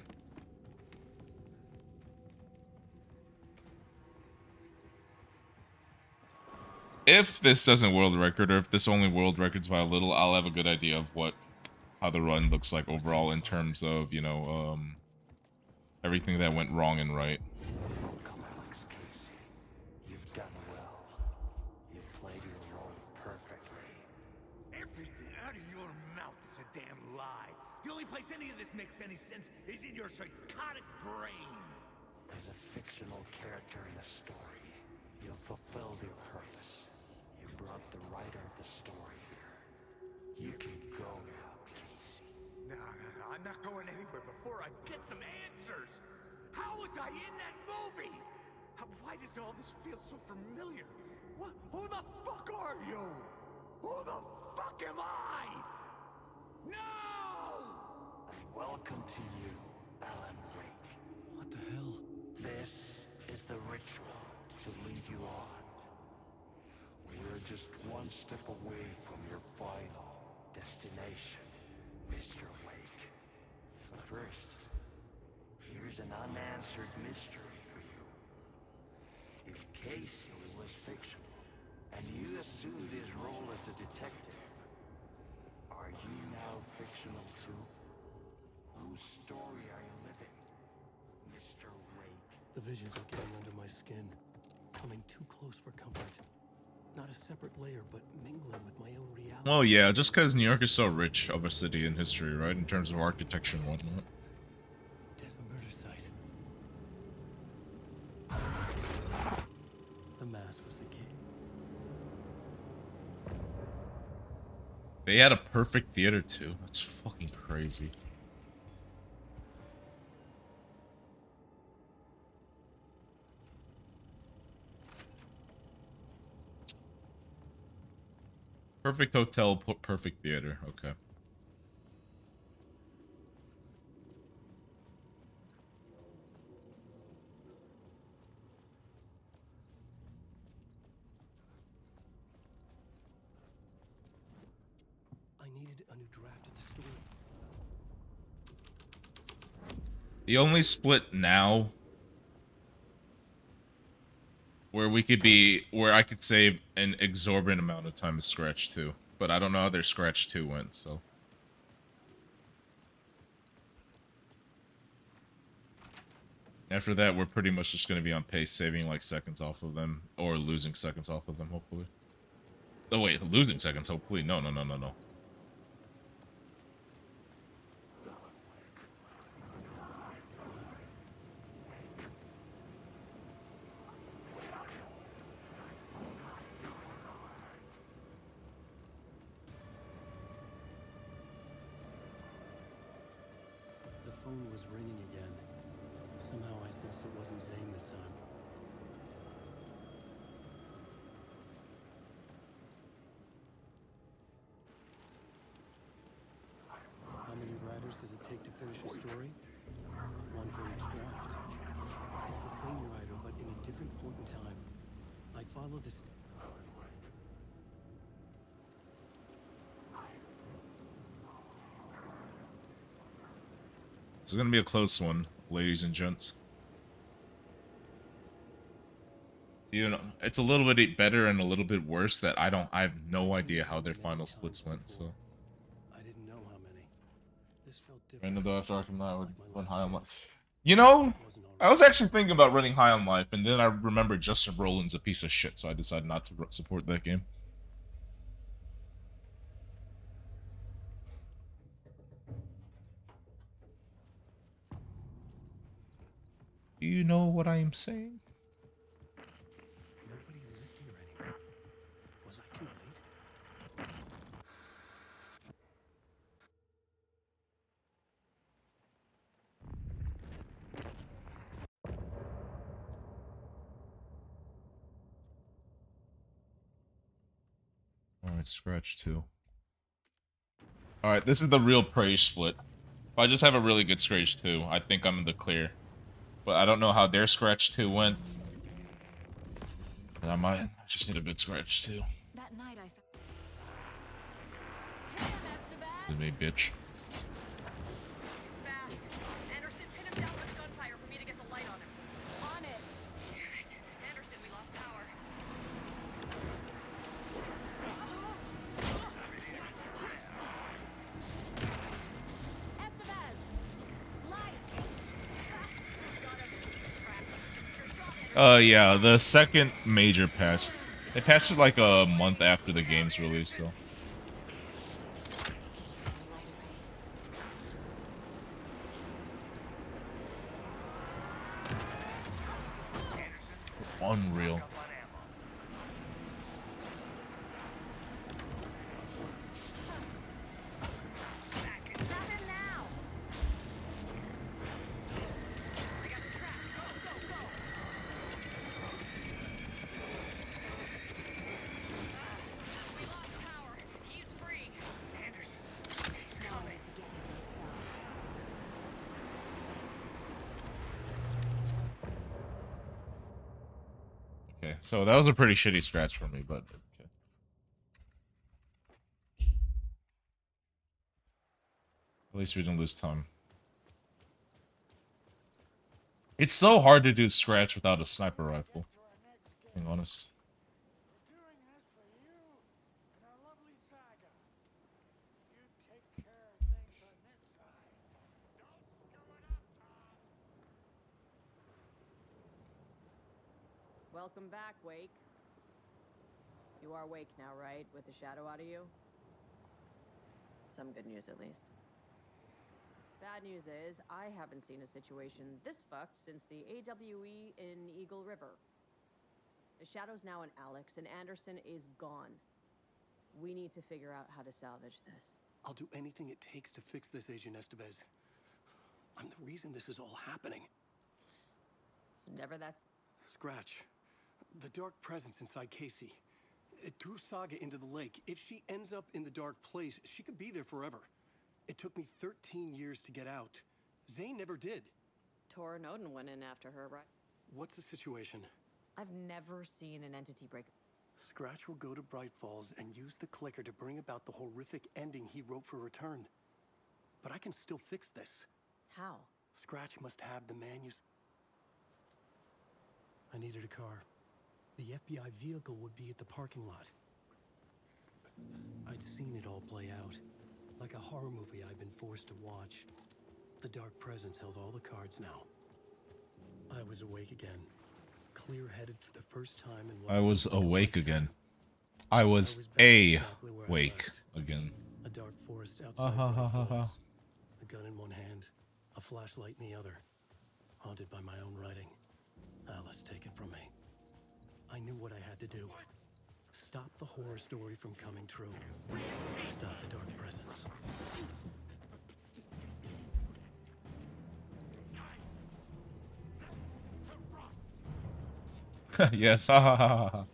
If this doesn't world record, or if this only world records by a little, I'll have a good idea of how the run looks like overall in terms of, you know, everything that went wrong and right. Welcome, Alex Casey. You've done well. You've played your role perfectly. Everything out of your mouth is a damn lie. The only place any of this makes any sense is in your psychotic brain. As a fictional character in a story, you've fulfilled your purpose. You brought the writer of the story here. You can go now, Casey. No, I'm not going anywhere before I get some answers. How was I in that movie? Why does all this feel so familiar? Who the fuck are you? Who the fuck am I? No! Welcome to you, Alan Wake. What the hell? This is the ritual to lead you on. just one step away from your final destination, Mr. Wake. But first, here's an unanswered mystery for you. If Casey was fictional, and you assumed his role as a detective, are you now fictional too? Whose story are you living, Mr. Wake? The visions are getting under my skin, coming too close for comfort. Not a separate layer, but mingling with my own reality. Well, yeah, just because New York is so rich of a city in history, right? In terms of architecture and whatnot. Dead murder site. The mask was the key. They had a perfect theater too. That's fucking crazy. Perfect hotel, perfect theater. Okay. I needed a new draft of the story. The only split now where I could save an exorbitant amount of time is Scratch 2. But I don't know how their Scratch 2 went, so. After that, we're pretty much just going to be on pace, saving like seconds off of them, or losing seconds off of them, hopefully. Oh wait, losing seconds, hopefully. No. The phone was ringing again. Somehow I sensed it wasn't Zane this time. How many writers does it take to finish a story? One for each draft. It's the same writer, but in a different point in time. I'd follow this. This is going to be a close one, ladies and gents. You know, it's a little bit better and a little bit worse that I have no idea how their final splits went, so. I didn't know how many. This felt different. Random though after Arkham Knight would run high on life. You know, I was actually thinking about running high on life, and then I remembered Justin Roiland's a piece of shit, so I decided not to support that game. Do you know what I am saying? Nobody lived here anymore. Was I too late? Alright, Scratch 2. Alright, this is the real praise split. If I just have a really good Scratch 2, I think I'm in the clear. But I don't know how their Scratch 2 went. But I just need a good Scratch 2. That night I This is me, bitch. Fast. Anderson, pin him down with gunfire for me to get the light on him. On it. Damn it. Anderson, we lost power. Estevez! Light! Yeah, the second major patch. They patched it like a month after the game's release, so. Unreal. Okay, so that was a pretty shitty scratch for me, but okay. At least we didn't lose time. It's so hard to do Scratch without a sniper rifle. Being honest. Welcome back, Wake. You are Wake now, right? With the shadow out of you? Some good news, at least. Bad news is, I haven't seen a situation this fucked since the AWE in Eagle River. The shadow's now in Alex, and Anderson is gone. We need to figure out how to salvage this. I'll do anything it takes to fix this, Agent Estevez. I'm the reason this is all happening. So never that's... Scratch. The dark presence inside Casey. It threw Saga into the lake. If she ends up in the dark place, she could be there forever. It took me 13 years to get out. Zane never did. Tor and Odin went in after her, right? What's the situation? I've never seen an entity break. Scratch will go to Bright Falls and use the clicker to bring about the horrific ending he wrote for Return. But I can still fix this. How? Scratch must have the I needed a car. The FBI vehicle would be at the parking lot. I'd seen it all play out. Like a horror movie I'd been forced to watch. The dark presence held all the cards now. I was awake again. Clear-headed for the first time in what I was awake again. I was awake again. A dark forest outside Bright Falls. A gun in one hand, a flashlight in the other. Haunted by my own writing. Alice, take it from me. I knew what I had to do. Stop the horror story from coming true. Stop the dark presence. Yes, ha ha ha ha.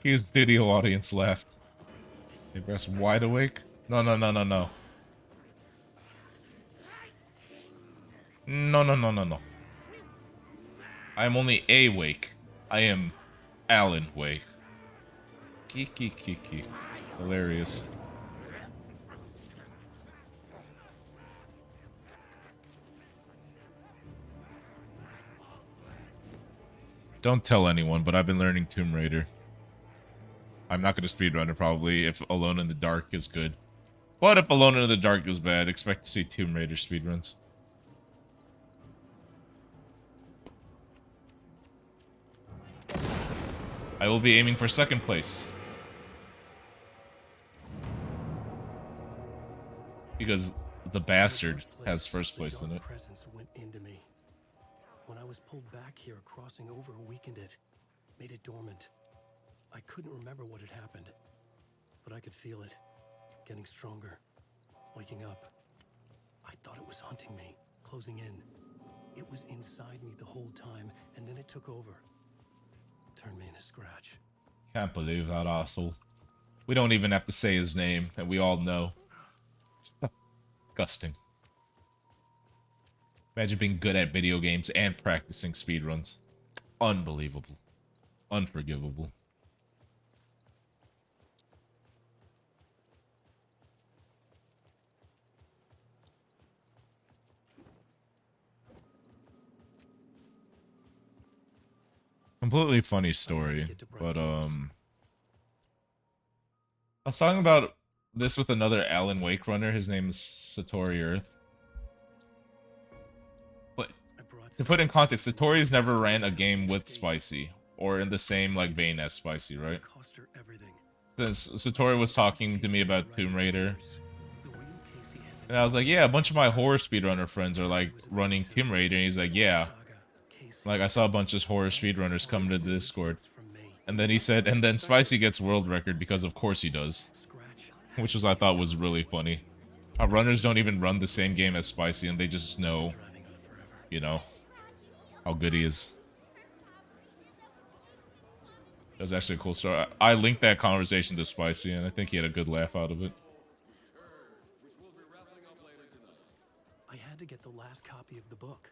His video audience left. Hey, Breast, wide awake? No, no, no, no, no. No, no, no, no, no. I am only awake. I am Alan Wake. Kiki kiki. Hilarious. Don't tell anyone, but I've been learning Tomb Raider. I'm not going to speedrun it probably if Alone in the Dark is good. But if Alone in the Dark is bad, expect to see Tomb Raider speedruns. I will be aiming for second place. Because the bastard has first place in it. Presence went into me. When I was pulled back here, crossing over weakened it, made it dormant. I couldn't remember what had happened, but I could feel it, getting stronger, waking up. I thought it was hunting me, closing in. It was inside me the whole time, and then it took over. Turned me into Scratch. Can't believe that asshole. We don't even have to say his name, and we all know. Disgusting. Imagine being good at video games and practicing speedruns. Unbelievable. Unforgivable. Completely funny story, but I was talking about this with another Alan Wake runner. His name is Satori Earth. But to put in context, Satori's never ran a game with Spicy or in the same like vein as Spicy, right? Since Satori was talking to me about Tomb Raider, and I was like, yeah, a bunch of my horror speedrunner friends are like running Tomb Raider, and he's like, yeah. Like, I saw a bunch of horror speedrunners come to the Discord. And then he said, and then Spicy gets world record because of course he does. Which was, I thought, was really funny. How runners don't even run the same game as Spicy, and they just know, you know, how good he is. That was actually a cool story. I linked that conversation to Spicy, and I think he had a good laugh out of it. I had to get the last copy of the book.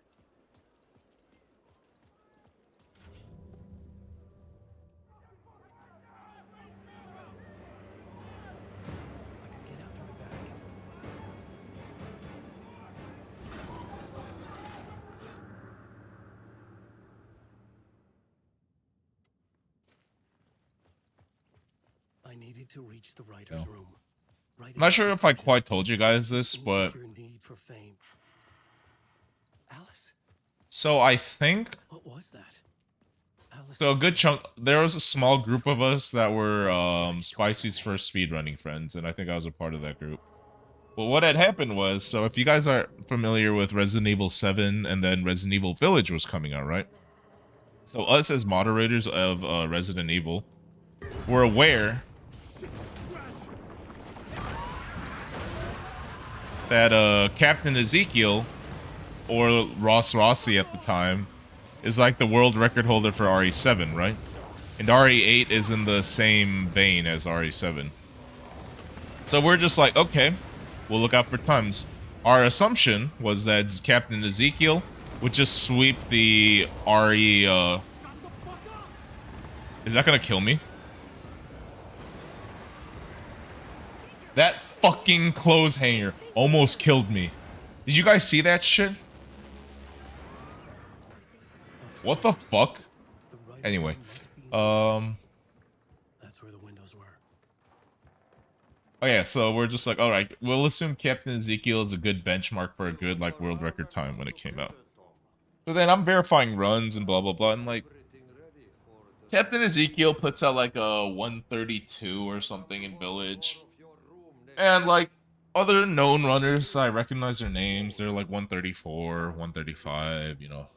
needed to reach the writer's room. Right I'm not sure if I quite told you guys this, but need for fame. Alice, so I think what was that? Alice, so a good chunk. There was a small group of us that were Spicy's first speedrunning friends, and I think I was a part of that group. Well, what had happened was, so if you guys are familiar with Resident Evil 7 and then Resident Evil Village was coming out, right? So us as moderators of Resident Evil were aware that Captain Ezekiel, or Ross Rossi at the time, is like the world record holder for RE7, right? And RE8 is in the same vein as RE7. So we're just like, okay, we'll look out for times. Our assumption was that Captain Ezekiel would just sweep the RE, Is that gonna kill me? That fucking clothes hanger almost killed me. Did you guys see that shit? What the fuck? Anyway, That's where the windows were. oh yeah, so we're just like, all right, we'll assume Captain Ezekiel is a good benchmark for a good like world record time when it came out. So then I'm verifying runs and blah blah blah, and like Captain Ezekiel puts out like a 132 or something in Village, and like other known runners, I recognize their names. They're like 134, 135, you know,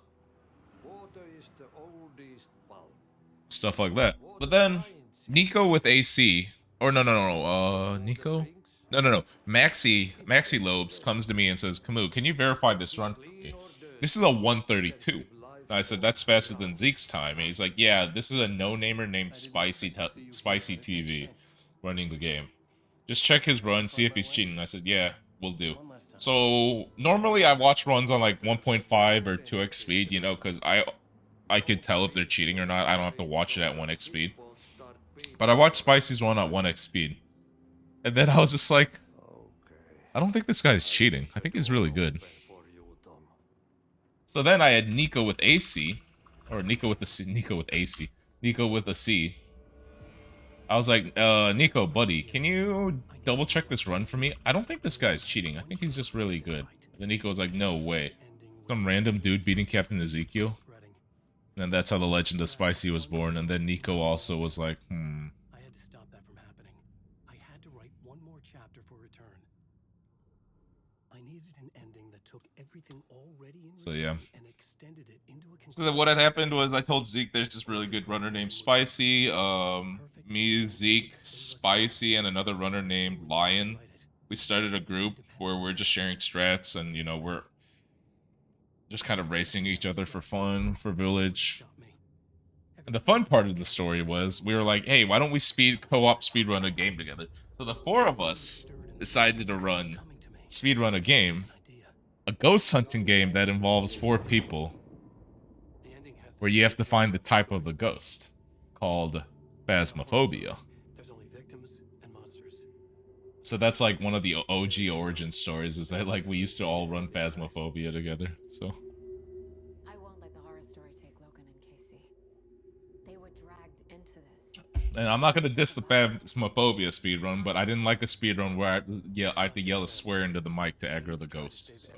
stuff like that. But then Nico with AC, or no, Nico? No. Maxi Lobes comes to me and says, Camus, can you verify this run for me? This is a 132. And I said, that's faster than Zeke's time. And he's like, yeah, this is a no-namer named Spicy TV running the game. Just check his run, see if he's cheating. I said, yeah, we'll do. So normally I watch runs on like 1.5 or 2x speed, you know, because I could tell if they're cheating or not. I don't have to watch it at 1x speed. But I watched Spicy's run at 1x speed. And then I was just like, I don't think this guy's cheating. I think he's really good. So then I had Nico with AC. Or Nico with the C. Nico with AC. Nico with a C. I was like, Nico, buddy, can you double check this run for me? I don't think this guy's cheating. I think he's just really good. Then Nico was like, no way. Some random dude beating Captain Ezekiel. And that's how the legend of Spicy was born. And then Nico also was like, I had to stop that from happening. I had to write one more chapter for return. I needed an ending that took everything already in so yeah. and extended it into a So then what had happened was I told Zeke there's this really good runner named Spicy. Me, Zeke, Spicy, and another runner named Lion. We started a group where we're just sharing strats and, you know, we're just kind of racing each other for fun, for Village. And the fun part of the story was we were like, hey, why don't we co-op speedrun a game together? So the four of us decided to speedrun a game, a ghost hunting game that involves 4 people, where you have to find the type of the ghost, called Phasmophobia. There's only victims and monsters. So that's like one of the OG origin stories, is that like we used to all run Phasmophobia together, so. I won't let the horror story take Logan and Casey. They were dragged into this. And I'm not gonna diss the Phasmophobia speedrun, but I didn't like a speedrun where I had to yell a swear into the mic to aggro the ghost, so.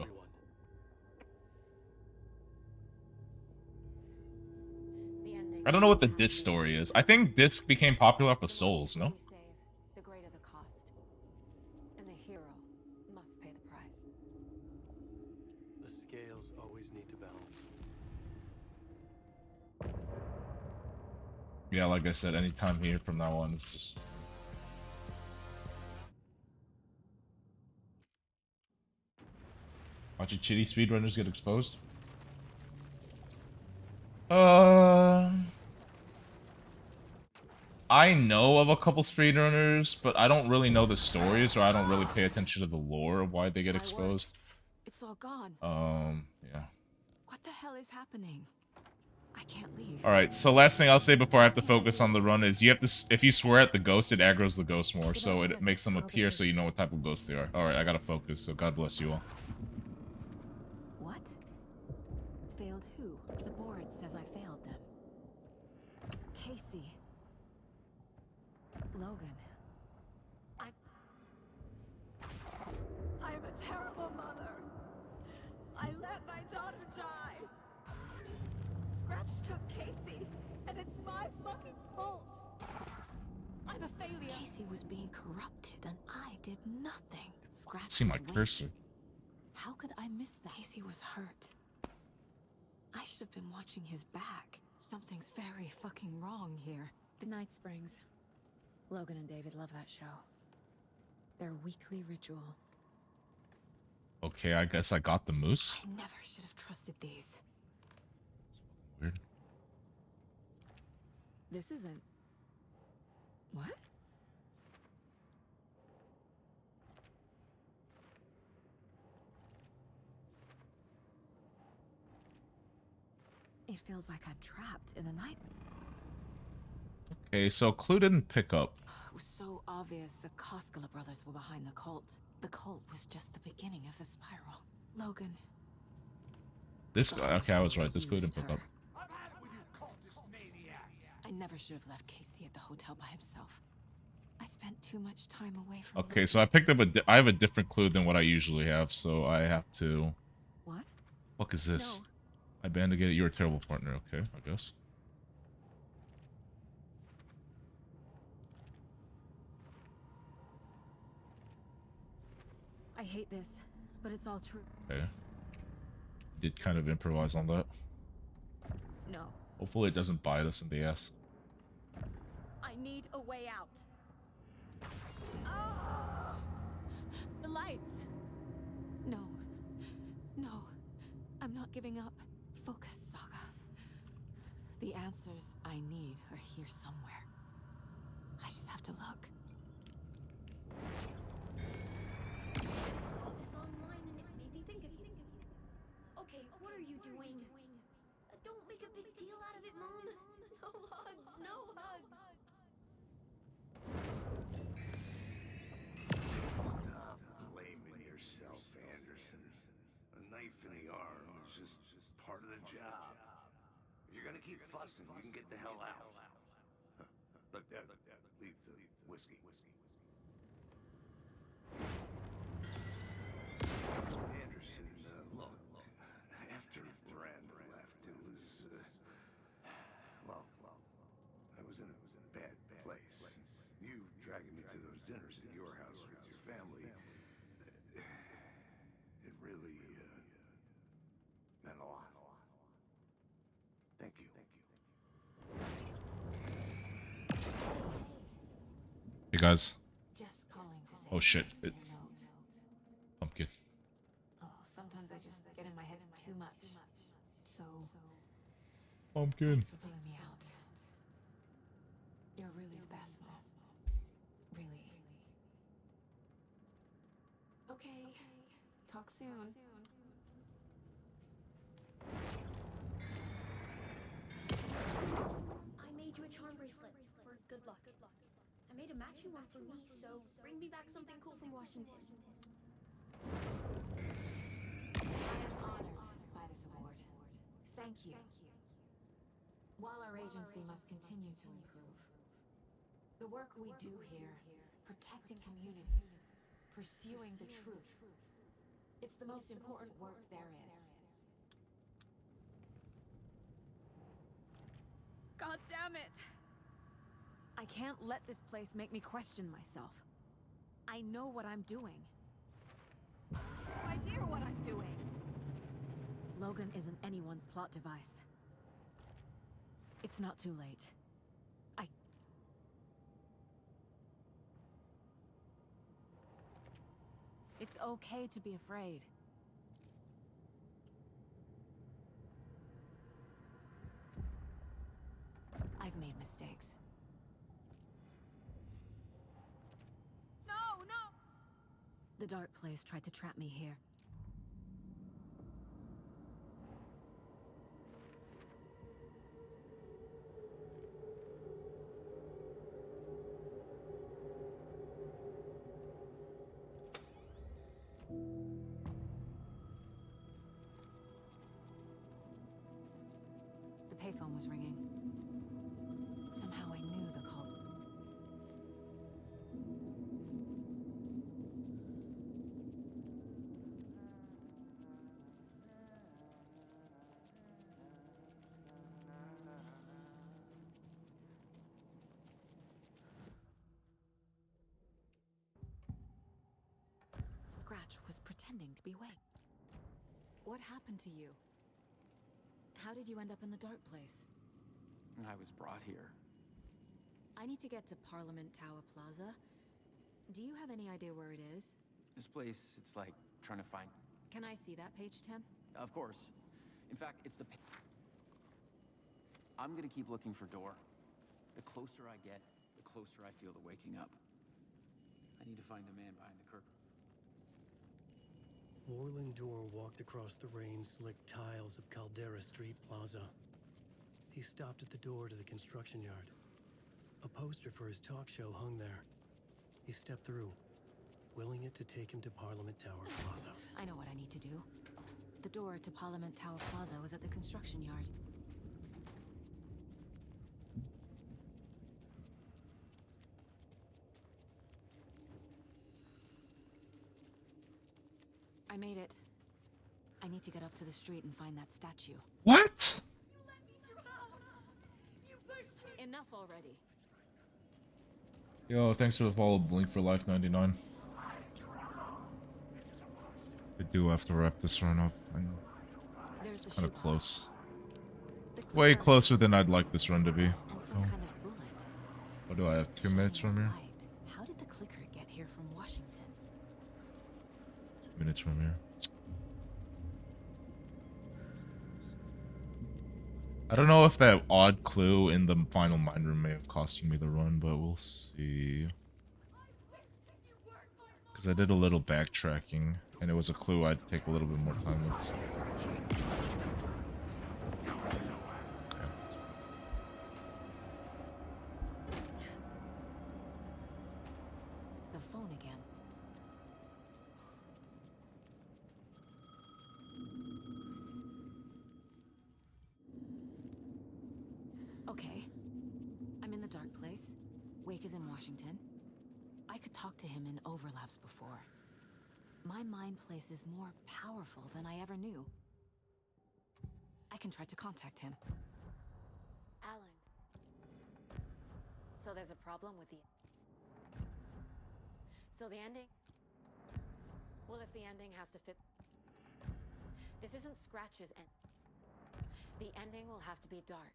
I don't know what the disc story is. I think disc became popular for Souls, no? The greater the cost. And the hero must pay the price. The scales always need to balance. Yeah, like I said, anytime here from now on, it's just... Watching chitty speedrunners get exposed? I know of a couple speedrunners, but I don't really know the stories, or I don't really pay attention to the lore of why they get exposed. It's all gone. Yeah. What the hell is happening? I can't leave. Alright, so last thing I'll say before I have to focus on the run is you have to, if you swear at the ghost, it aggroes the ghost more, so it makes them appear so you know what type of ghost they are. Alright, I gotta focus, so God bless you all. What? Failed who? The board says I failed them. Casey. Logan. took Casey, and it's my fucking fault. I'm a failure. Casey was being corrupted, and I did nothing. Scratch See my his wing. cursor. How could I miss that? Casey was hurt. I should have been watching his back. Something's very fucking wrong here. The Night Springs. Logan and David love that show. Their weekly ritual. Okay, I guess I got the moose. I never should have trusted these. Weird. This isn't... What? It feels like I'm trapped in a night. Okay, so Clue didn't pick up. It was so obvious the Koskela brothers were behind the cult. The cult was just the beginning of the spiral. Logan. This guy, okay, I was right. This Clue didn't pick up. I've had it with you cultist maniacs. I never should have left Casey at the hotel by himself. I spent too much time away from Okay, so I picked up I have a different clue than what I usually have, so I have to... What? Fuck is this? No. I banded you're a terrible partner. Okay, I guess. I hate this, but it's all true. Okay. Did kind of improvise on that. No. Hopefully it doesn't bite us in the ass. I need a way out. Ah! The lights! No. No. I'm not giving up. Focus, Saga. The answers I need are here somewhere. I just have to look. Saw this online and it made me think of you. Okay, what are you doing? Don't make a big deal out of it, Mom. No hugs, no hugs. Stop blaming yourself, Anderson. A knife in the arm is just part of the job. If you're gonna keep fussing, you can get the hell out. Look, leave the whiskey. Anderson, look, after Miranda left, it was, well, I was in a bad place. You dragging me to those dinners at your house with your family, it really, meant a lot. Thank you. Hey guys. Just calling to say Oh shit. thanks for your note. Pumpkin. Oh, sometimes I just get in my head too much. So, Pumpkin. thanks for pulling me out. You're really the best, Mom. Really. Okay. Talk soon. I made you a charm bracelet for good luck. I made a matching one for me, so bring me back something cool from Washington. I am honored by this award. Thank you. While our agency must continue to improve, the work we do here, protecting communities, pursuing the truth, it's the most important work there is. God damn it! I can't let this place make me question myself. I know what I'm doing. No idea what I'm doing. Logan isn't anyone's plot device. It's not too late. It's okay to be afraid. I've made mistakes. No! The Dark Place tried to trap me here. The payphone was ringing. Somehow I knew the call. pretending to be Wake. What happened to you? How did you end up in the dark place? I was brought here. I need to get to Parliament Tower Plaza. Do you have any idea where it is? This place, it's like trying to find... Can I see that page, Tim? Of course. In fact, it's the... I'm gonna keep looking for Door. The closer I get, the closer I feel to waking up. I need to find the man behind the curtain. Warling Door walked across the rain-slicked tiles of Caldera Street Plaza. He stopped at the door to the construction yard. A poster for his talk show hung there. He stepped through, willing it to take him to Parliament Tower Plaza. I know what I need to do. The door to Parliament Tower Plaza was at the construction yard. I made it. I need to get up to the street and find that statue. What? Enough already. Yo, thanks for the follow, Blink for Life 99. I do have to wrap this run up. I know. It's kind of close. Way closer than I'd like this run to be. So. What do I have? 2 minutes from here? How did the clicker get here from Washington? 2 minutes from here. I don't know if that odd clue in the final mine room may have costed me the run, but we'll see. Because I did a little backtracking, and it was a clue I'd take a little bit more time with. The phone again. Okay. I'm in the dark place. Wake is in Washington. I could talk to him in overlaps before. My mind place is more powerful than I ever knew. I can try to contact him. Alan. So there's a problem with the... So the ending? Well, if the ending has to fit... This isn't Scratch's end. The ending will have to be dark.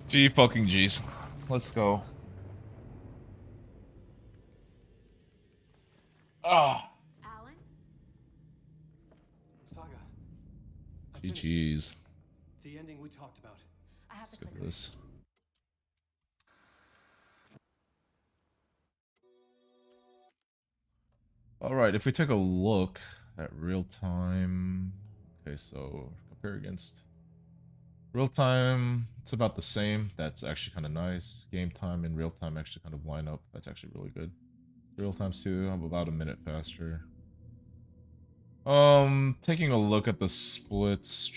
G fucking G's. Let's go. Ah. Alan? Saga. GG's. The ending we talked about. I have Let's get this. Alright, if we take a look at real time. Okay, so compare against real time, it's about the same. That's actually kind of nice. Game time and real time actually kind of line up. That's actually really good. Real times too, I'm about a minute faster. Taking a look at the splits.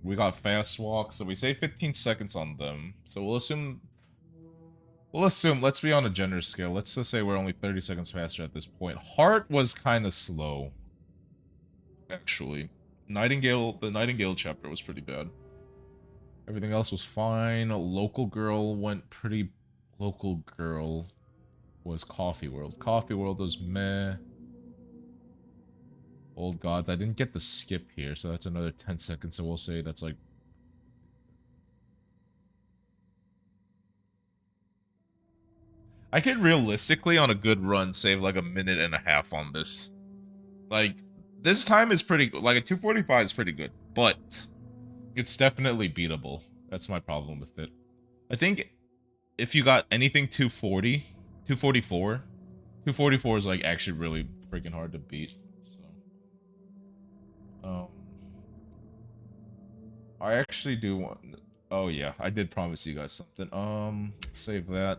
We got fast walk, so we say 15 seconds on them. So we'll assume, let's be on a generous scale. Let's just say we're only 30 seconds faster at this point. Heart was kind of slow, actually. The Nightingale chapter was pretty bad. Everything else was fine. Local Girl went pretty... Local Girl was Coffee World. Coffee World was meh. Old Gods. I didn't get the skip here, so that's another 10 seconds, so we'll say that's like... I could realistically, on a good run, save like a minute and a half on this. Like... This time is pretty good. Like, a 245 is pretty good. But it's definitely beatable. That's my problem with it. I think if you got anything 240, 244, 244 is, like, actually really freaking hard to beat. So, I actually do want... Oh, yeah. I did promise you guys something. Let's save that.